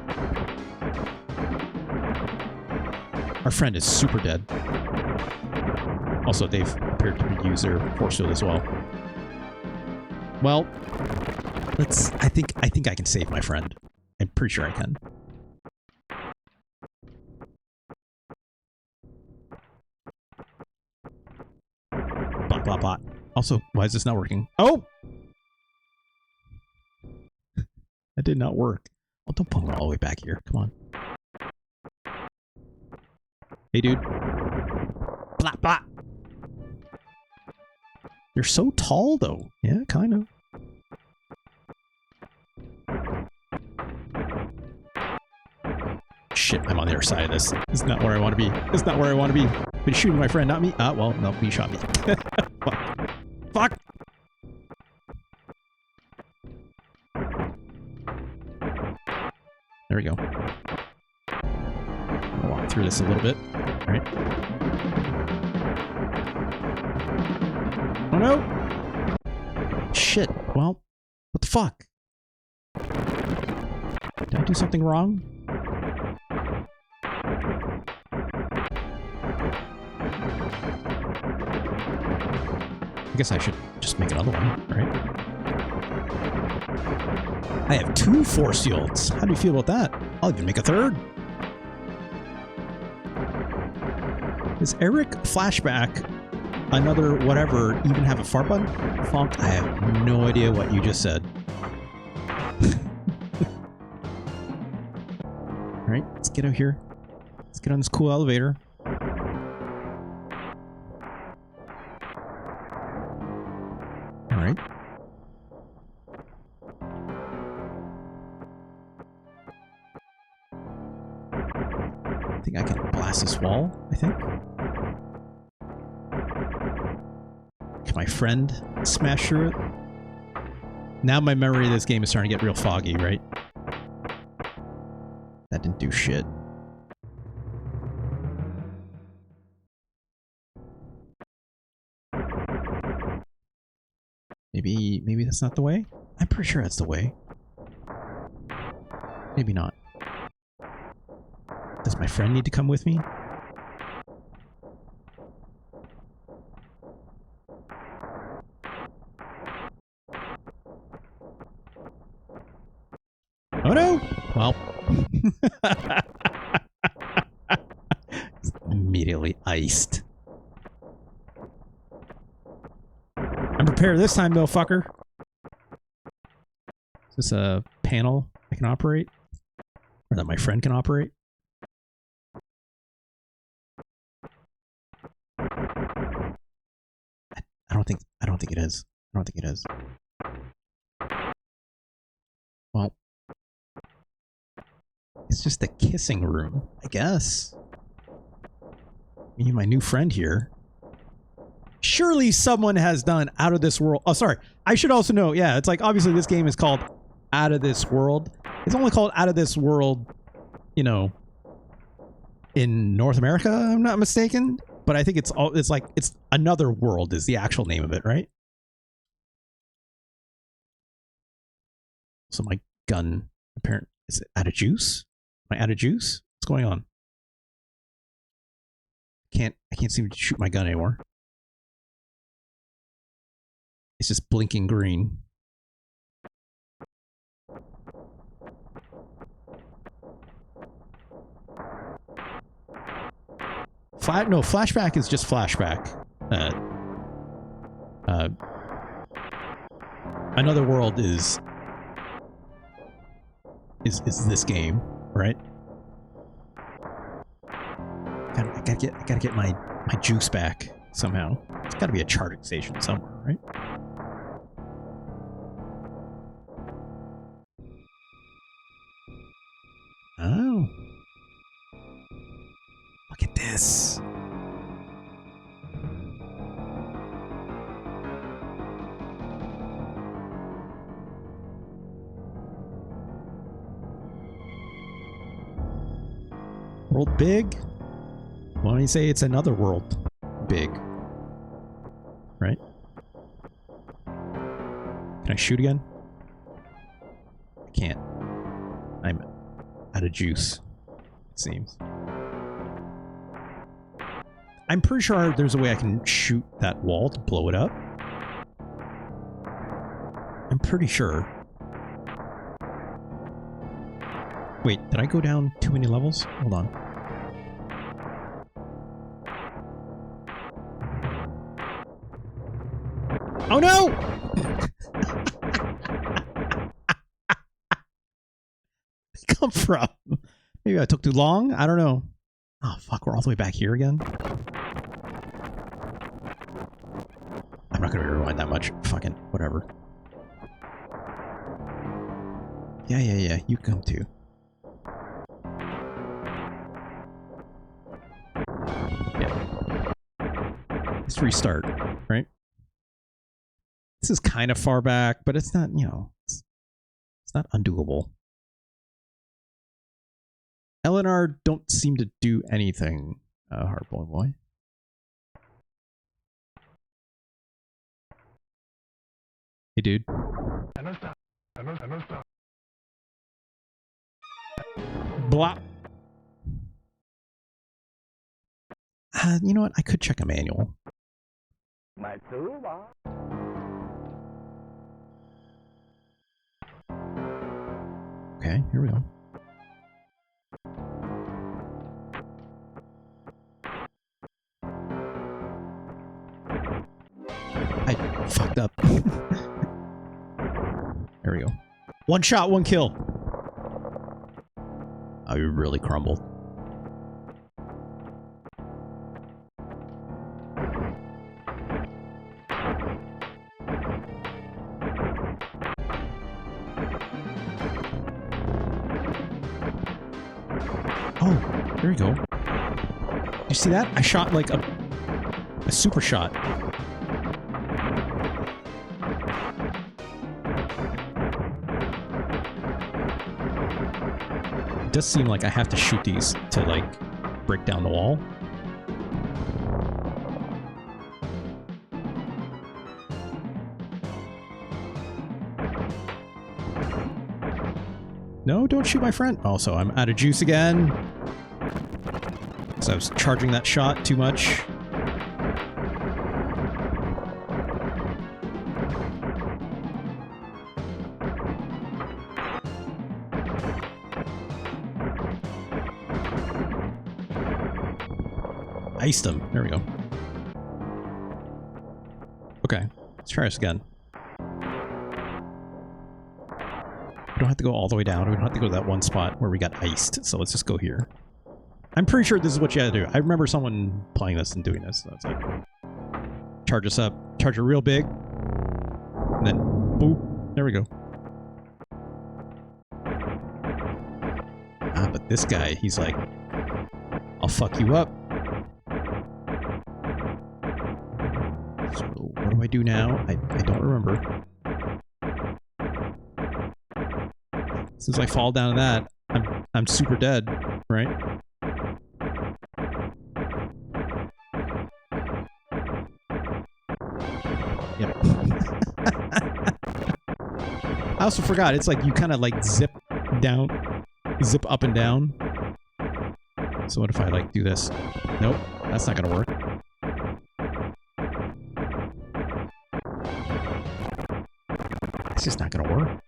Our friend is super dead. Also, they've appeared to use their force field as well. Well, let's... I think I can save my friend. I'm pretty sure I can. Blah, blah, blah. Also, why is this not working? Oh! That did not work. Oh, don't pull me all the way back here. Come on. Hey, dude. Blah, blah. You're so tall, though. Yeah, kind of. Shit, I'm on the other side of this. This is not where I want to be. This is not where I want to be. Been shooting my friend, not me. Ah, well, no, he shot me. Fuck. Fuck! There we go. I'll walk through this a little bit. Alright. Oh no! Shit. Well, what the fuck? Did I do something wrong? I guess I should just make another one, right? I have 2 force fields. How do you feel about that? I'll even make a 3rd. Does Eric Flashback, another whatever, even have a fart button? Funk, I have no idea what you just said. Alright, let's get out here. Let's get on this cool elevator. Alright. I think I can blast this wall, I think. Can my friend smash through it? Now my memory of this game is starting to get real foggy, right? That didn't do shit. Maybe that's not the way? I'm pretty sure that's the way. Maybe not. Does my friend need to come with me? Oh no! Well. Immediately iced. I'm prepared this time though, fucker. Is this a panel I can operate? Or that my friend can operate? I don't think it is. I don't think it is. Well, it's just a kissing room, I guess. Me and my new friend here. Surely someone has done Out of This World. Oh, sorry. I should also know. Yeah, it's like obviously this game is called Out of This World. It's only called Out of This World, you know, in North America, I'm not mistaken. But I think it's Another World is the actual name of it, right? So my gun, apparently, is it out of juice? Am I out of juice? What's going on? I can't seem to shoot my gun anymore. It's just blinking green. Flashback is just flashback. Another World is this game, right? I gotta get my juice back somehow. There's gotta be a charging station somewhere, right? Oh. Look at this. World big? Why don't you say it's another world big? Right? Can I shoot again? I can't. I'm out of juice, it seems. I'm pretty sure there's a way I can shoot that wall to blow it up. I'm pretty sure. Wait, did I go down too many levels? Hold on. Oh no! Come from? Maybe I took too long? I don't know. Oh fuck, we're all the way back here again? I'm not gonna rewind that much. Fucking whatever. Yeah, you come too. Yeah. Let's restart, right? This is kind of far back, but it's not, you know, it's not undoable. LNR don't seem to do anything, Hardball Boy. Hey, dude. Blah. You know what? I could check a manual. Okay, here we go. I fucked up. There we go. One shot, one kill. Oh, you really crumbled. Oh, there we go. You see that? I shot like a super shot. It does seem like I have to shoot these to like break down the wall. No, don't shoot my friend. Also, I'm out of juice again. So I was charging that shot too much. Iced him. There we go. Okay, let's try this again. We don't have to go all the way down. We don't have to go to that one spot where we got iced. So let's just go here. I'm pretty sure this is what you had to do. I remember someone playing this and doing this. So it's like, charge us up, charge it real big, and then boop. There we go. Ah, but this guy, he's like, I'll fuck you up. So what do I do now? I don't remember. Since I fall down to that, I'm super dead, right? also forgot, it's like you kind of like zip up and down. So what if I like do this? Nope, that's not gonna work. It's just not gonna work.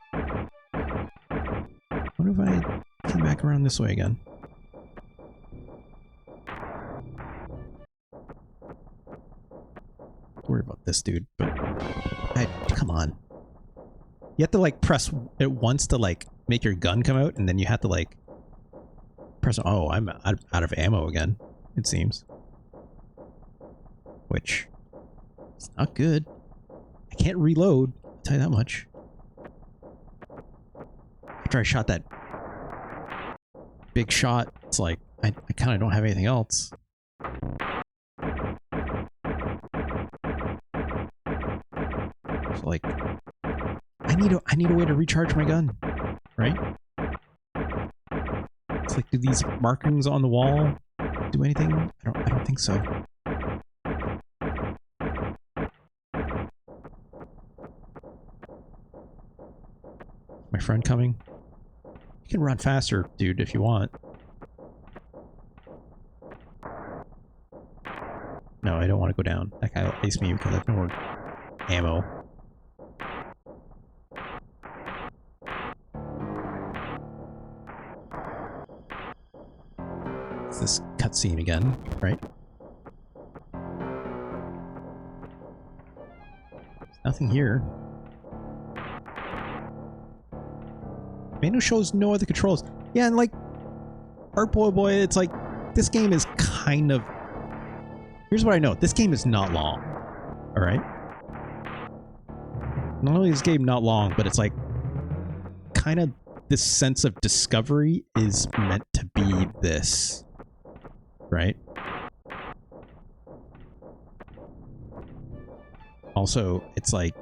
What if I came back around this way again? Don't worry about this dude, but come on. You have to like press it once to like make your gun come out, and then you have to like press. Oh, I'm out of ammo again, it seems. Which is not good. I can't reload, I'll tell you that much. After I shot that big shot, it's like I kind of don't have anything else. So like I need a way to recharge my gun, right? It's like, do these markings on the wall do anything? I don't think so. My friend coming? You can run faster, dude, if you want. No, I don't want to go down. That guy will ace me because I have no more ammo. It's this cutscene again, right? There's nothing here. Menu shows no other controls. Yeah, and like, Art Boy, it's like, this game is kind of... Here's what I know. This game is not long. Alright? Not only is this game not long, but it's like, kind of this sense of discovery is meant to be this. Right? Also, it's like...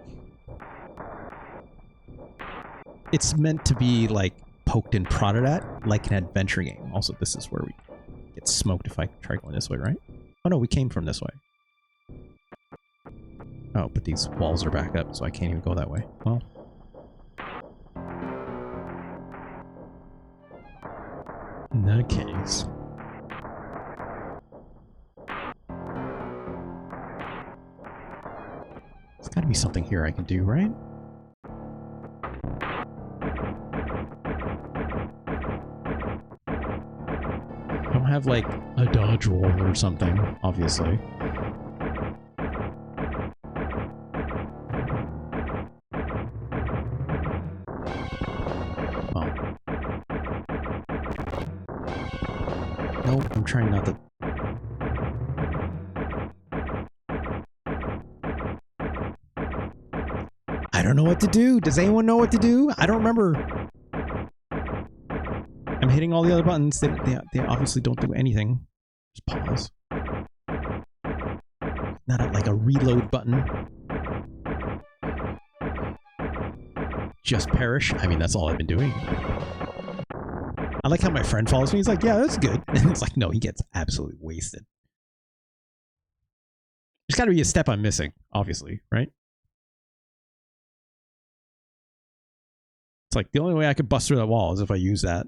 It's meant to be, like, poked and prodded at, like an adventure game. Also, this is where we get smoked if I try going this way, right? Oh no, we came from this way. Oh, but these walls are back up, so I can't even go that way. Well. In that case... There's gotta be something here I can do, right? I don't have, like, a dodge roll or something, obviously. Oh. Nope, I'm trying not to... I don't know what to do. Does anyone know what to do? I don't remember. I'm hitting all the other buttons. They obviously don't do anything. Just pause. Not like a reload button. Just perish. I mean, that's all I've been doing. I like how my friend follows me. He's like, yeah, that's good. And it's like, no, he gets absolutely wasted. There's got to be a step I'm missing, obviously, right? It's like the only way I could bust through that wall is if I use that.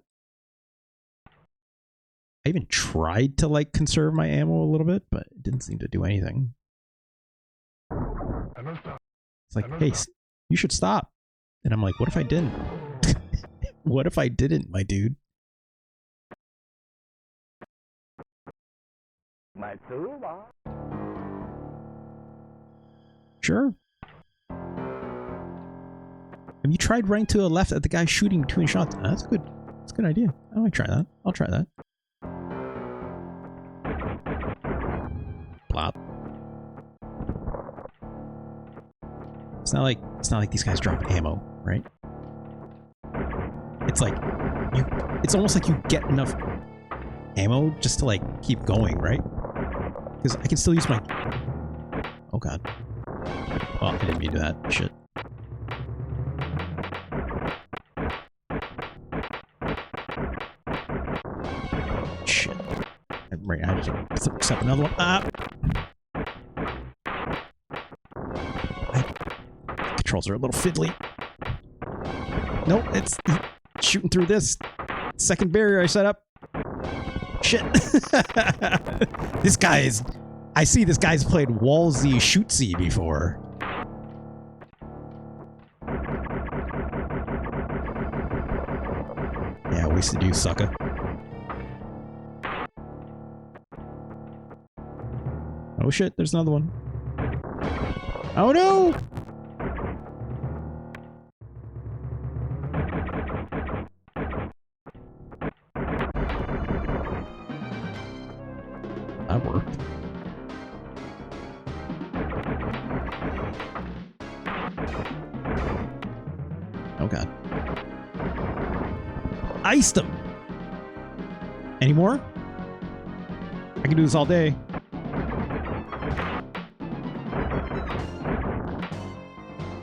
I even tried to, like, conserve my ammo a little bit, but it didn't seem to do anything. It's like, hey, you should stop. And I'm like, what if I didn't? What if I didn't, my dude? Sure. Have you tried running to the left at the guy shooting between shots? That's good. That's a good idea. I might try that. I'll try that. Plop. It's not like these guys drop ammo, right? It's like it's almost like you get enough ammo just to like keep going, right? Because I can still use my... Oh god. Oh, I didn't mean to do that. Shit. Shit. Right, I just accept another one. Ah! Controls are a little fiddly. Nope, it's shooting through this second barrier I set up. Shit. This guy is... I see this guy's played Wallsy Shootsy before. Yeah, wasted you, sucker. Oh shit, there's another one. Oh no! That worked. Oh god. Iced him! Any more? I can do this all day.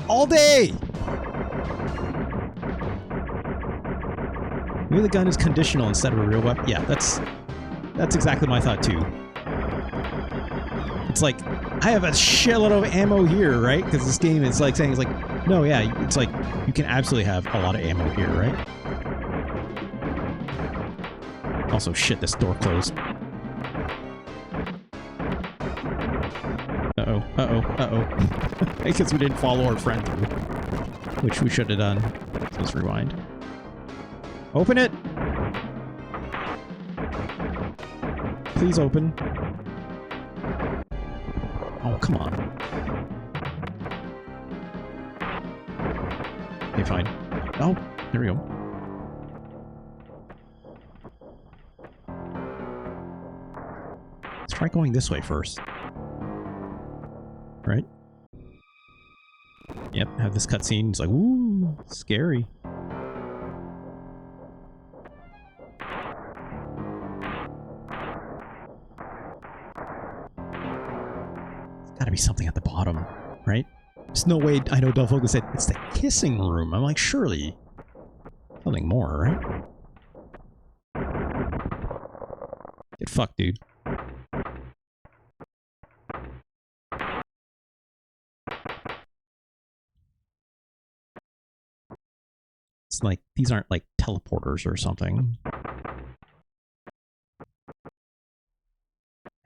All day! Maybe the gun is conditional instead of a real weapon. Yeah, that's exactly my thought too. It's like, I have a shitload of ammo here, right? Because this game is like saying, it's like, no, yeah, it's like, you can absolutely have a lot of ammo here, right? Also, shit, this door closed. Uh-oh, uh-oh, uh-oh. I guess we didn't follow our friend through, which we should have done. So let's rewind. Open it! Please open. Oh, come on. Okay, fine. Oh, there we go. Let's try going this way first. Right? Yep, have this cutscene. It's like, ooh, scary. There's gotta be something at the bottom, right? There's no way. I know Del Fogo said it's the kissing room. I'm like, surely something more, right? Get fucked, dude. It's like, these aren't like teleporters or something.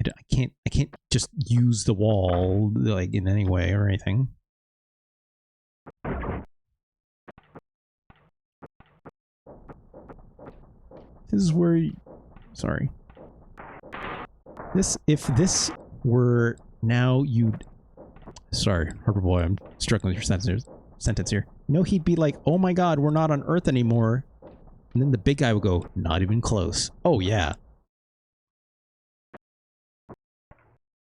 I can't just use the wall like in any way or anything. This is where you, sorry. If this were now you'd, sorry, Harper Boy, I'm struggling with your sentence here. You know, he'd be like, oh my god, we're not on Earth anymore. And then the big guy would go, not even close. Oh yeah.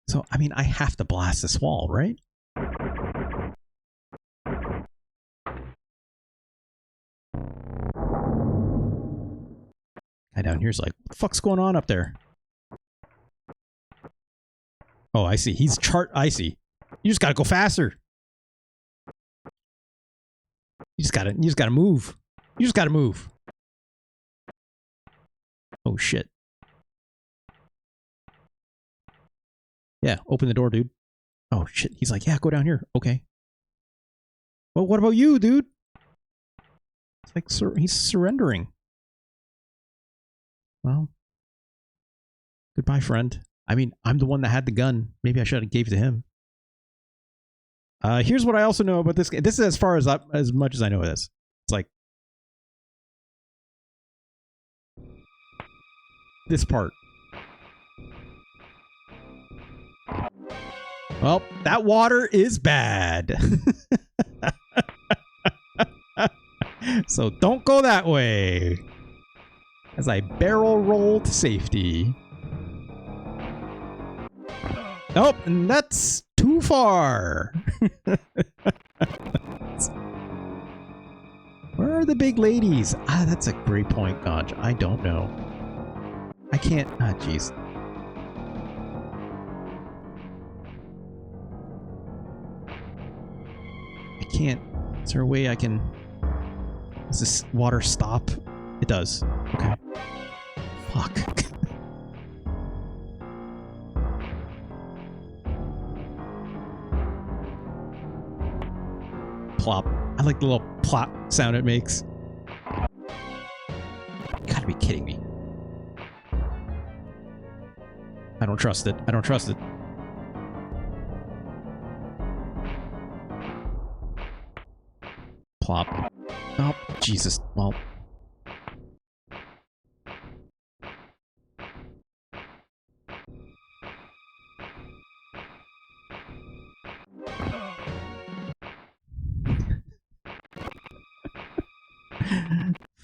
So, I mean, I have to blast this wall, right? Guy down here's like, what the fuck's going on up there? Oh, I see. He's I see. You just gotta go faster. You just gotta move. You just gotta move. Oh shit. Yeah, open the door, dude. Oh shit. He's like, yeah, go down here. Okay. Well, what about you, dude? It's like, he's surrendering. Well, goodbye, friend. I mean, I'm the one that had the gun. Maybe I should have gave it to him. Here's what I also know about this game. This is as far as much as I know of this. It's like this part. Well, that water is bad. So don't go that way. As I barrel roll to safety. Nope, and that's too far. Where are the big ladies? Ah, that's a great point, Gaj. I don't know. I can't. Ah, jeez. I can't. Is there a way I can... Does this water stop? It does. Okay. Fuck. Plop. I like the little plop sound it makes. You gotta be kidding me. I don't trust it. I don't trust it. Plop. Oh, Jesus. Well.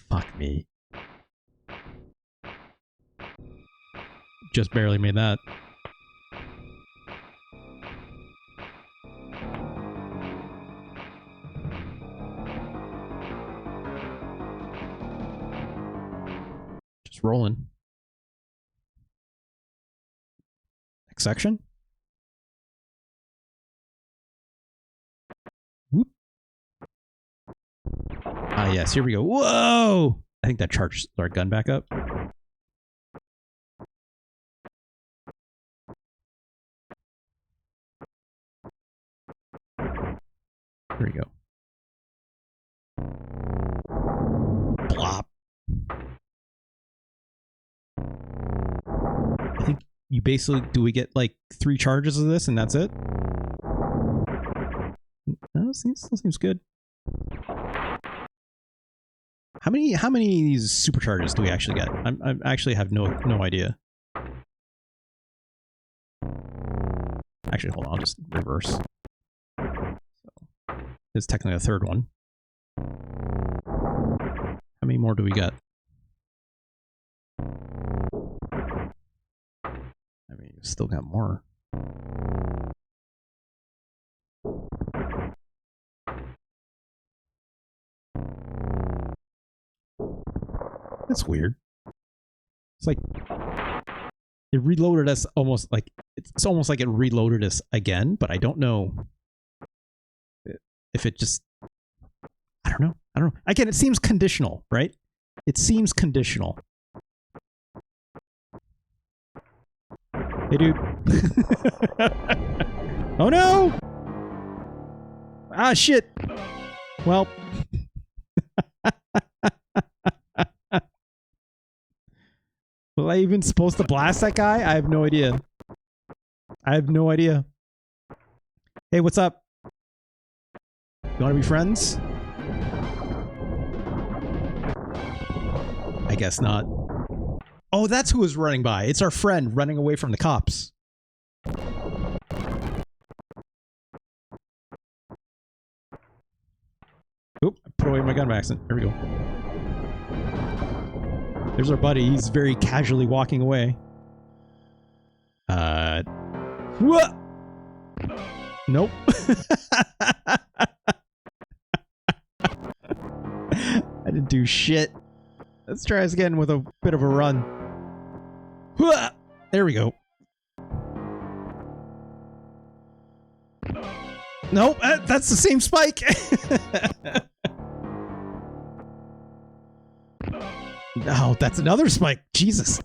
Fuck me. Just barely made that. Just rolling. Next section. Whoop. Ah, yes, here we go. Whoa! I think that charged our gun back up. There we go. Plop. I think you basically, do we get like 3 charges of this and that's it? No, still seems good. How many of these supercharges do we actually get? I actually have no idea. Actually, hold on, I'll just reverse. So, it's technically a 3rd one. How many more do we get? I mean, we've still got more. That's weird. It's like it reloaded us almost like it's almost like it reloaded us again, but I don't know if it just I don't know. Again, it seems conditional, right? It seems conditional. Hey, dude. Oh no! Ah, shit. Well. Was I even supposed to blast that guy? I have no idea. I have no idea. Hey, what's up? You want to be friends? I guess not. Oh, that's who was running by. It's our friend running away from the cops. Oop, I put away my gun by accident. There we go. There's our buddy. He's very casually walking away. What? Nope. I didn't do shit. Let's try this again with a bit of a run. There we go. Nope, that's the same spike. Oh, that's another spike. Jesus.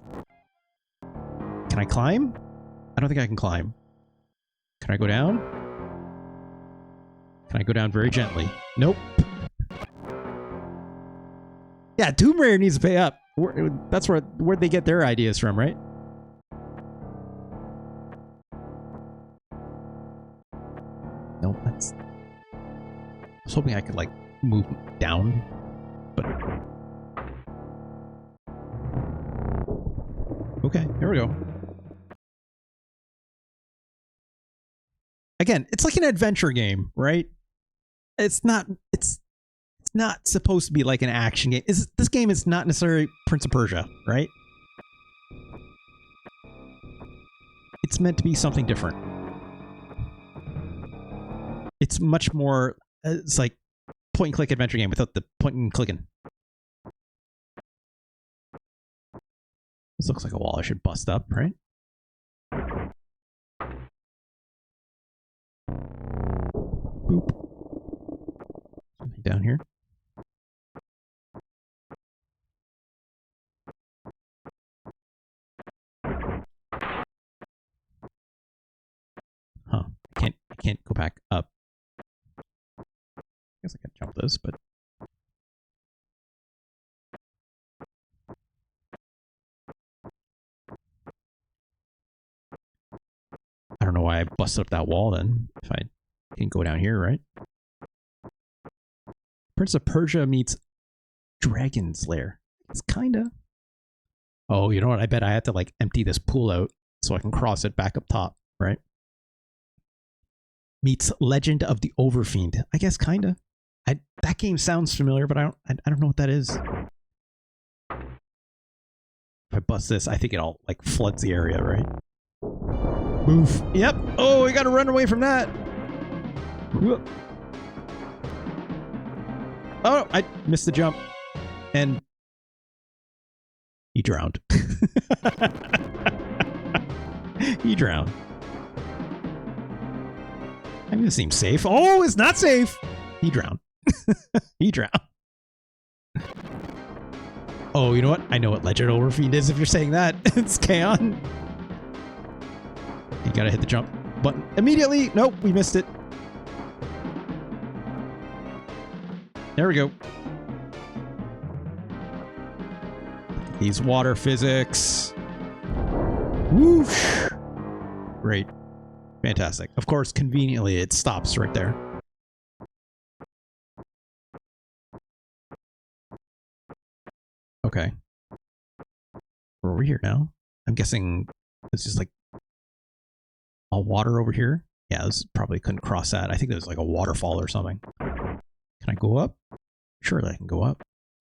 Can I climb? I don't think I can climb. Can I go down? Can I go down very gently? Nope. Yeah, Tomb Raider needs to pay up. That's where'd they get their ideas from, right? Nope, that's... I was hoping I could, like, move down, but... Okay, here we go. Again, it's like an adventure game, right? It's not supposed to be like an action game. This game is not necessarily Prince of Persia, right? It's meant to be something different. It's much more, it's like point and click adventure game without the point and clicking. This looks like a wall I should bust up, right? Boop. Something down here. Huh. I can't go back up. guess I could jump this, but... I don't know why I busted up that wall then, if I didn't go down here, right? Prince of Persia meets Dragon's Lair. It's kinda... Oh, you know what? I bet I have to, like, empty this pool out so I can cross it back up top, right? Meets Legend of the Overfiend. I guess kinda. That game sounds familiar, but I don't know what that is. If I bust this, I think it all, like, floods the area, right? Move. Yep. Oh, we gotta run away from that. Oh, I missed the jump. And he drowned. He drowned. I mean, this seems safe. Oh, it's not safe. He drowned. He drowned. Oh, you know what? I know what Legend Overfiend is if you're saying that. It's Kaon. You gotta hit the jump button immediately. Nope, we missed it. There we go. These water physics. Whoosh. Great. Fantastic. Of course, conveniently, it stops right there. Okay. We're over here now. I'm guessing it's just like all water over here. Yeah, this probably couldn't cross that. I think there's like a waterfall or something. Can I go up? Surely I can go up.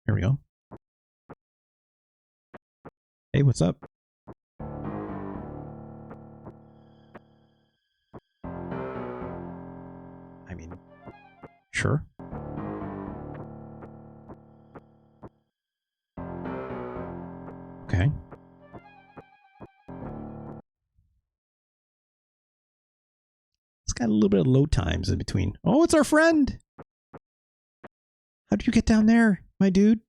Here we go. Hey, what's up? I mean, sure. Okay. It's got a little bit of load times in between. Oh, it's our friend! How'd you get down there, my dude?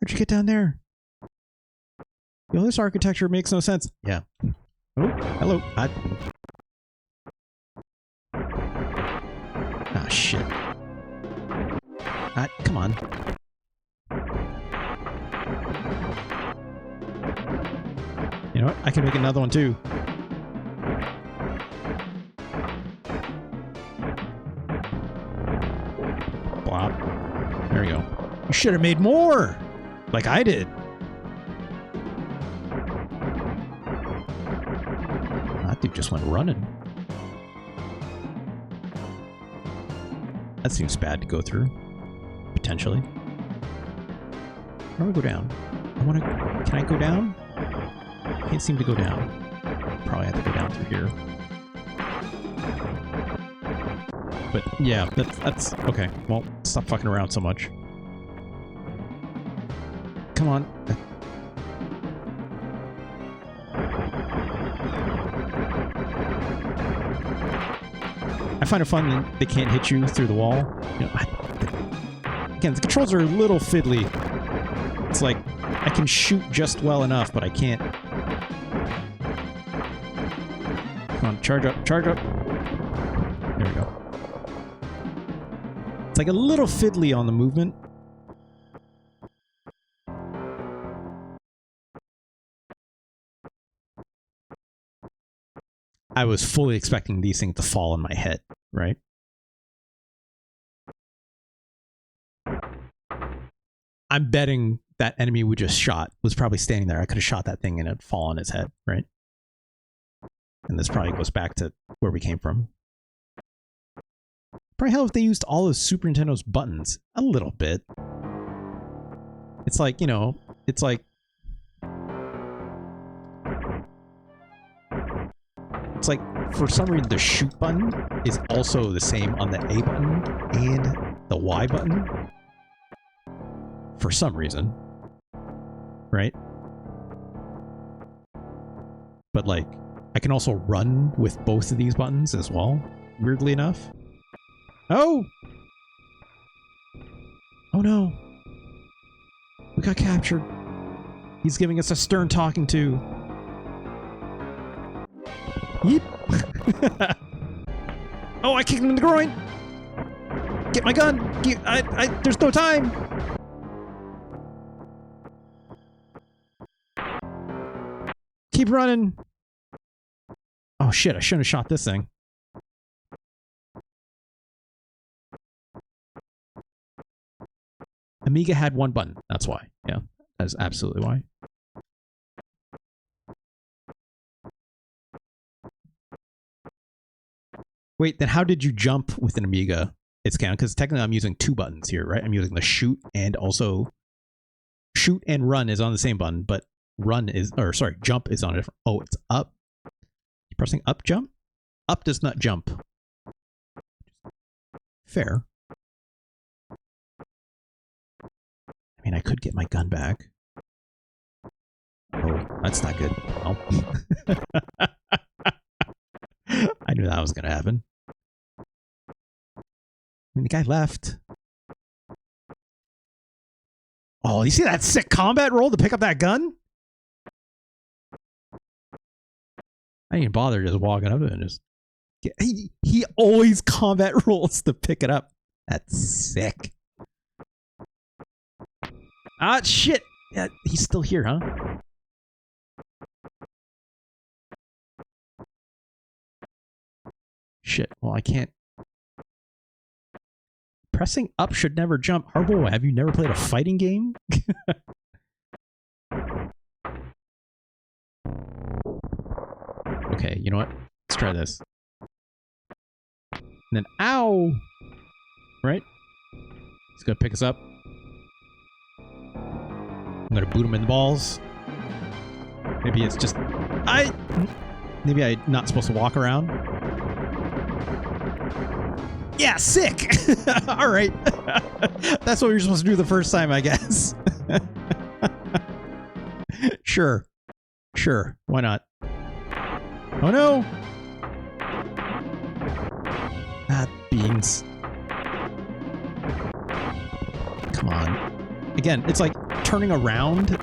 How'd you get down there? Yo, this architecture makes no sense. Yeah. Oh, hello. Ah, shit. Come on. You know what? I can make another one too. Blop. There we go. You should have made more! Like I did. That dude just went running. That seems bad to go through. Potentially. How do I go down? Can I go down? Can't seem to go down. Probably have to go down through here. But yeah, that's okay. Well, stop fucking around so much. Come on. I find it fun that they can't hit you through the wall. You know, again, the controls are a little fiddly. It's like I can shoot just well enough, but I can't. Come on, charge up, charge up. There we go. It's like a little fiddly on the movement. I was fully expecting these things to fall on my head, right? I'm betting that enemy we just shot was probably standing there. I could have shot that thing and it'd fall on his head, right? And this probably goes back to where we came from. Probably help if they used all of Super Nintendo's buttons. A little bit. It's like, you know, it's like... It's like, for some reason, the shoot button is also the same on the A button and the Y button. For some reason. Right? But, like, I can also run with both of these buttons as well, weirdly enough. Oh! Oh no! We got captured. He's giving us a stern talking to. Yeep. Oh, I kicked him in the groin! Get my gun! There's no time! Keep running! Oh shit, I shouldn't have shot this thing. Amiga had one button. That's why. Yeah, that's absolutely why. Wait, then how did you jump with an Amiga? It's count because technically I'm using two buttons here, right? I'm using the shoot and also shoot and run is on the same button, but run is, or sorry, jump is on a different. Oh, it's up. You're pressing up jump? Up does not jump. Fair. I mean, I could get my gun back. Oh, that's not good. Oh. I knew that was going to happen. I mean, the guy left. Oh, you see that sick combat roll to pick up that gun? I didn't bother just walking up to it and just... He always combat rolls to pick it up. That's sick. Ah, shit! Yeah, he's still here, huh? Shit, well, I can't... Pressing up should never jump. Harbo, have you never played a fighting game? Okay, you know what? Let's try this. And then, ow! Right? He's gonna pick us up. I'm gonna boot him in the balls. Maybe it's just... Maybe I'm not supposed to walk around. Yeah, sick! Alright. That's what you're supposed to do the first time, I guess. Sure. Sure. Why not? Oh no! Ah, beans. Come on. Again, it's like turning around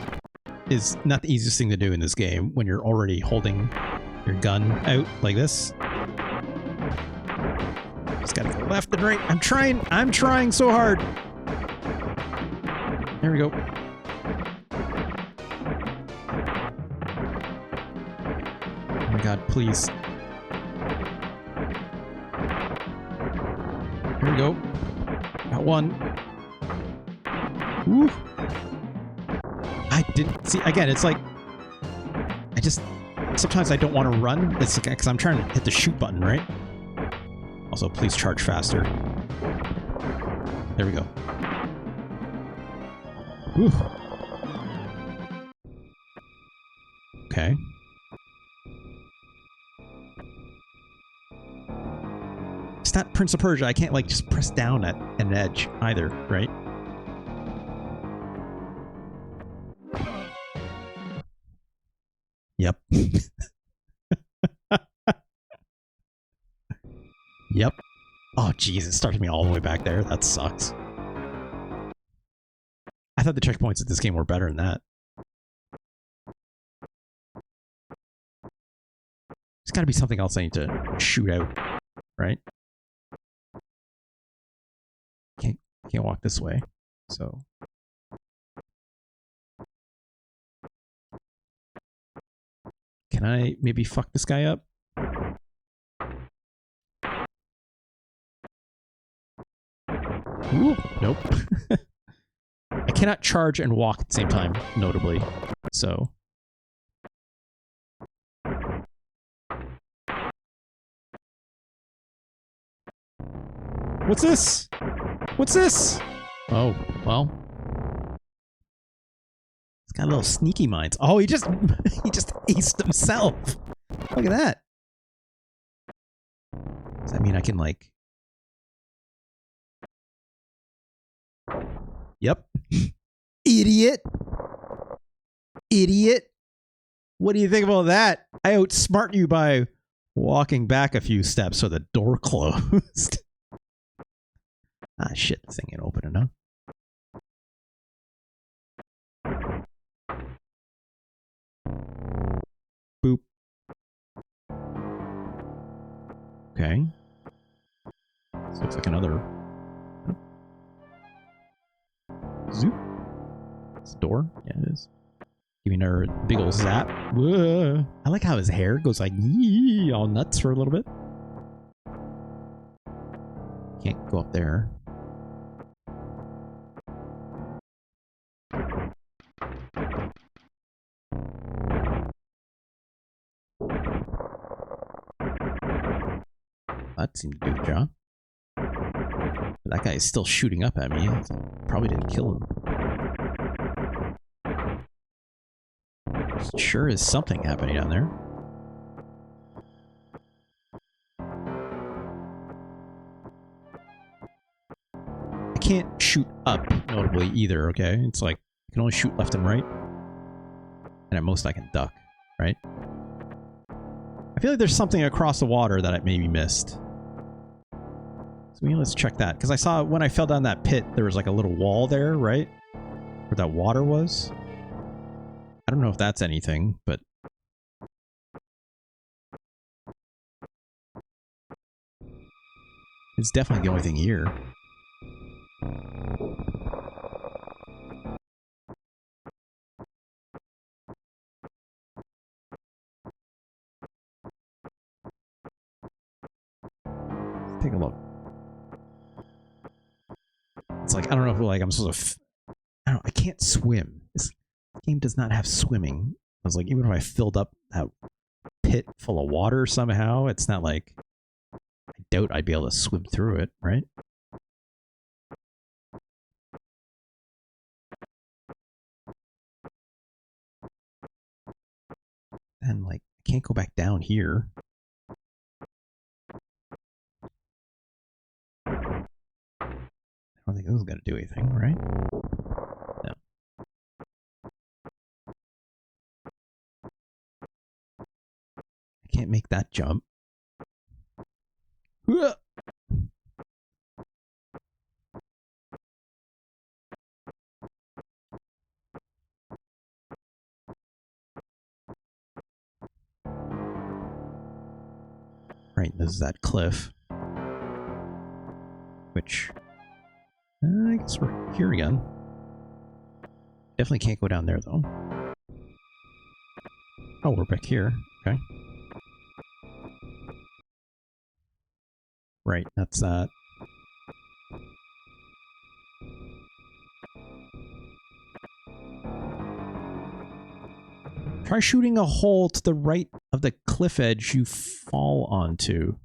is not the easiest thing to do in this game when you're already holding your gun out like this. Just gotta go left and right. I'm trying so hard. There we go. Oh my god, please. Here we go. Got one. Woo. I didn't see, again, it's like, sometimes I don't want to run. It's like, because I'm trying to hit the shoot button, right? Also, please charge faster. There we go. Whew. Okay. It's not Prince of Persia. I can't, like, just press down at an edge either, right? Yep. Yep. Oh, jeez, it started me all the way back there. That sucks. I thought the checkpoints in this game were better than that. There's got to be something else I need to shoot out, right? Can't walk this way, so... Can I maybe fuck this guy up? Ooh, nope. I cannot charge and walk at the same time, notably. So. What's this? What's this? Oh, well. He's got little sneaky minds. Oh, he just aced himself. Look at that. Does that mean I can, like... Yep. Idiot. Idiot. What do you think about that? I outsmart you by walking back a few steps so the door closed. Ah, shit. This thing ain't opening, huh? Boop. Okay. This looks like another... Zoop. It's the door? Yeah, it is. Giving her a big ol' zap. Whoa. I like how his hair goes like yee, all nuts for a little bit. Can't go up there. That seemed to do the job. But that guy is still shooting up at me. Probably didn't kill him. Sure is something happening down there. I can't shoot up, notably, either, okay? It's like, I can only shoot left and right. And at most I can duck, right? I feel like there's something across the water that I maybe missed. So let's check that. Because I saw when I fell down that pit, there was like a little wall there, right? Where that water was. I don't know if that's anything, but... it's definitely the only thing here. Let's take a look. It's like, I don't know if like I'm supposed to... I can't swim. This game does not have swimming. I was like, even if I filled up that pit full of water somehow, it's not like... I doubt I'd be able to swim through it, right? And like, I can't go back down here. I don't think this is going to do anything, right? No. I can't make that jump. Right, this is that cliff. Which... I guess we're here again. Definitely can't go down there, though. Oh, we're back here. Okay. Right, that's that. Try shooting a hole to the right of the cliff edge you fall onto.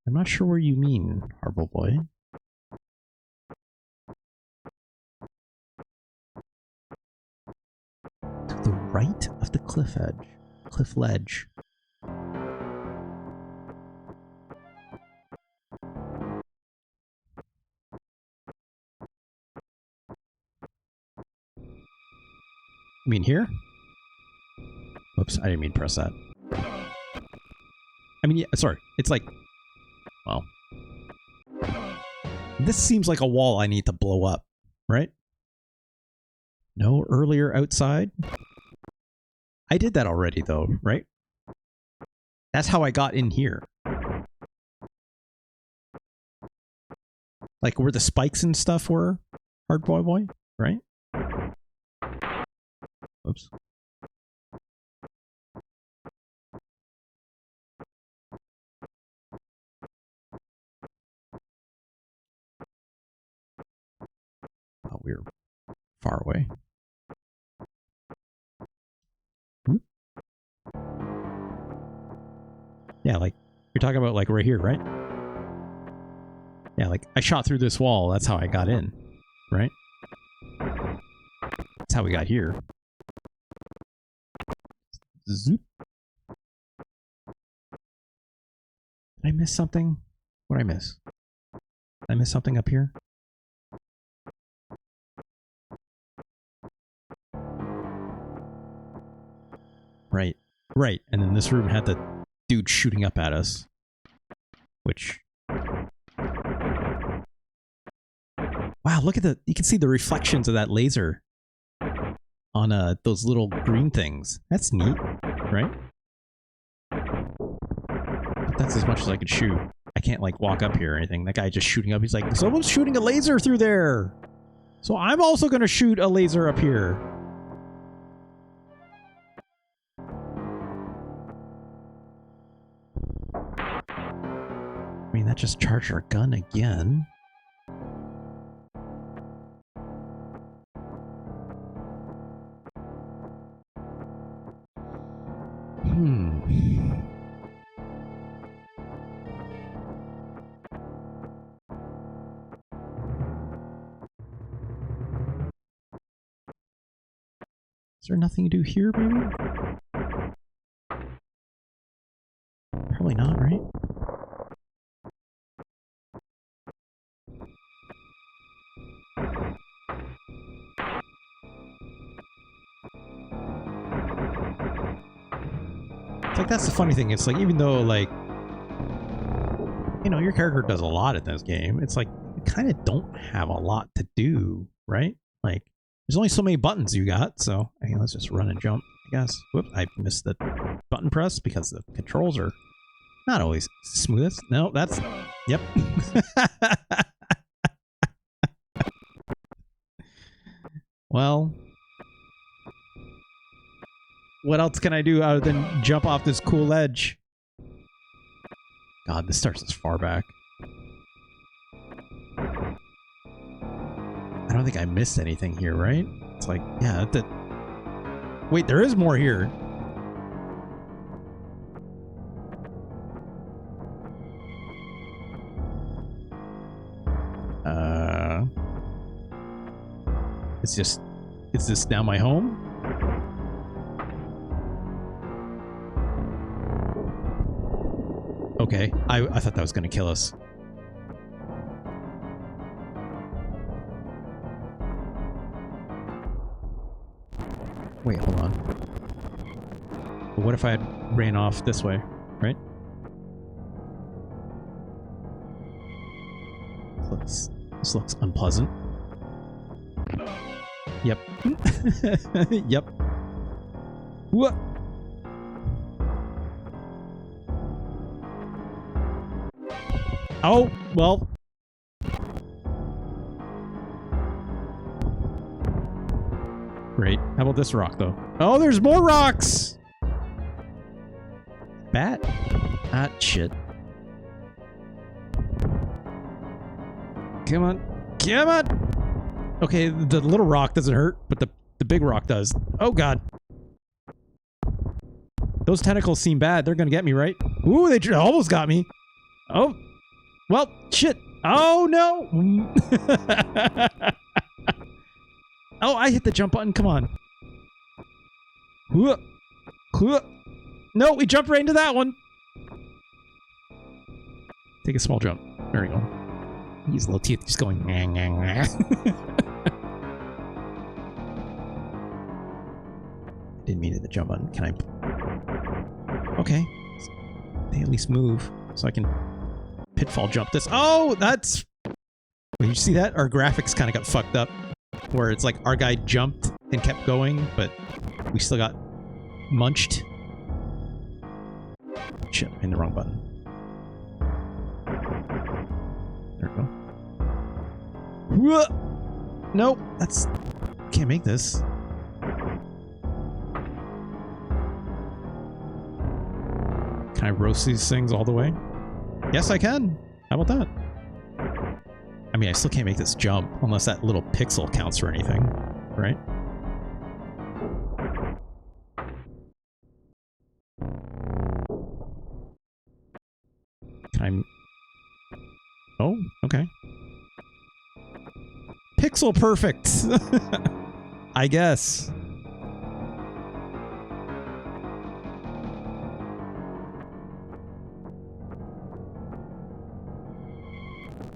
I'm not sure where you mean, Harble Boy. To the right of the cliff edge. Cliff ledge. You mean here? Whoops, I didn't mean to press that. I mean, yeah, sorry. It's like... well... this seems like a wall I need to blow up, right? No earlier outside? I did that already, though, right? That's how I got in here. Like where the spikes and stuff were, Hard Boy, right? Oops. Oh, we're far away. Yeah, like, you're talking about, like, right here, right? Yeah, like, I shot through this wall. That's how I got in, right? That's how we got here. Zoop. Did I miss something? What did I miss? Did I miss something up here? Right. Right. And then this room had the dude shooting up at us. Which... wow, look at the... you can see the reflections of that laser on those little green things. That's neat, right? That's as much as I could shoot. I can't, like, walk up here or anything. That guy just shooting up. He's like, someone's shooting a laser through there. So I'm also going to shoot a laser up here. I mean, that just charged our gun again. Is there nothing to do here, maybe? Probably not, right? It's like, that's the funny thing. It's like, even though, like, you know, your character does a lot in this game, it's like, you kind of don't have a lot to do, right? Like, there's only so many buttons you got, so, I mean, let's just run and jump, I guess. Whoop, I missed the button press because the controls are not always smoothest. No, that's... Yep. Well... What else can I do other than jump off this cool ledge? God, this starts as far back. I don't think I missed anything here, right? It's like, yeah, that... Wait, there is more here. It's just... Is this now my home? Okay, I thought that was going to kill us. Wait, hold on. But what if I had ran off this way, right? This looks unpleasant. Yep. Yep. What? Oh, well. Great. How about this rock, though? Oh, there's more rocks! Bat? Ah, shit. Come on. Come on! Okay, the little rock doesn't hurt, but the big rock does. Oh, God. Those tentacles seem bad. They're gonna get me, right? Ooh, they almost got me. Oh. Well, shit. Oh, no. Oh, I hit the jump button. Come on. No, we jumped right into that one. Take a small jump. There we go. These little teeth just going. Nah, nah, nah. Didn't mean to hit the jump button. Can I? Okay. They at least move so I can pitfall jump this. Oh, that's... When you see that? Our graphics kind of got fucked up. Where it's like our guy jumped and kept going, but we still got munched. Shit, I hit the wrong button. There we go. Nope, that's... Can't make this. Can I roast these things all the way? Yes, I can. How about that? I mean, I still can't make this jump unless that little pixel counts for anything, right? Can I... Oh, okay. Pixel perfect! I guess.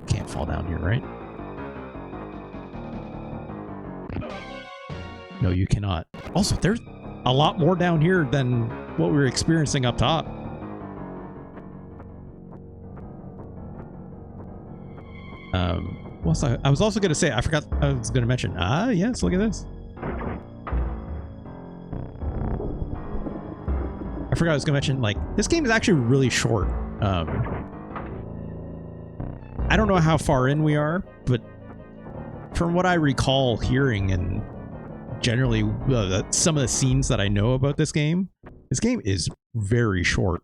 Can't fall down here, right? No, you cannot. Also, there's a lot more down here than what we were experiencing up top. What's I was also going to say, I forgot I was going to mention. Ah, yes, look at this. I forgot I was going to mention, like, this game is actually really short. I don't know how far in we are, but from what I recall hearing and generally some of the scenes that I know about this game is very short.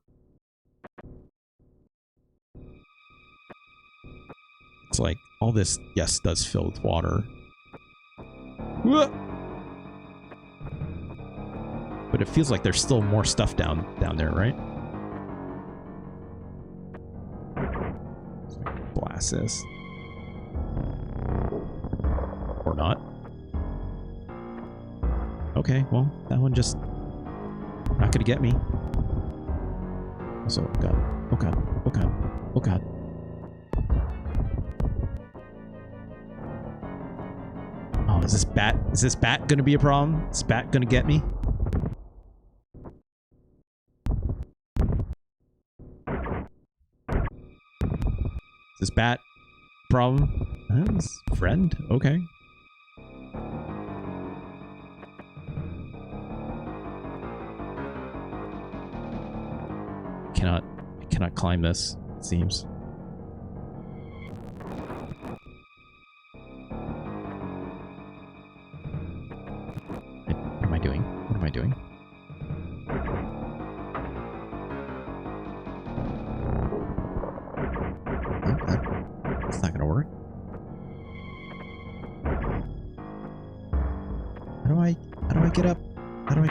It's like all this, yes, does fill with water. But it feels like there's still more stuff down there, right? Blast this. Or not. Okay, well, that one just not gonna get me. Also, oh god, oh god, oh god, oh god. Oh, is this bat gonna be a problem? Is this bat gonna get me? Is this bat problem? Friend? Okay. I cannot climb this, it seems. What am I doing? What am I doing? Oh, that's not gonna work. How do I get up? How do I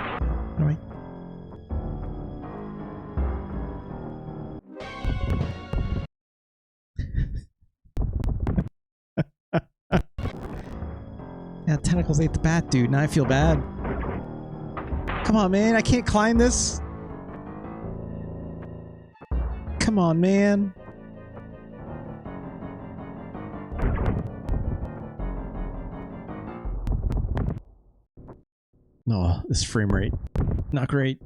Yeah, tentacles ate the bat, dude. Now I feel bad. Come on, man. I can't climb this. Come on, man. No, this frame rate. Not great.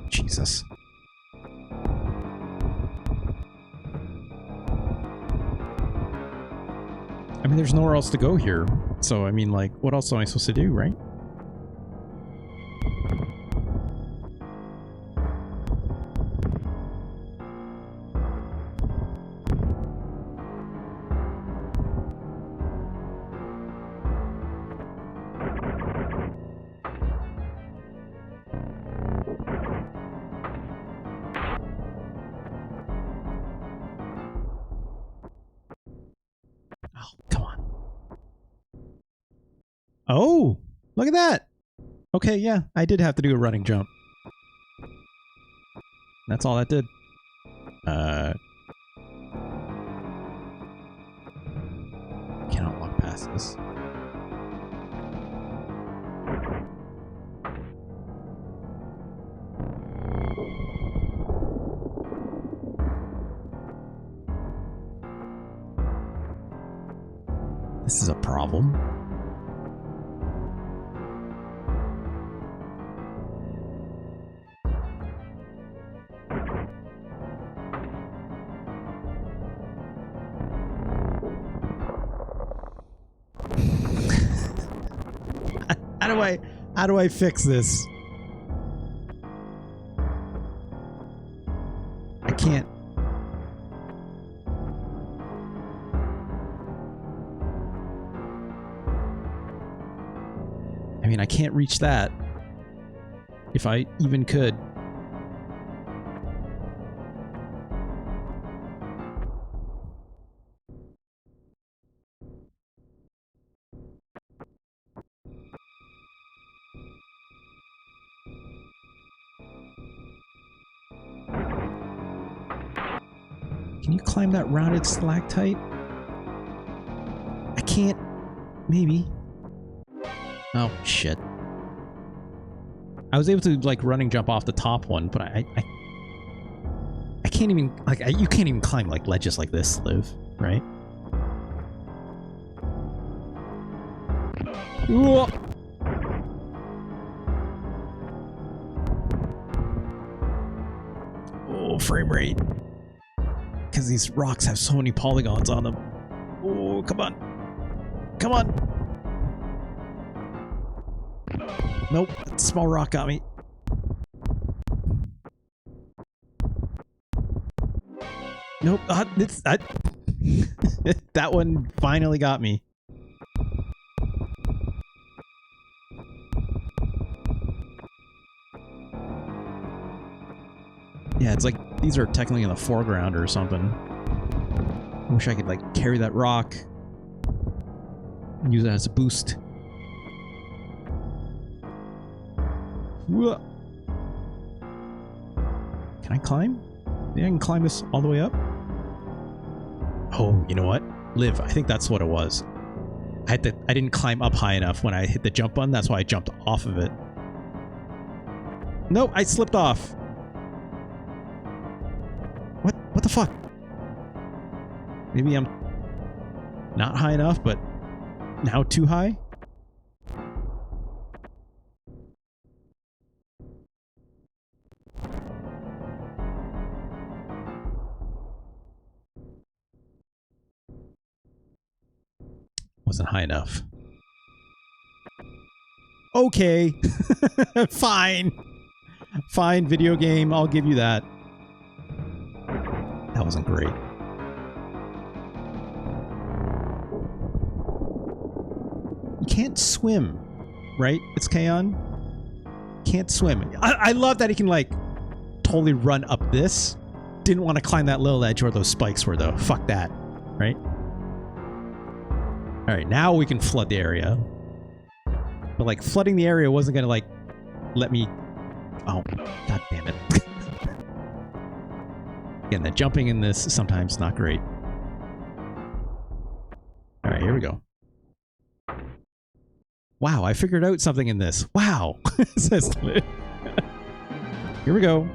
Jesus. I mean, there's nowhere else to go here. So, I mean, like, what else am I supposed to do, right? Oh, look at that. Okay, yeah, I did have to do a running jump. That's all that did. Cannot walk past this. This is a problem. How do I fix this? I can't. I mean, I can't reach that. If I even could. Can you climb that rounded stalactite? I can't. Maybe. Oh, shit. I was able to, like, running jump off the top one, but I can't even, like, you can't even climb, like, ledges like this, Liv, right? Whoa. Oh, frame rate. Because these rocks have so many polygons on them. Oh, come on. Come on. Nope, that small rock got me. Nope, it's that. That one finally got me. Yeah, it's like these are technically in the foreground or something. I wish I could like carry that rock and use it as a boost. Whoa. Can I climb? Yeah, I can climb this all the way up. Oh, you know what? Live. I think that's what it was. I didn't climb up high enough when I hit the jump button. That's why I jumped off of it. Nope, I slipped off. What the fuck? Maybe I'm not high enough, but now too high? Wasn't high enough. Okay. Fine. Fine, video game. I'll give you that. That wasn't great. You can't swim, right? It's Kaon. Can't swim. I love that he can, like, totally run up this. Didn't want to climb that little edge where those spikes were, though. Fuck that. Right? Alright, now we can flood the area. But, like, flooding the area wasn't gonna, like, let me... Oh, god damn it. Again, the jumping in this is sometimes not great. Alright, here we go. Wow, I figured out something in this. Wow! Here we go.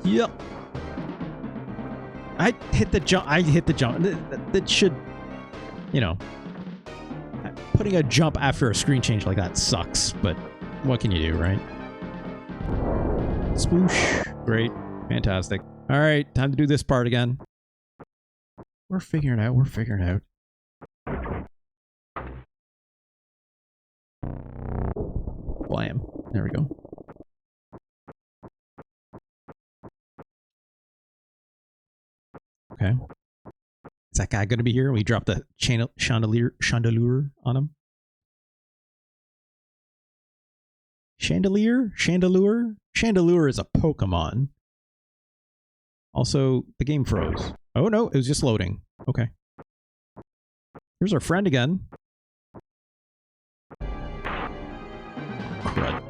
Yep. I hit the jump. That should, you know, putting a jump after a screen change like that sucks, but what can you do, right? Sploosh. Great. Fantastic. All right, time to do this part again. We're figuring it out. We're figuring it out. Blam. There we go. Okay. Is that guy going to be here? We drop the chandelier on him. Chandelier? Chandelure is a Pokemon. Also, the game froze. Oh no, it was just loading. Okay. Here's our friend again. Crud.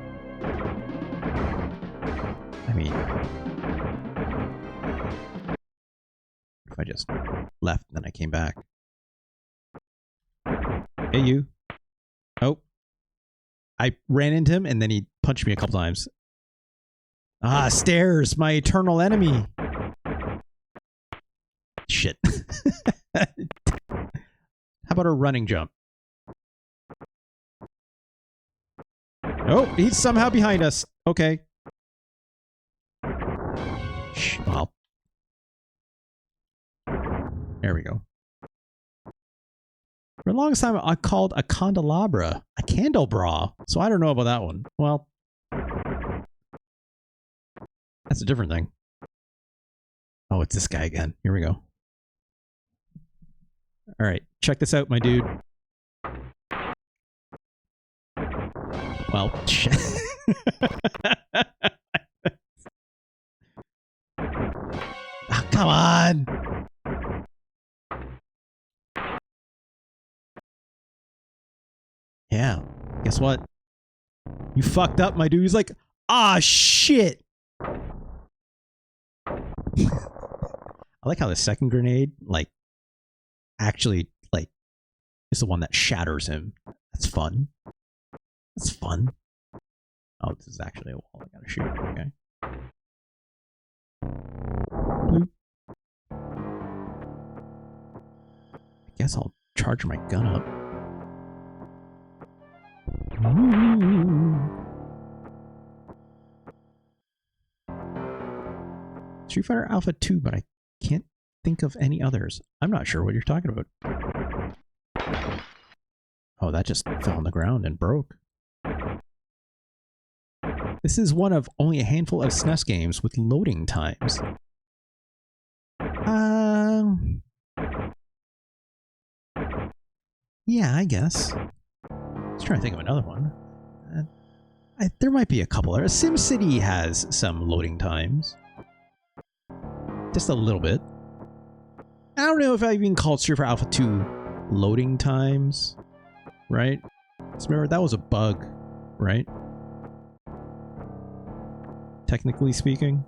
I mean... if I just left and then I came back. Hey, you. Oh. I ran into him and then he punched me a couple times. Ah, stairs, my eternal enemy. Shit. How about a running jump? Oh, he's somehow behind us. Okay. Well. There we go. For the longest time, I called a candelabra a candelabra, so I don't know about that one. Well, that's a different thing. Oh, it's this guy again. Here we go. All right, check this out, my dude. Well, shit. Oh, come on. Yeah, guess what? You fucked up, my dude. He's like, ah, shit. I like how the second grenade, like, actually, like, is the one that shatters him. That's fun. That's fun. Oh, this is actually a wall I gotta shoot. Okay. Bloop. I guess I'll charge my gun up. Street Fighter Alpha 2, but I can't think of any others. I'm not sure what you're talking about. Oh, that just fell on the ground and broke. This is one of only a handful of SNES games with loading times. Yeah, I guess. I was trying to think of another one. There might be a couple. SimCity has some loading times. Just a little bit. I don't know if I've even called Super Alpha 2 loading times, right? Just remember, that was a bug, right? Technically speaking.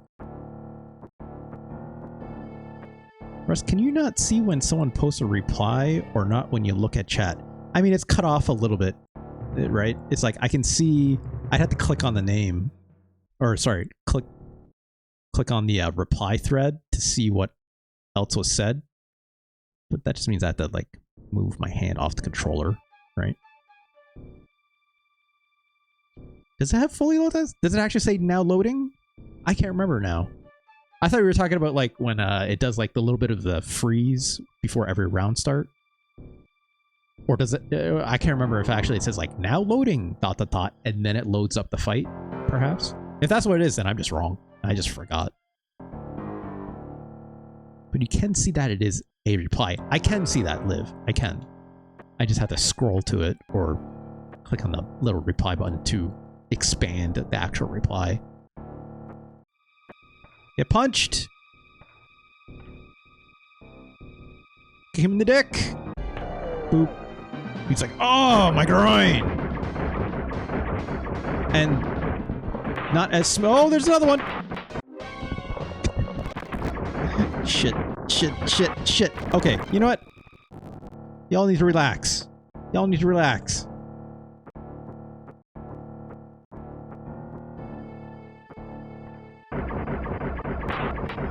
Russ, can you not see when someone posts a reply or not when you look at chat? I mean, it's cut off a little bit, right? It's like I can see. I'd have to click on the name, or sorry, click on the reply thread to see what else was said. But that just means I have to like move my hand off the controller, right? Does it have fully loaded? Does it actually say now loading? I can't remember now. I thought we were talking about like when it does like the little bit of the freeze before every round start. Or does it? I can't remember if actually it says like now loading ... and then it loads up the fight, perhaps. If that's what it is, then I'm just wrong. I just forgot. But you can see that it is a reply. I can see that, Liv. I can. I just have to scroll to it or click on the little reply button to expand the actual reply. Get punched! Kick him in the dick! Boop. He's like, oh, my groin! And not as small. Oh, there's another one! Shit. Okay, you know what? Y'all need to relax. Y'all need to relax.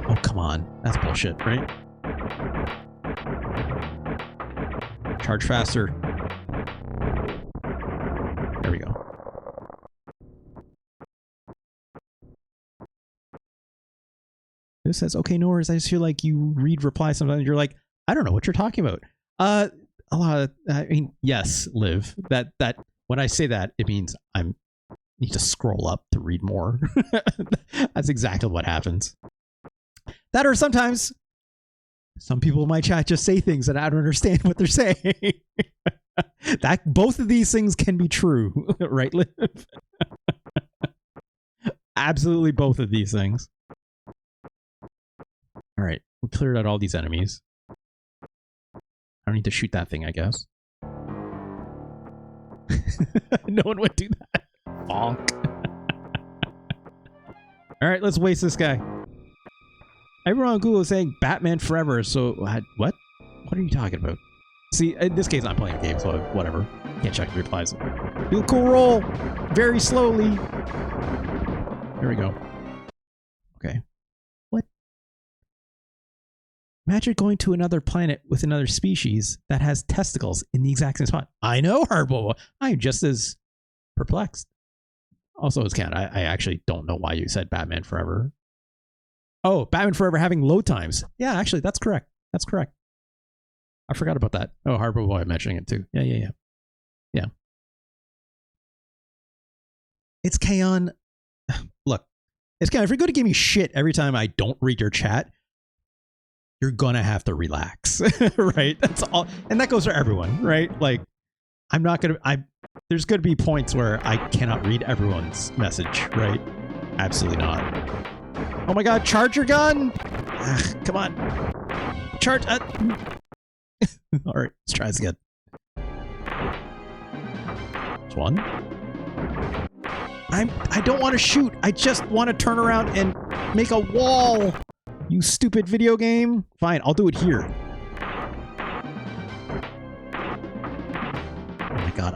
Oh, come on. That's bullshit, right? Charge faster. There we go. This says, okay, no worries. I just feel like you read replies sometimes. You're like, I don't know what you're talking about. A lot of, I mean, yes, Liv. That when I say that, it means I'm need to scroll up to read more. That's exactly what happens. That or sometimes some people in my chat just say things that I don't understand what they're saying. That both of these things can be true, right, Liv? Absolutely both of these things. All right, we cleared out all these enemies. I don't need to shoot that thing, I guess. No one would do that. Bonk. All right, let's waste this guy. Everyone on Google is saying Batman Forever, so what? What are you talking about? See, in this case, I'm playing a game, so whatever. Can't check the replies. Do a cool roll. Very slowly. Here we go. Okay. What? Imagine going to another planet with another species that has testicles in the exact same spot. I know, Hardball. I'm just as perplexed. Also, as Cat, I actually don't know why you said Batman Forever. Oh, Batman Forever having load times. Yeah, actually, that's correct. That's correct. I forgot about that. Oh, Harbor Boy mentioning it too. Yeah. It's Kaon. Look, it's Kaon. If you're going to give me shit every time I don't read your chat, you're going to have to relax, right? That's all. And that goes for everyone, right? Like, I'm not going to, there's going to be points where I cannot read everyone's message, right? Absolutely not. Oh my god, charge your gun! Ugh, come on. Charge. Alright, let's try this again. There's one. I don't want to shoot. I just want to turn around and make a wall. You stupid video game. Fine, I'll do it here. Oh my god,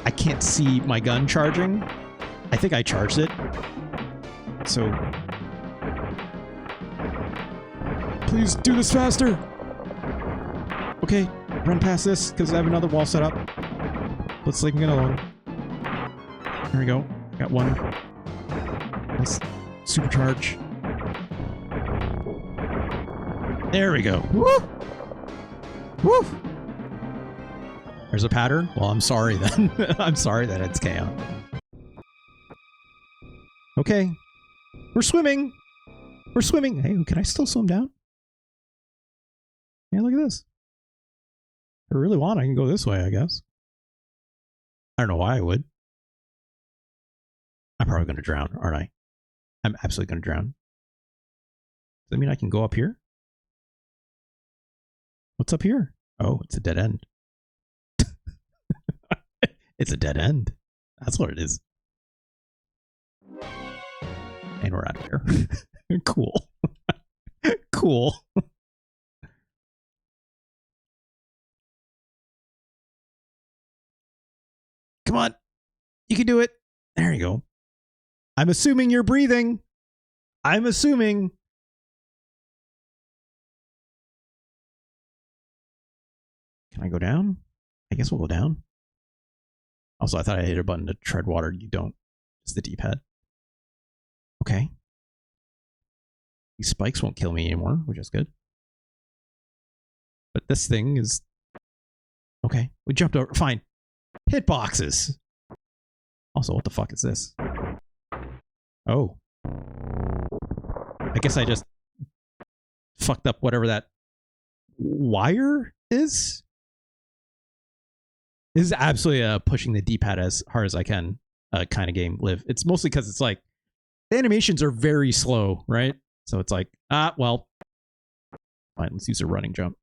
I can't see my gun charging. I think I charged it. So please do this faster. Okay, run past this because I have another wall set up. Let's leave him get alone. There we go. Got one. Let's supercharge. There we go. Woo! Woo! There's a pattern? Well, I'm sorry then. I'm sorry that it's chaos. Okay. We're swimming. We're swimming. Hey, can I still swim down? Yeah, look at this. If I really want, I can go this way, I guess. I don't know why I would. I'm probably going to drown, aren't I? I'm absolutely going to drown. Does that mean I can go up here? What's up here? Oh, it's a dead end. It's a dead end. That's what it is. And we're out of here. Cool. Cool. Come on. You can do it. There you go. I'm assuming you're breathing. I'm assuming. Can I go down? I guess we'll go down. Also, I thought I hit a button to tread water. You don't. It's the D-pad. Okay. These spikes won't kill me anymore, which is good. But this thing is... Okay, we jumped over. Fine. Hitboxes. Also, what the fuck is this? Oh. I guess I just fucked up whatever that wire is. This is absolutely pushing the D-pad as hard as I can kind of game. Live. It's mostly because it's like the animations are very slow, right? So it's like, well, fine, let's use a running jump.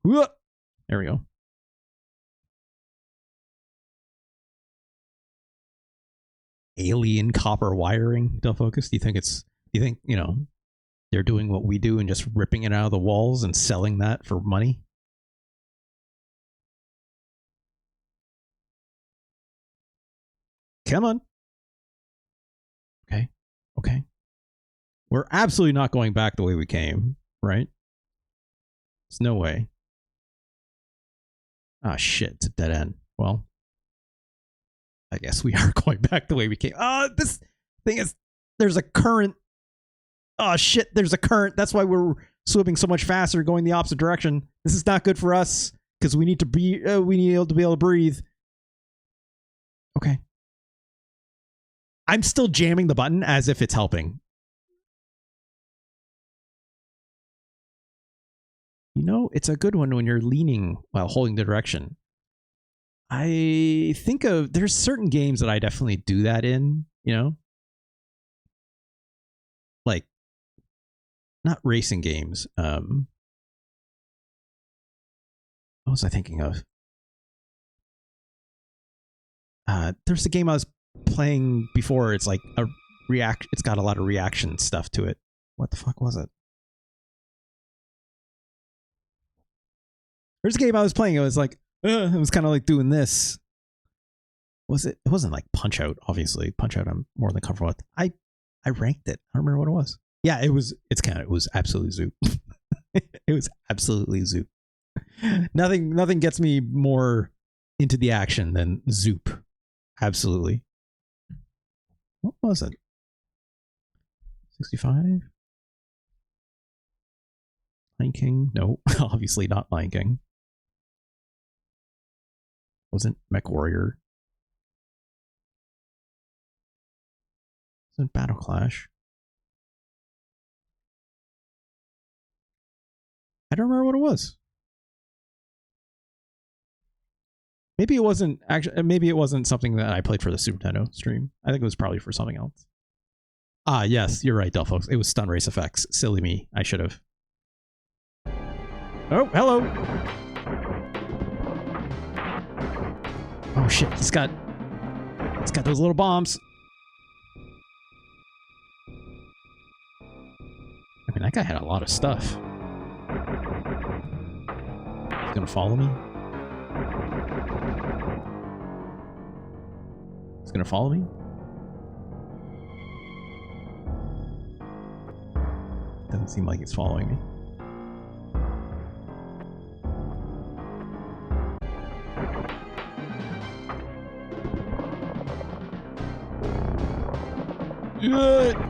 There we go. Alien copper wiring, Del Focus. Do you think, you know, they're doing what we do and just ripping it out of the walls and selling that for money? Come on. Okay. Okay. We're absolutely not going back the way we came, right? There's no way. Ah, shit. It's a dead end. Well, I guess we are going back the way we came. Oh, this thing is... There's a current. Oh, shit. There's a current. That's why we're swimming so much faster, going the opposite direction. This is not good for us, because we need to be... we need to be able to breathe. Okay. I'm still jamming the button as if it's helping. You know, it's a good one when you're leaning while holding the direction. I think of... There's certain games that I definitely do that in, you know? Like, not racing games. What was I thinking of? There's a game I was playing before. It's like a react. It's got a lot of reaction stuff to it. What the fuck was it? There's a game I was playing. It was like, it was kind of like doing this. Was it? It wasn't like Punch Out, obviously. Punch Out, I'm more than comfortable with. I ranked it. I don't remember what it was. Yeah, it was. It was absolutely Zoop. It was absolutely Zoop. Nothing gets me more into the action than Zoop. Absolutely. What was it? 65? Lion King? No, obviously not Lion King. Wasn't Mech Warrior. Wasn't Battle Clash. I don't remember what it was. Maybe it wasn't actually. Maybe it wasn't something that I played for the Super Nintendo stream. I think it was probably for something else. Ah, yes, you're right, Del folks. It was Stun Race Effects. Silly me. I should have. Oh, hello. Oh shit, he's got those little bombs. I mean, that guy had a lot of stuff. He's gonna follow me. He's gonna follow me. Doesn't seem like he's following me.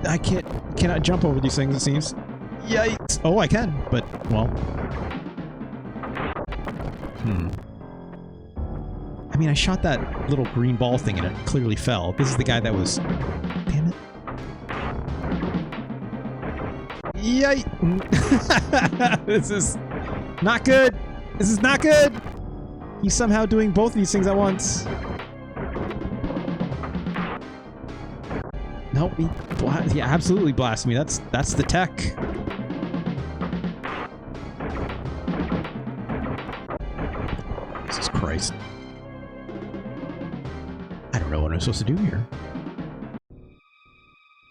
I cannot jump over these things, it seems. Yikes. Oh, I can, but, well. I mean, I shot that little green ball thing and it clearly fell. This is the guy that was... Damn it. Yay! This is not good. This is not good. He's somehow doing both of these things at once. Nope, he absolutely blasted me. That's the tech. Jesus Christ. I don't know what I'm supposed to do here.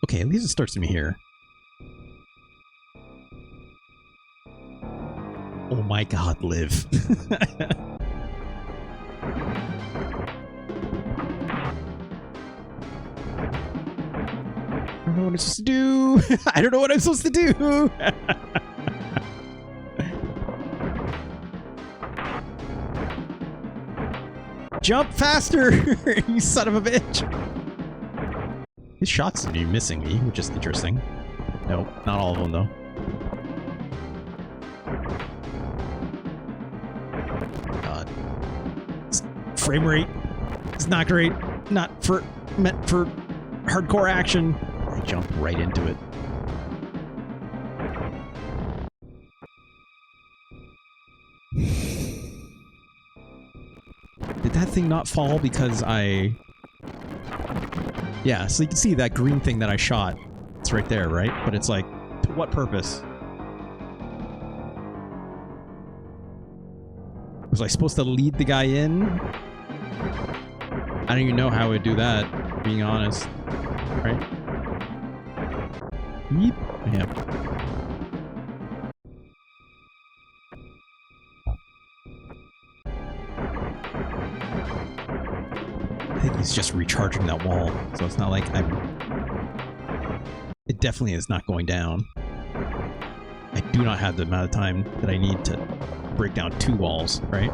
Okay, at least it starts me here. Oh my god, Liv. I don't know what I'm supposed to do. I don't know what I'm supposed to do. Jump faster, you son of a bitch. His shots seem to be missing me, which is interesting. Nope, not all of them though. God. This frame rate is not great. Not meant for hardcore action. I jump right into it. Did that thing not fall because I... Yeah, so you can see that green thing that I shot. It's right there, right? But it's like, to what purpose? Was I supposed to lead the guy in? I don't even know how I would do that, being honest. Right? Yeep. Yeah. I think he's just recharging that wall, so it's not like I'm... It definitely is not going down. I do not have the amount of time that I need to break down 2 walls, right?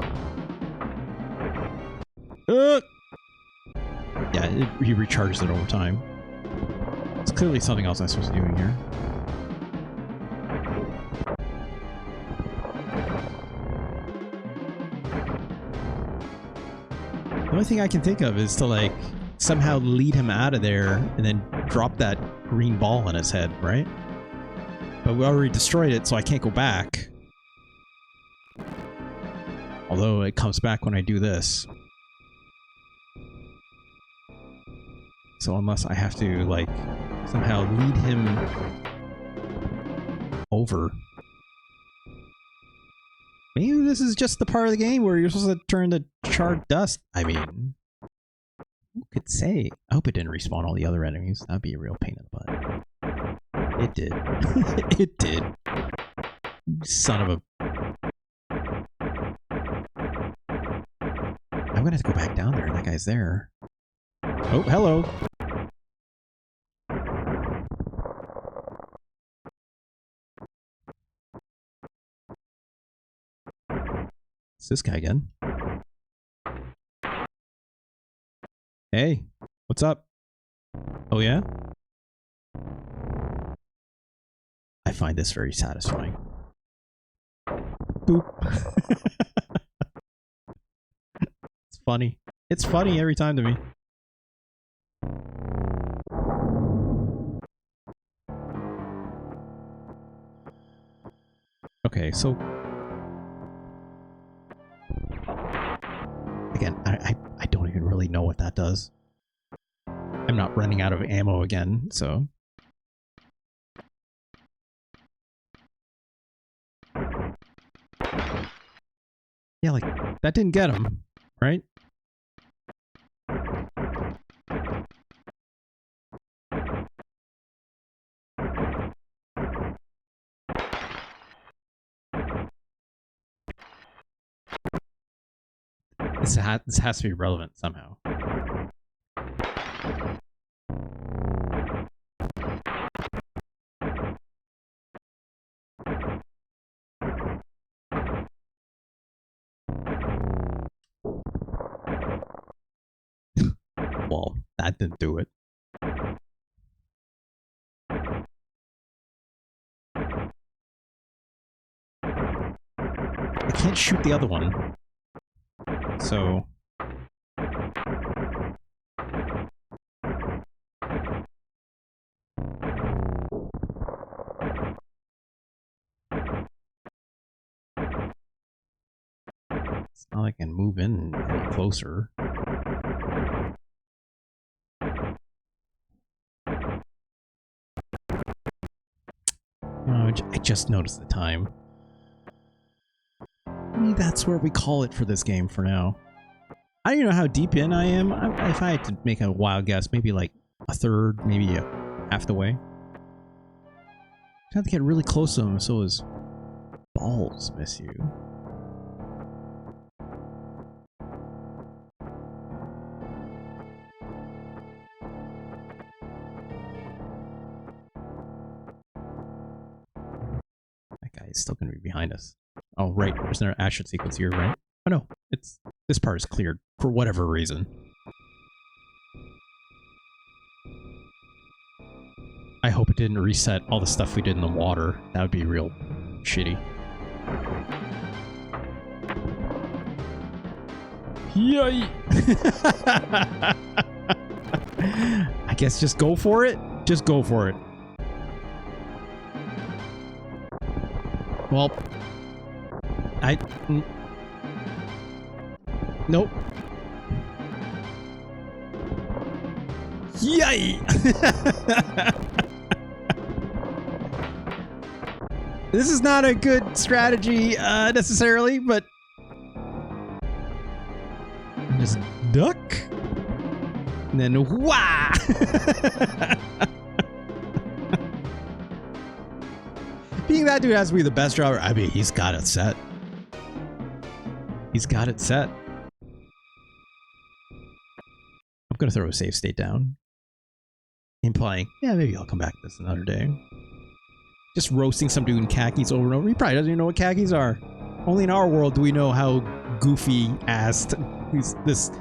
Yeah, he recharges it over time. It's clearly something else I'm supposed to do in here. The only thing I can think of is to, like, somehow lead him out of there and then drop that green ball on his head, right? But we already destroyed it, so I can't go back. Although it comes back when I do this. So unless I have to, like, somehow lead him over. Maybe this is just the part of the game where you're supposed to turn to charred dust. I mean, who could say? I hope it didn't respawn all the other enemies. That'd be a real pain in the butt. It did. It did. Son of a... I'm gonna have to go back down there, and that guy's there. Oh, hello. It's this guy again. Hey, what's up? Oh yeah? I find this very satisfying. Boop. It's funny. It's funny every time to me. Okay, so... Again, I don't even really know what that does. I'm not running out of ammo again, so... Yeah, like, that didn't get him, right? This has to be relevant somehow. Well, that didn't do it. I can't shoot the other one. So... It's not like I can move in any closer. Oh, I just noticed the time. Maybe that's where we call it for this game for now. I don't even know how deep in I am. If I had to make a wild guess, maybe like a third, maybe half the way. I have to get really close to him so his balls miss you. That guy is still going to be behind us. Oh, right. There's another action sequence here, right? Oh, no. This part is cleared for whatever reason. I hope it didn't reset all the stuff we did in the water. That would be real shitty. Yay! I guess just go for it. Just go for it. Well, nope. Yay! This is not a good strategy necessarily, but just duck and then wah! Being that dude has to be the best driver. I mean, he's got it set. He's got it set. I'm gonna throw a save state down. Implying, yeah, maybe I'll come back to this another day. Just roasting some dude in khakis over and over. He probably doesn't even know what khakis are. Only in our world do we know how goofy-assed this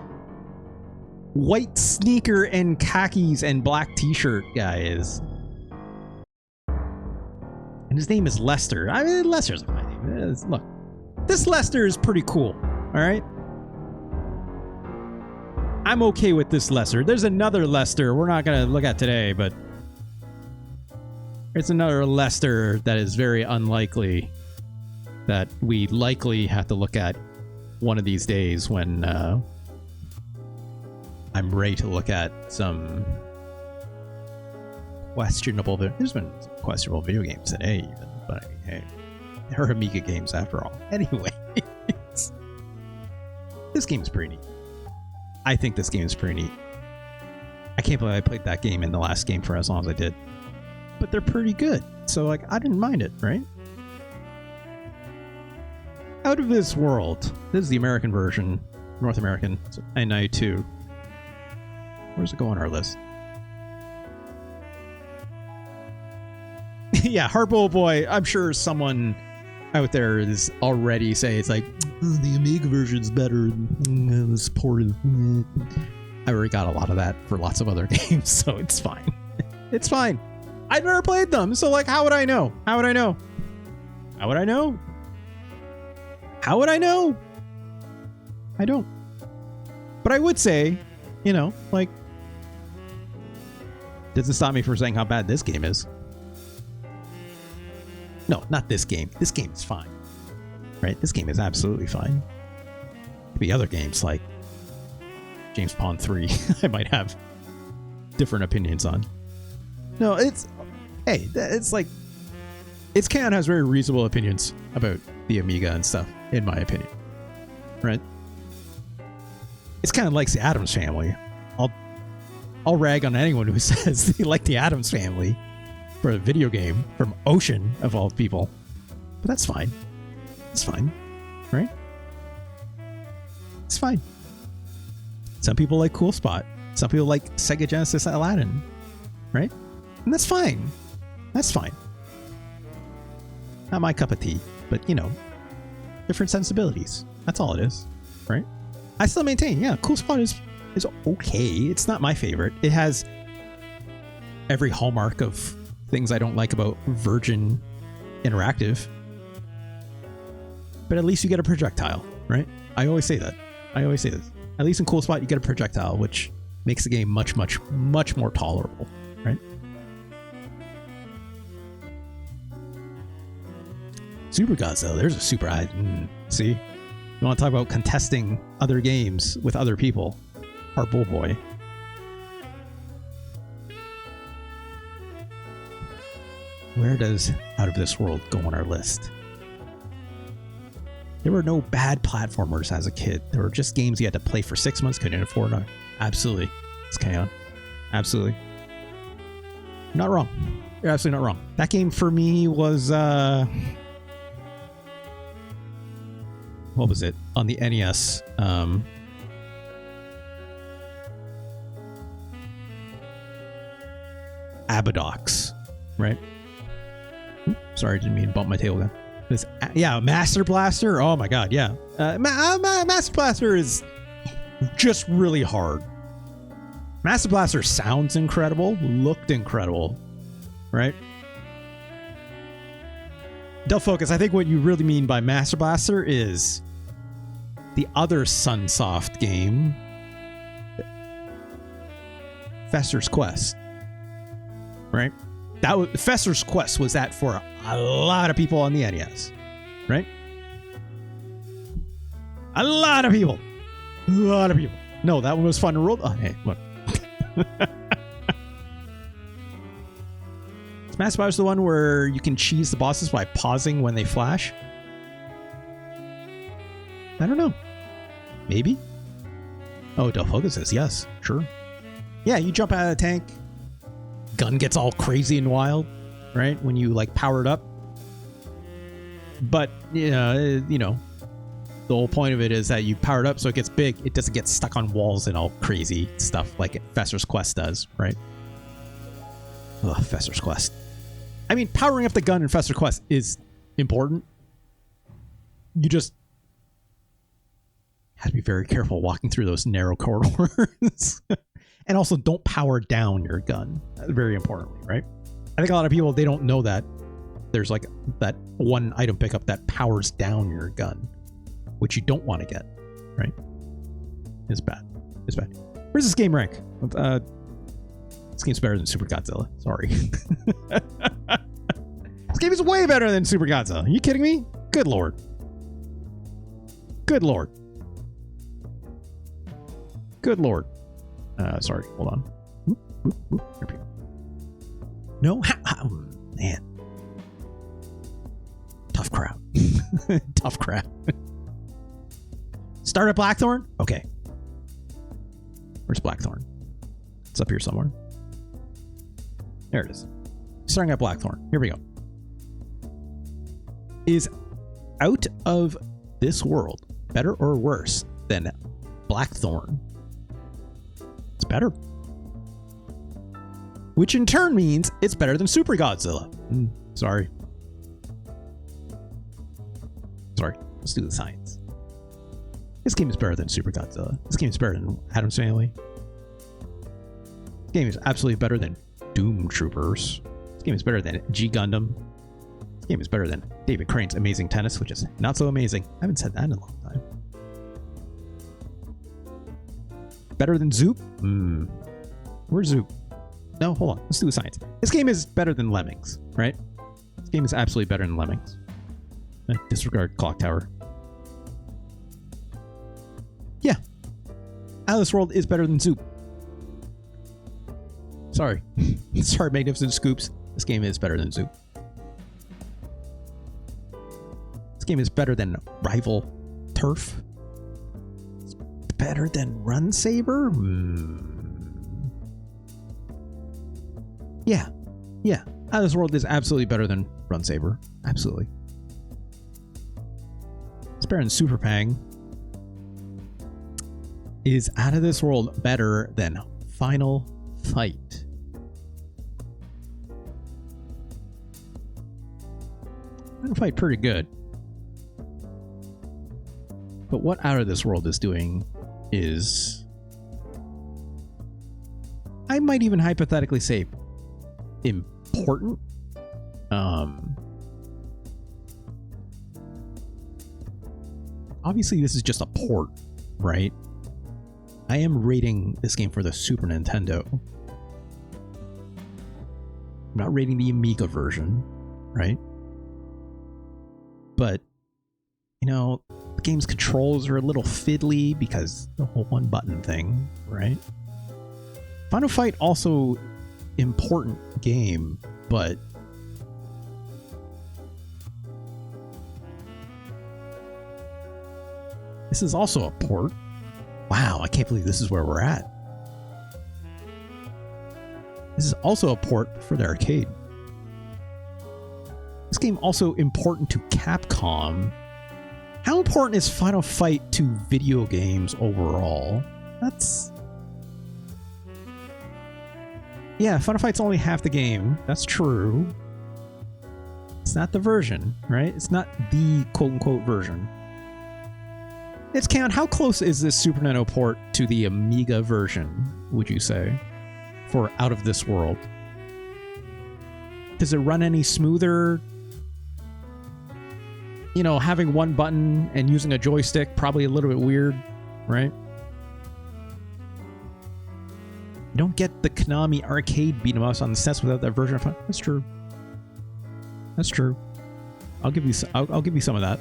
white sneaker and khakis and black t-shirt guy is. And his name is Lester. I mean, Lester's my name. Look, this Lester is pretty cool, all right? I'm okay with this Lester. There's another Lester we're not going to look at today, but there's another Lester that is very unlikely that we likely have to look at one of these days when I'm ready to look at some questionable... There's been some questionable video games today, even, but I mean, hey, they're Amiga games after all. Anyway, this game's pretty neat. I think this game is pretty neat. I can't believe I played that game in the last game for as long as I did. But they're pretty good. So, like, I didn't mind it, right? Out of This World. This is the American version. North American. So, and 92. Where's it go on our list? Yeah, Harpo Boy. I'm sure someone out there is already saying it's like, oh, the Amiga version's better than this ported. I already got a lot of that for lots of other games, so it's fine. It's fine. I've never played them, so like, how would I know? How would I know? How would I know? How would I know? I don't. But I would say, you know, like, doesn't stop me from saying how bad this game is. No, not this game. This game is fine. Right? This game is absolutely fine. The other games, like James Bond 3, I might have different opinions on. No, it's... Hey, it's like... It's-Can has very reasonable opinions about the Amiga and stuff, in my opinion. Right? It's kind of like the Addams Family. I'll rag on anyone who says they like the Addams Family for a video game from Ocean, of all people. But that's fine. It's fine. Right? It's fine. Some people like Cool Spot. Some people like Sega Genesis Aladdin. Right? And that's fine. That's fine. Not my cup of tea. But, you know, different sensibilities. That's all it is. Right? I still maintain, yeah, Cool Spot is okay. It's not my favorite. It has every hallmark of things I don't like about Virgin Interactive. But at least you get a projectile, right? I always say that. I always say this. At least in Cool Spot, you get a projectile, which makes the game much, much, much more tolerable, right? Super Godzilla. There's a super... see? You want to talk about contesting other games with other people? Our bull boy. Where does Out of This World go on our list? There were no bad platformers as a kid. There were just games you had to play for 6 months, couldn't afford them. Absolutely. It's K-On! Absolutely. You're not wrong. You're absolutely not wrong. That game for me was what was it? On the NES. Abadox, right? Sorry, didn't mean to bump my table down. Yeah, Master Blaster. Oh my god, yeah. Master Blaster is just really hard. Master Blaster sounds incredible, looked incredible, right? Del Focus, I think what you really mean by Master Blaster is the other Sunsoft game, Fester's Quest, right? That was Fester's Quest was that for a lot of people on the NES, right? A lot of people. No, that one was fun to roll. Oh, hey, look. Is Master Blaster the one where you can cheese the bosses by pausing when they flash? I don't know. Maybe? Oh, Del Focus says yes. Sure. Yeah, you jump out of the tank. Gun gets all crazy and wild, right? When you like power it up. But, the whole point of it is that you power it up so it gets big. It doesn't get stuck on walls and all crazy stuff like Fester's Quest does, right? Ugh, Fester's Quest. I mean, powering up the gun in Fester's Quest is important. You just have to be very careful walking through those narrow corridors. And also don't power down your gun. Very importantly, right? I think a lot of people, they don't know that there's like that one item pickup that powers down your gun, which you don't want to get, right? It's bad. It's bad. Where's this game rank? This game's better than Super Godzilla. Sorry. This game is way better than Super Godzilla. Are you kidding me? Good lord. Good lord. Good lord. Sorry, hold on. Here we go. No? Oh, man. Tough crowd. Tough crowd. Start at Blackthorn? Okay. Where's Blackthorn? It's up here somewhere. There it is. Starting at Blackthorn. Here we go. Is Out of This World better or worse than Blackthorn? It's better. Which in turn means it's better than Super Godzilla. Sorry. Let's do the science. This game is better than Super Godzilla. This game is better than Addams Family. This game is absolutely better than Doom Troopers. This game is better than G Gundam. This game is better than David Crane's Amazing Tennis, which is not so amazing. I haven't said that in a long time. Better than Zoop? Where's Zoop? No, hold on. Let's do the science. This game is better than Lemmings, right? This game is absolutely better than Lemmings. Disregard Clock Tower. Yeah. Out of This World is better than Zoop. Sorry. Sorry, Magnificent Scoops. This game is better than Zoop. This game is better than Rival Turf. It's better than Run Saber? Yeah. Out of This World is absolutely better than Run Saber. Absolutely. It's better than Super Pang. Is Out of This World better than Final Fight? Final Fight pretty good. But what Out of This World is doing is, I might even hypothetically say, important. Obviously this is just a port, right? I am rating this game for the Super Nintendo. I'm not rating the Amiga version, right? But, The game's controls are a little fiddly because the whole one button thing, right? Final Fight also important game, but this is also a port. Wow, I can't believe this is where we're at. This is also a port for the arcade. This game also important to Capcom. How important is Final Fight to video games overall? That's... Yeah, Final Fight's only half the game. That's true. It's not the version, right? It's not the quote-unquote version. It's count. How close is this Super Nintendo port to the Amiga version, would you say, for Out of This World? Does it run any smoother? You know, having one button and using a joystick, probably a little bit weird, right? You don't get the Konami arcade beat 'em ups on the SNES without that version of fun. That's true. That's true. I'll give you some of that.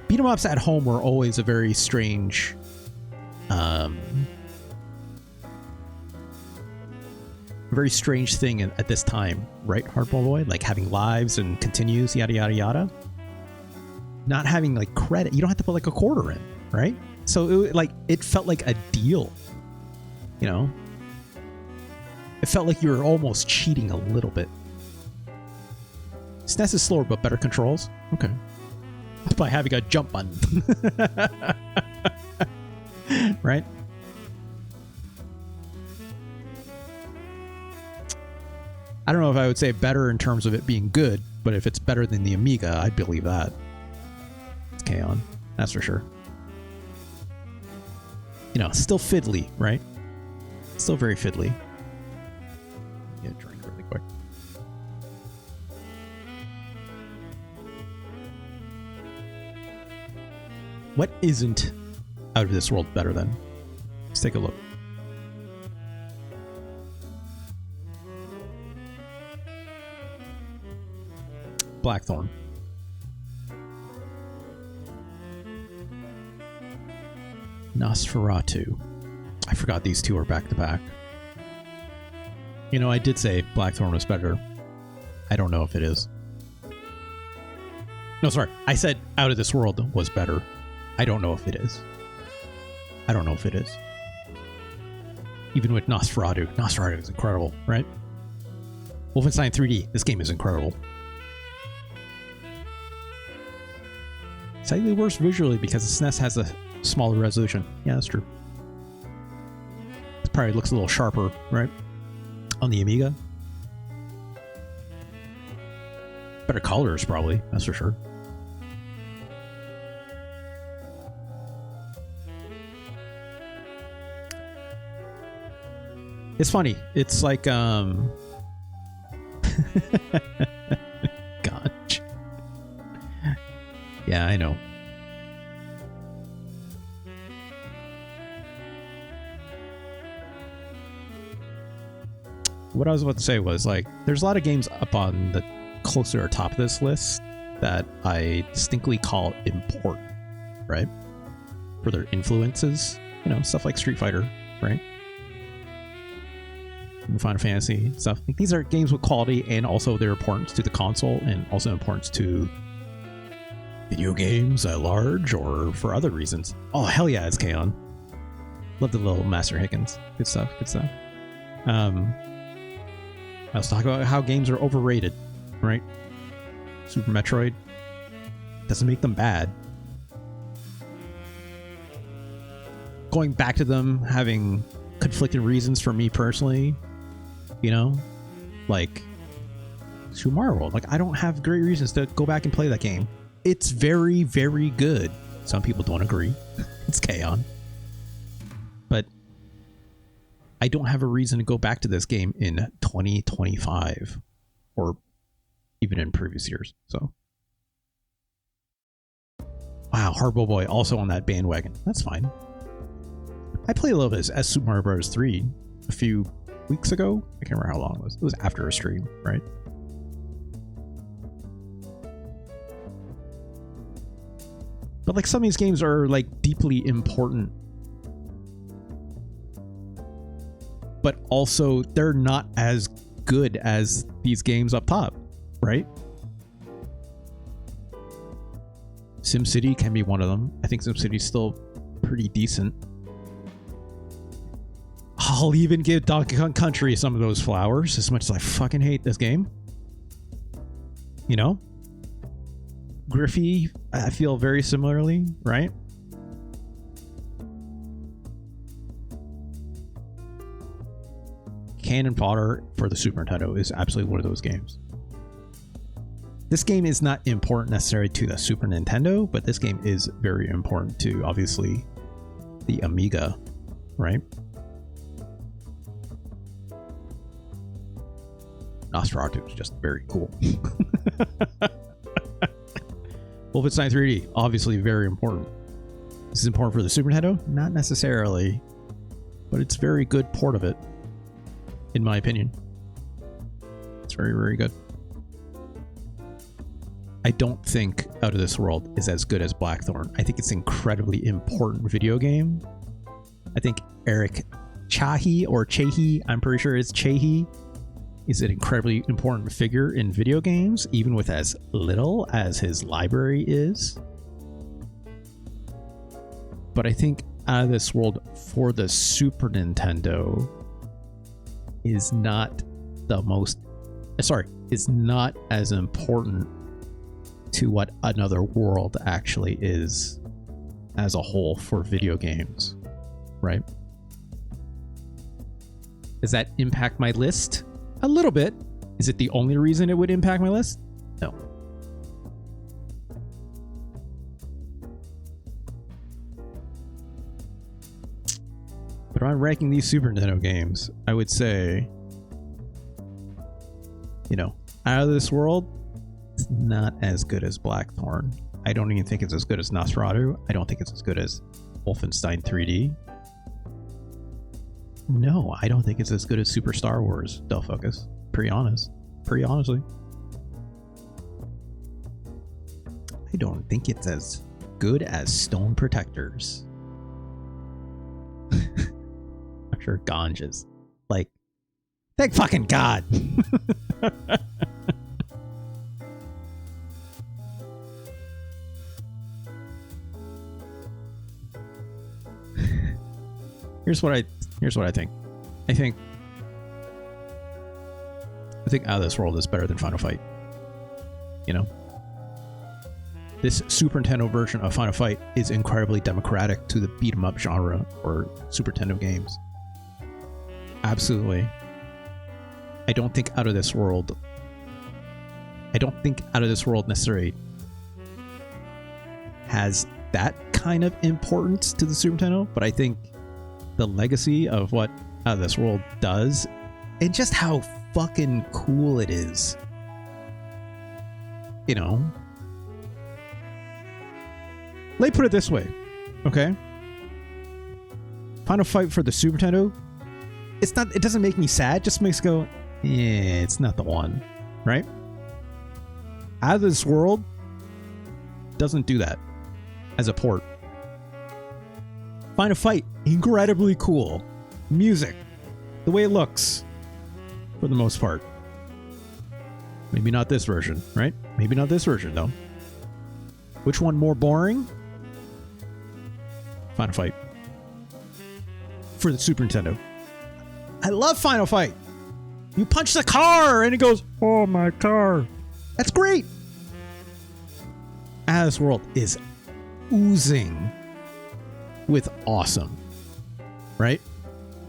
Beat 'em ups at home were always a very strange, thing at this time, right, Hardball Boy? Like having lives and continues, yada yada yada. Not having like credit, you don't have to put like a quarter in, right? So it felt like a deal, you know. It felt like you were almost cheating a little bit. SNES is slower but better controls. Okay. By having a jump button. Right? I don't know if I would say better in terms of it being good, but if it's better than the Amiga, I'd believe that. It's K-On! That's for sure. You know, still fiddly, right? Still very fiddly. Get a drink really quick. What isn't Out of This World better than? Let's take a look. Blackthorn. Nosferatu. I forgot these two are back to back. You know, I did say Blackthorn was better. I don't know if it is. No, sorry. I said Out of This World was better. I don't know if it is. I don't know if it is. Even with Nosferatu. Nosferatu is incredible, right? Wolfenstein 3D. This game is incredible. Slightly worse visually because the SNES has a smaller resolution. Yeah, that's true. It probably looks a little sharper, right? On the Amiga. Better colors, probably. That's for sure. It's funny. It's like, Gotcha. Yeah, I know. What I was about to say was, like, there's a lot of games up on the closer or top of this list that I distinctly call important, right? For their influences. You know, stuff like Street Fighter, right? Final Fantasy stuff. Like, these are games with quality and also their importance to the console and also importance to video games at large or for other reasons. Oh, hell yeah, it's K-On! Love the little Master Higgins. Good stuff, good stuff. I was talking about how games are overrated, right? Super Metroid doesn't make them bad. Going back to them having conflicting reasons for me personally, you know, like Super Mario World. Like, I don't have great reasons to go back and play that game. It's very, very good. Some people don't agree. It's K-On! But I don't have a reason to go back to this game in 2025 or even in previous years. So, wow, Hardball Boy also on that bandwagon. That's fine. I played a little bit as Super Mario Bros. 3 a few weeks ago. I can't remember how long it was. It was after a stream, right? But like some of these games are like deeply important, but also they're not as good as these games up top, right? SimCity can be one of them. I think SimCity's still pretty decent. I'll even give Donkey Kong Country some of those flowers, as much as I fucking hate this game. You know? Griffey, I feel very similarly, right? Cannon Fodder for the Super Nintendo is absolutely one of those games. This game is not important necessarily to the Super Nintendo, but this game is very important to, obviously, the Amiga, right? Nosferatu is just very cool. Wolfenstein 3D, obviously very important. This is important for the Super Nintendo? Not necessarily, but it's a very good port of it, in my opinion. It's very, very good. I don't think Out of This World is as good as Blackthorn. I think it's an incredibly important video game. I think Éric Chahi, or Chahi, I'm pretty sure it's Chahi, is an incredibly important figure in video games, even with as little as his library is. But I think Out of This World for the Super Nintendo is not the most, is not as important to what Another World actually is as a whole for video games, right? Does that impact my list? A little bit. Is it the only reason it would impact my list? No. But if I'm ranking these Super Nintendo games, I would say, you know, Out of This World, it's not as good as Blackthorn. I don't even think it's as good as Nosferatu. I don't think it's as good as Wolfenstein 3D. No, I don't think it's as good as Super Star Wars Del Focus. Pretty honestly. I don't think it's as good as Stone Protectors. I'm sure Ganj is like, thank fucking God. Here's what I think. I think Out of This World is better than Final Fight. You know? This Super Nintendo version of Final Fight is incredibly democratic to the beat 'em up genre or Super Nintendo games. Absolutely. I don't think Out of This World necessarily has that kind of importance to the Super Nintendo, but I think the legacy of what Out of This World does and just how fucking cool it is, you know. Let me put it this way, okay? Final Fight for the Super Nintendo, it doesn't make me sad, it just makes me go, yeah, it's not the one, right? Out of This World doesn't do that as a port. Final Fight, incredibly cool. Music, the way it looks, for the most part. Maybe not this version, right? Maybe not this version, though. Which one more boring? Final Fight. For the Super Nintendo. I love Final Fight. You punch the car and it goes, oh, my car. That's great. Out of This World is oozing with awesome, right?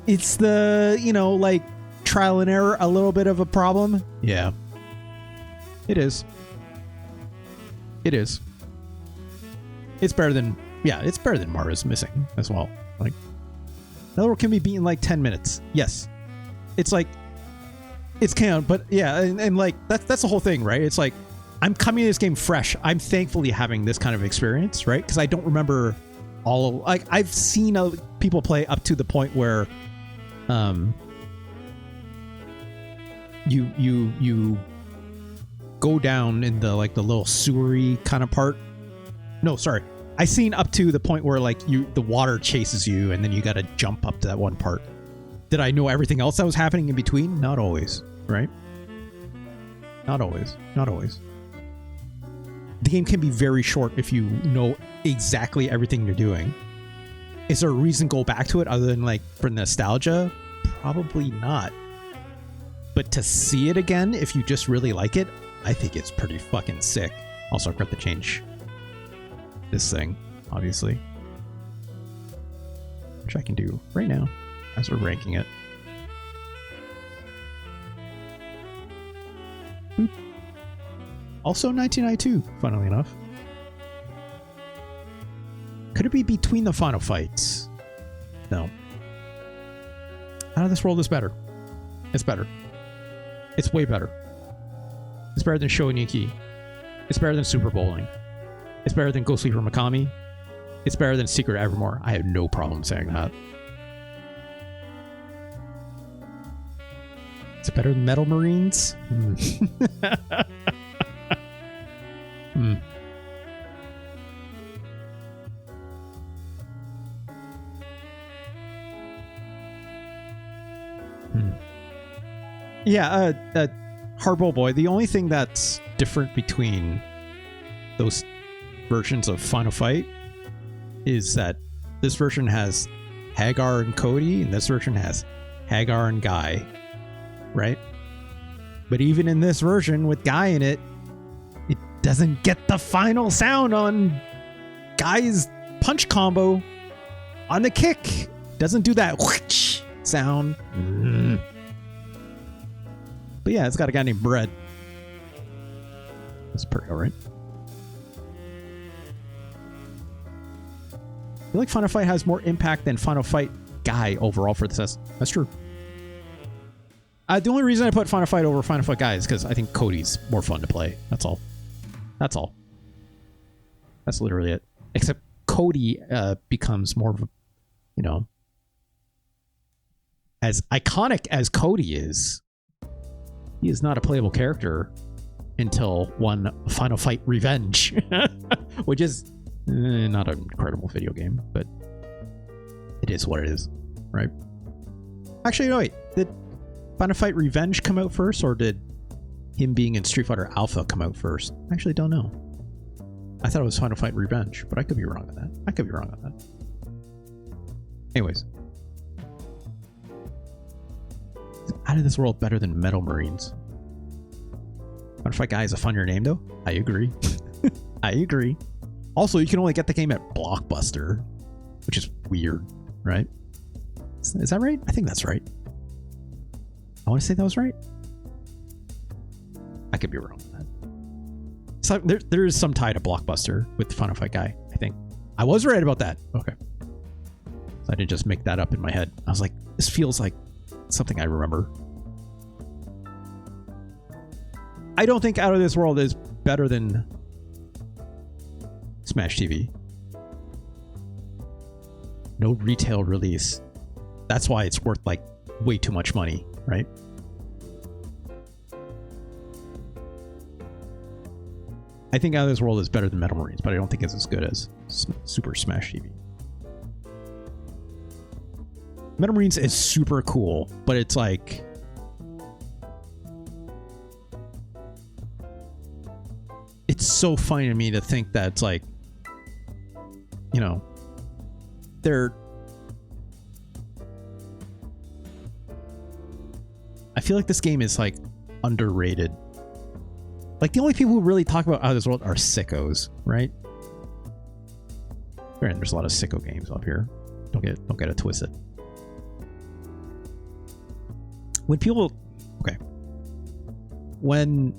It's the, you know, like trial and error, a little bit of a problem. Yeah, it is. It is. It's better than, it's better than Mara's Missing as well. Like, Another World can be beaten in like 10 minutes. Yes. It's like, it's canon, but yeah, and like, that's the whole thing, right? It's like, I'm coming to this game fresh. I'm thankfully having this kind of experience, right? Because I don't remember like I've seen people play up to the point where you go down in the like the little sewery kind of part. No, sorry, I seen up to the point where like the water chases you and then you got to jump up to that one part. Did I know everything else that was happening in between? Not always, right? Not always. Not always. The game can be very short if you know exactly everything you're doing. Is there a reason to go back to it other than like for nostalgia? Probably not. But to see it again, if you just really like it, I think it's pretty fucking sick. Also, I forgot to change this thing, obviously. Which I can do right now as we're ranking it. Boop. Also 1992, funnily enough. Could it be between the final fights? No. Out of This World is better. It's better. It's way better. It's better than Shoyuki. It's better than Super Bowling. It's better than Ghost Sleeper Mikami. It's better than Secret Evermore. I have no problem saying that. Is it better than Metal Marines? Yeah, Hardball Boy, the only thing that's different between those versions of Final Fight is that this version has Hagar and Cody, and this version has Hagar and Guy, right? But even in this version with Guy in it, it doesn't get the final sound on Guy's punch combo on the kick. Doesn't do that whoosh sound. But yeah, it's got a guy named Brett. That's pretty alright. I feel like Final Fight has more impact than Final Fight Guy overall for this. That's true. The only reason I put Final Fight over Final Fight Guy is because I think Cody's more fun to play. That's all. That's all. That's literally it. Except Cody becomes more of a, you know, as iconic as Cody is, he is not a playable character until one Final Fight Revenge, which is not an incredible video game, but it is what it is, right? Actually, no, wait. Did Final Fight Revenge come out first, or did him being in Street Fighter Alpha come out first? I actually don't know. I thought it was Final Fight Revenge, but I could be wrong on that. I could be wrong on that. Anyways. Out of This World better than Metal Marines. Final Fight Guy is a funnier name, though. I agree. I agree. Also, you can only get the game at Blockbuster, which is weird, right? Is that right? I think that's right. I want to say that was right. I could be wrong on that. So there is some tie to Blockbuster with Final Fight Guy, I think. I was right about that. Okay. So I didn't just make that up in my head. I was like, this feels like something I remember. I don't think Out of This World is better than Smash TV. No retail release. That's why it's worth like way too much money, right? I think Out of This World is better than Metal Marines, but I don't think it's as good as Super Smash TV. Metal Marines is super cool, but it's like, it's so funny to me to think that it's like, you know, I feel like this game is like underrated. Like the only people who really talk about Out of This World are sickos, right? Granted, there's a lot of sicko games up here. Don't get it twisted. When people, okay, when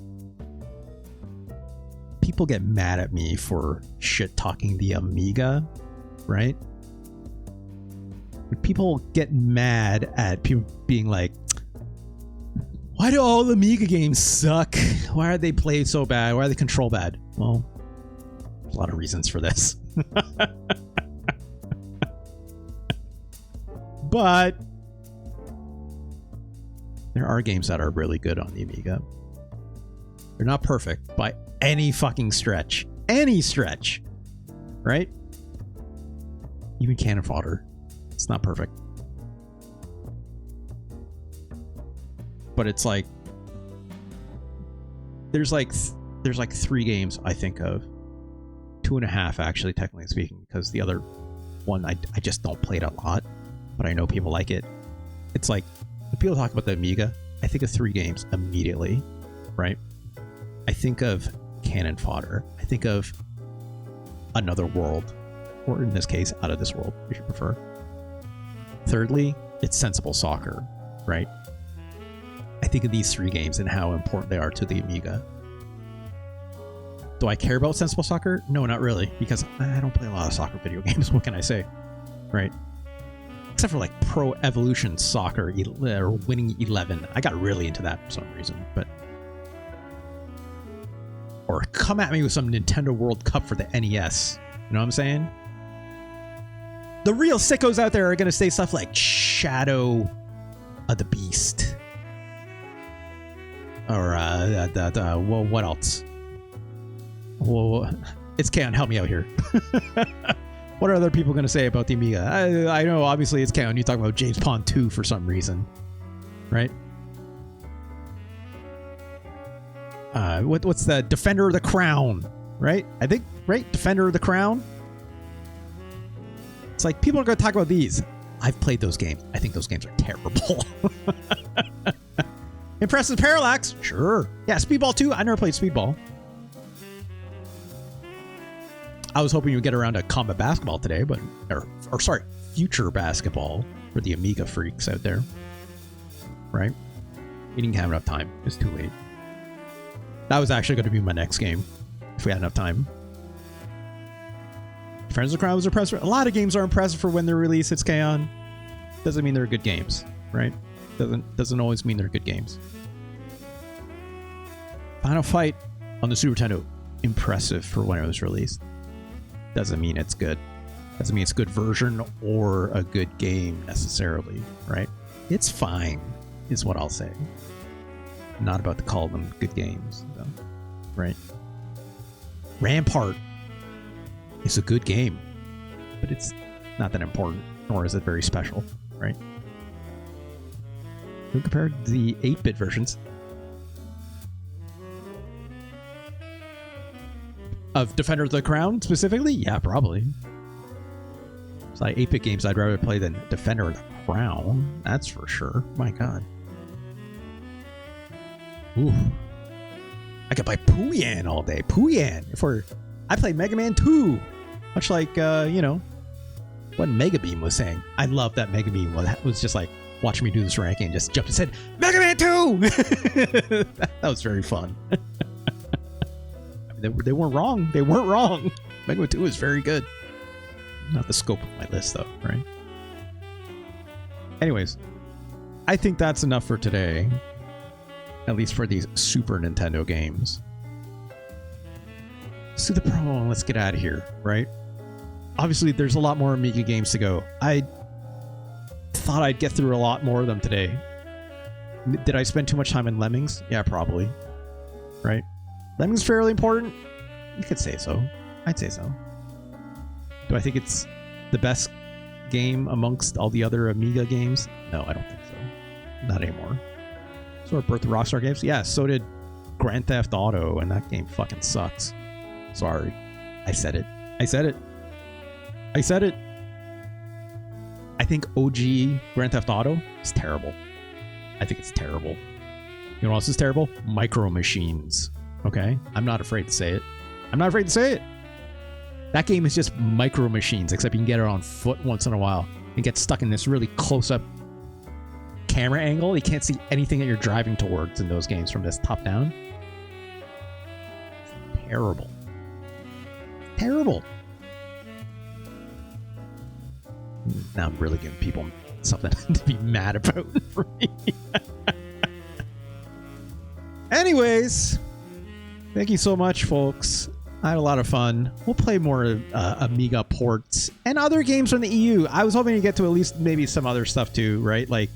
people get mad at me for shit talking the Amiga, right? When people get mad at people being like, why do all the Amiga games suck? Why are they played so bad? Why are they control bad? Well, there's a lot of reasons for this. But there are games that are really good on the Amiga. They're not perfect by any fucking stretch. Any stretch. Right? even Cannon Fodder. It's not perfect. But it's like there's like 3 games I think of. 2.5 actually, technically speaking, because the other one I just don't play it a lot, but I know people like it. It's like when people talk about the Amiga, I think of 3 games immediately, right? I think of Cannon Fodder. I think of Another World, or in this case, Out of This World, if you prefer. Thirdly, it's Sensible Soccer, right? I think of these 3 games and how important they are to the Amiga. Do I care about Sensible Soccer? No, not really, because I don't play a lot of soccer video games. What can I say, right? Except for like Pro Evolution Soccer or Winning 11. I got really into that for some reason, but... Or come at me with some Nintendo World Cup for the NES. You know what I'm saying? The real sickos out there are going to say stuff like Shadow of the Beast. Or, well, what else? Well, it's Kaon, help me out here. What are other people going to say about the Amiga? I know, obviously, it's Kaon. You talk about James Pond 2 for some reason, right? What's the Defender of the Crown, right? I think, right? Defender of the Crown. It's like people are going to talk about these. I've played those games. I think those games are terrible. Impressive Parallax, sure. Yeah, Speedball 2. I never played Speedball. I was hoping you would get around to Combat Basketball today, but or sorry, Future Basketball for the Amiga freaks out there, right? We didn't have enough time. It's too late. That was actually going to be my next game if we had enough time. Friends of the Crown was impressive. A lot of games are impressive for when they're released. It's Kaon. Doesn't mean they're good games, right? Doesn't always mean they're good games. Final Fight on the Super Nintendo, impressive for when it was released. Doesn't mean it's good. Doesn't mean it's a good version or a good game necessarily, right? It's fine, is what I'll say. I'm not about to call them good games, though, right? Rampart is a good game, but it's not that important, nor is it very special, right? When compared to the 8-bit versions of Defender of the Crown, specifically? Yeah, probably. It's like 8-bit games I'd rather play than Defender of the Crown. That's for sure. My God. Ooh. I could play Pooyan all day. Pooyan! I played Mega Man 2! Much like, you know, what Mega Beam was saying. I love that Mega Beam was just like, watching me do this ranking and just jumped and said, Mega Man 2! That was very fun. They weren't wrong. They weren't wrong. Mega Man 2 is very good. Not the scope of my list, though, right? Anyways, I think that's enough for today. At least for these Super Nintendo games. Let's do the promo and let's get out of here, right? Obviously, there's a lot more Amiga games to go. I thought I'd get through a lot more of them today. Did I spend too much time in Lemmings? Yeah, probably. Right? Lemmings fairly important? You could say so. I'd say so. Do I think it's the best game amongst all the other Amiga games? No, I don't think so. Not anymore. So did Birth of Rockstar games? Yeah, so did Grand Theft Auto, and that game fucking sucks. Sorry. I said it. I said it. I said it. I think OG Grand Theft Auto is terrible. I think it's terrible. You know what else is terrible? Micro Machines. Okay? I'm not afraid to say it. I'm not afraid to say it. That game is just Micro Machines, except you can get it on foot once in a while and get stuck in this really close-up camera angle. You can't see anything that you're driving towards in those games from this top down. It's terrible. Terrible. Now I'm really giving people something to be mad about for me. Anyways, thank you so much, folks. I had a lot of fun. We'll play more Amiga ports and other games from the EU. I was hoping to get to at least maybe some other stuff too, right? Like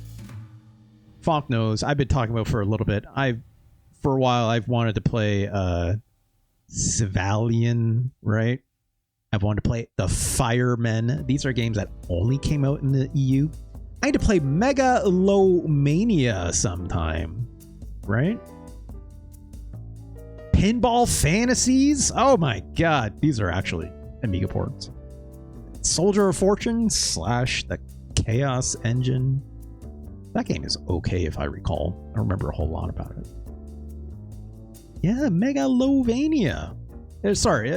Fonk knows I've been talking about for a little bit. For a while I've wanted to play Civalian, right? I've wanted to play the Firemen. These are games that only came out in the EU. I need to play Megalomania sometime, right? Pinball Fantasies. Oh my god, these are actually Amiga ports. Soldier of Fortune / the Chaos Engine. That game is okay if I recall. I don't remember a whole lot about it. Yeah, Megalovania. Sorry,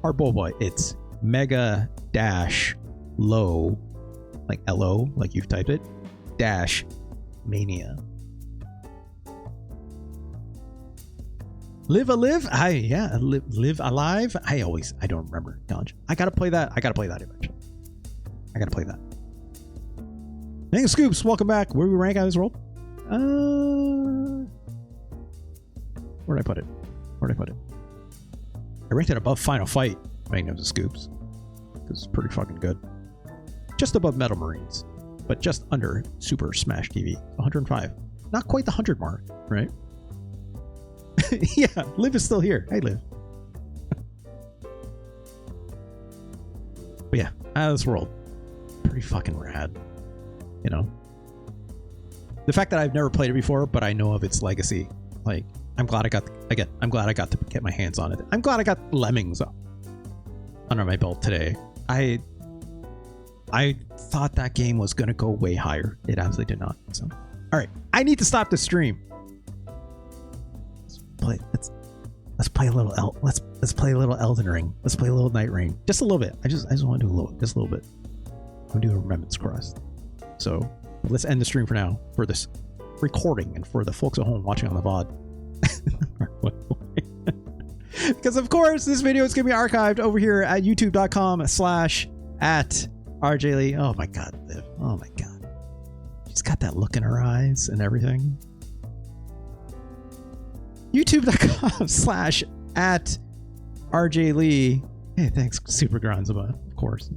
Hardball Boy. It's Mega Dash Low, like LO, like you've typed it, Dash Mania. Live Alive? Live Alive? I don't remember. I gotta play that. I gotta play that eventually. I gotta play that. Hey, Scoops, welcome back. Where do we rank on this roll? Where'd I put it? I ranked it above Final Fight. Ranking of the Scoops. It's pretty fucking good. Just above Metal Marines, but just under Super Smash TV. 105. Not quite the 100 mark, right? Yeah, Liv is still here. Hey, Liv. But yeah, out of this world. Pretty fucking rad. You know? The fact that I've never played it before, but I know of its legacy. Like, I'm glad I got to get my hands on it. I'm glad I got Lemmings under my belt today. I thought that game was going to go way higher. It absolutely did not. So, all right, I need to stop the stream. Let's play a little let's play a little Elden Ring. Let's play a little Night Rain. Just a little bit. I just want to do a little bit. I'm gonna do a Remembrance Crest. So let's end the stream for now for this recording and for the folks at home watching on the VOD. Because of course this video is gonna be archived over here at youtube.com/@RJLee. Oh my god, Liv. Oh my god. She's got that look in her eyes and everything. youtube.com/@RJLee. Hey, thanks, Super Godzilla, of course.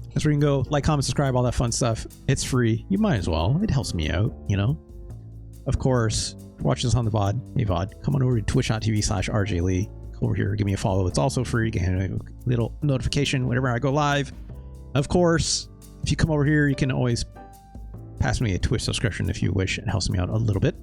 That's where you can go, like, comment, subscribe, all that fun stuff. It's free. You might as well. It helps me out, you know? Of course, watch this on the VOD. Hey, VOD, come on over to twitch.tv/RJLee. Come over here, give me a follow. It's also free. Get a little notification whenever I go live. Of course, if you come over here, you can always pass me a Twitch subscription if you wish. It helps me out a little bit.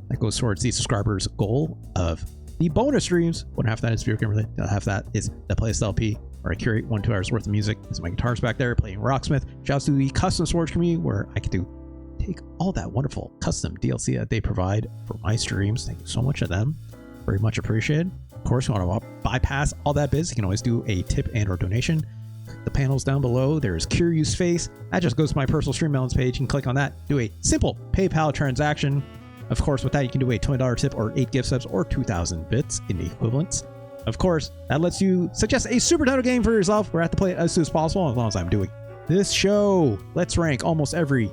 That goes towards the subscribers' goal of the bonus streams. One half of that is Spirit Gamer. The other half of that is the Playlist LP, where I curate 1 to 2 hours worth of music. There's my guitars back there playing Rocksmith. Shouts to the custom storage community, where I get to take all that wonderful custom DLC that they provide for my streams. Thank you so much to them. Very much appreciated. Of course, you want to bypass all that biz, you can always do a tip and or donation. The panels down below, there's Kiryu's face. That just goes to my personal stream balance page. You can click on that, do a simple PayPal transaction. Of course, with that, you can do a $20 tip or 8 gift subs or 2,000 bits in the equivalents. Of course, that lets you suggest a Super Nintendo game for yourself. We're at to play it as soon as possible, as long as I'm doing this show. Let's rank almost every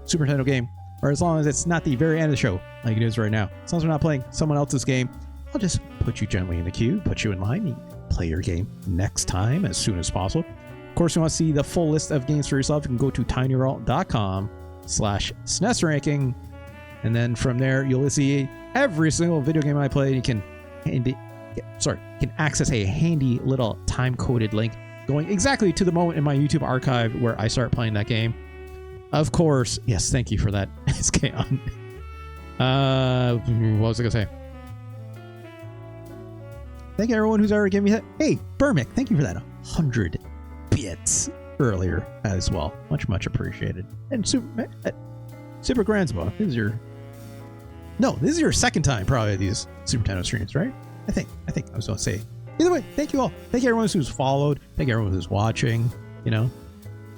Super Nintendo game, or as long as it's not the very end of the show, like it is right now. As long as we're not playing someone else's game, I'll just put you gently in the queue, put you in line, and play your game next time as soon as possible. Of course, you want to see the full list of games for yourself, you can go to tinyurl.com/SNES ranking. And then from there, you'll see every single video game I played. You can access a handy little time-coded link going exactly to the moment in my YouTube archive where I start playing that game. Of course, yes, thank you for that, SKon. What was I gonna say? Thank you everyone who's ever given me that. Hey, Burmick, thank you for that 100 bits earlier as well. Much appreciated. And Super Grandsma, this is your second time probably at these Super Nintendo streams, right? I think I was going to say. Either way, thank you all. Thank you everyone who's followed. Thank you everyone who's watching. You know,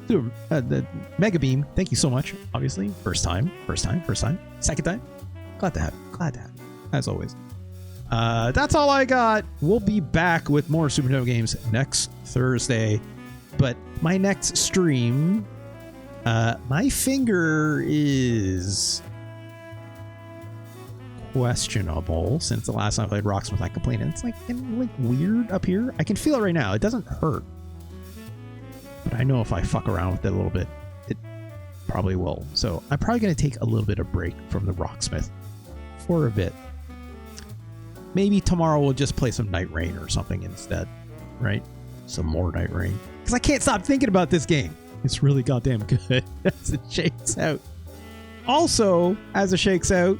the Mega Beam. Thank you so much. Obviously, first time, second time. Glad to have you, as always. That's all I got. We'll be back with more Super Nintendo games next Thursday, but my next stream, my finger is questionable since the last time I played Rocksmith I complained. It's like weird up here. I can feel it right now. It doesn't hurt, but I know if I fuck around with it a little bit, it probably will. So I'm probably going to take a little bit of break from the Rocksmith for a bit. Maybe tomorrow we'll just play some Night Rain or something instead. right? Some more Night Rain. Because I can't stop thinking about this game. It's really goddamn good as it shakes out. Also, as it shakes out,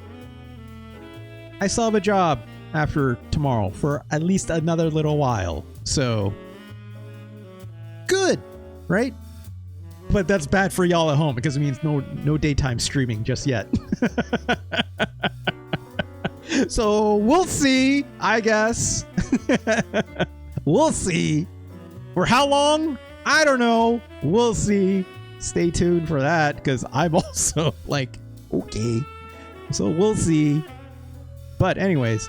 I still have a job after tomorrow for at least another little while. So, good, right? But that's bad for y'all at home because it means no daytime streaming just yet. So we'll see, I guess. We'll see. For how long? I don't know. We'll see. Stay tuned for that because I'm also like, okay. So we'll see. But anyway,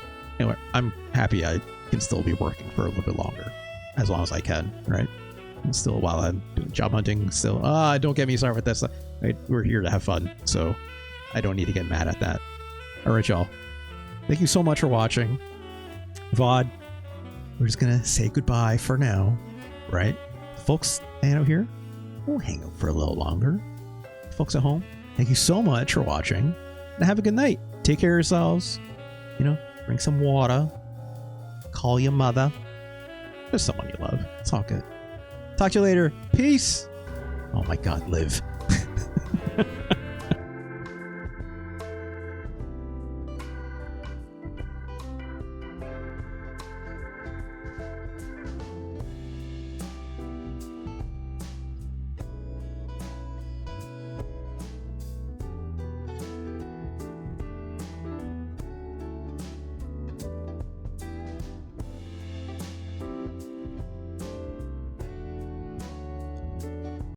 I'm happy I can still be working for a little bit longer. As long as I can, right? And still, while I'm doing job hunting, still, don't get me started with this. We're here to have fun, so I don't need to get mad at that. All right, y'all. Thank you so much for watching. VOD, we're just going to say goodbye for now, right? Folks hanging out here, we'll hang out for a little longer. Folks at home, thank you so much for watching, and have a good night. Take care of yourselves. Drink some water. Call your mother. Just someone you love. It's all good. Talk to you later. Peace. Oh my God, live.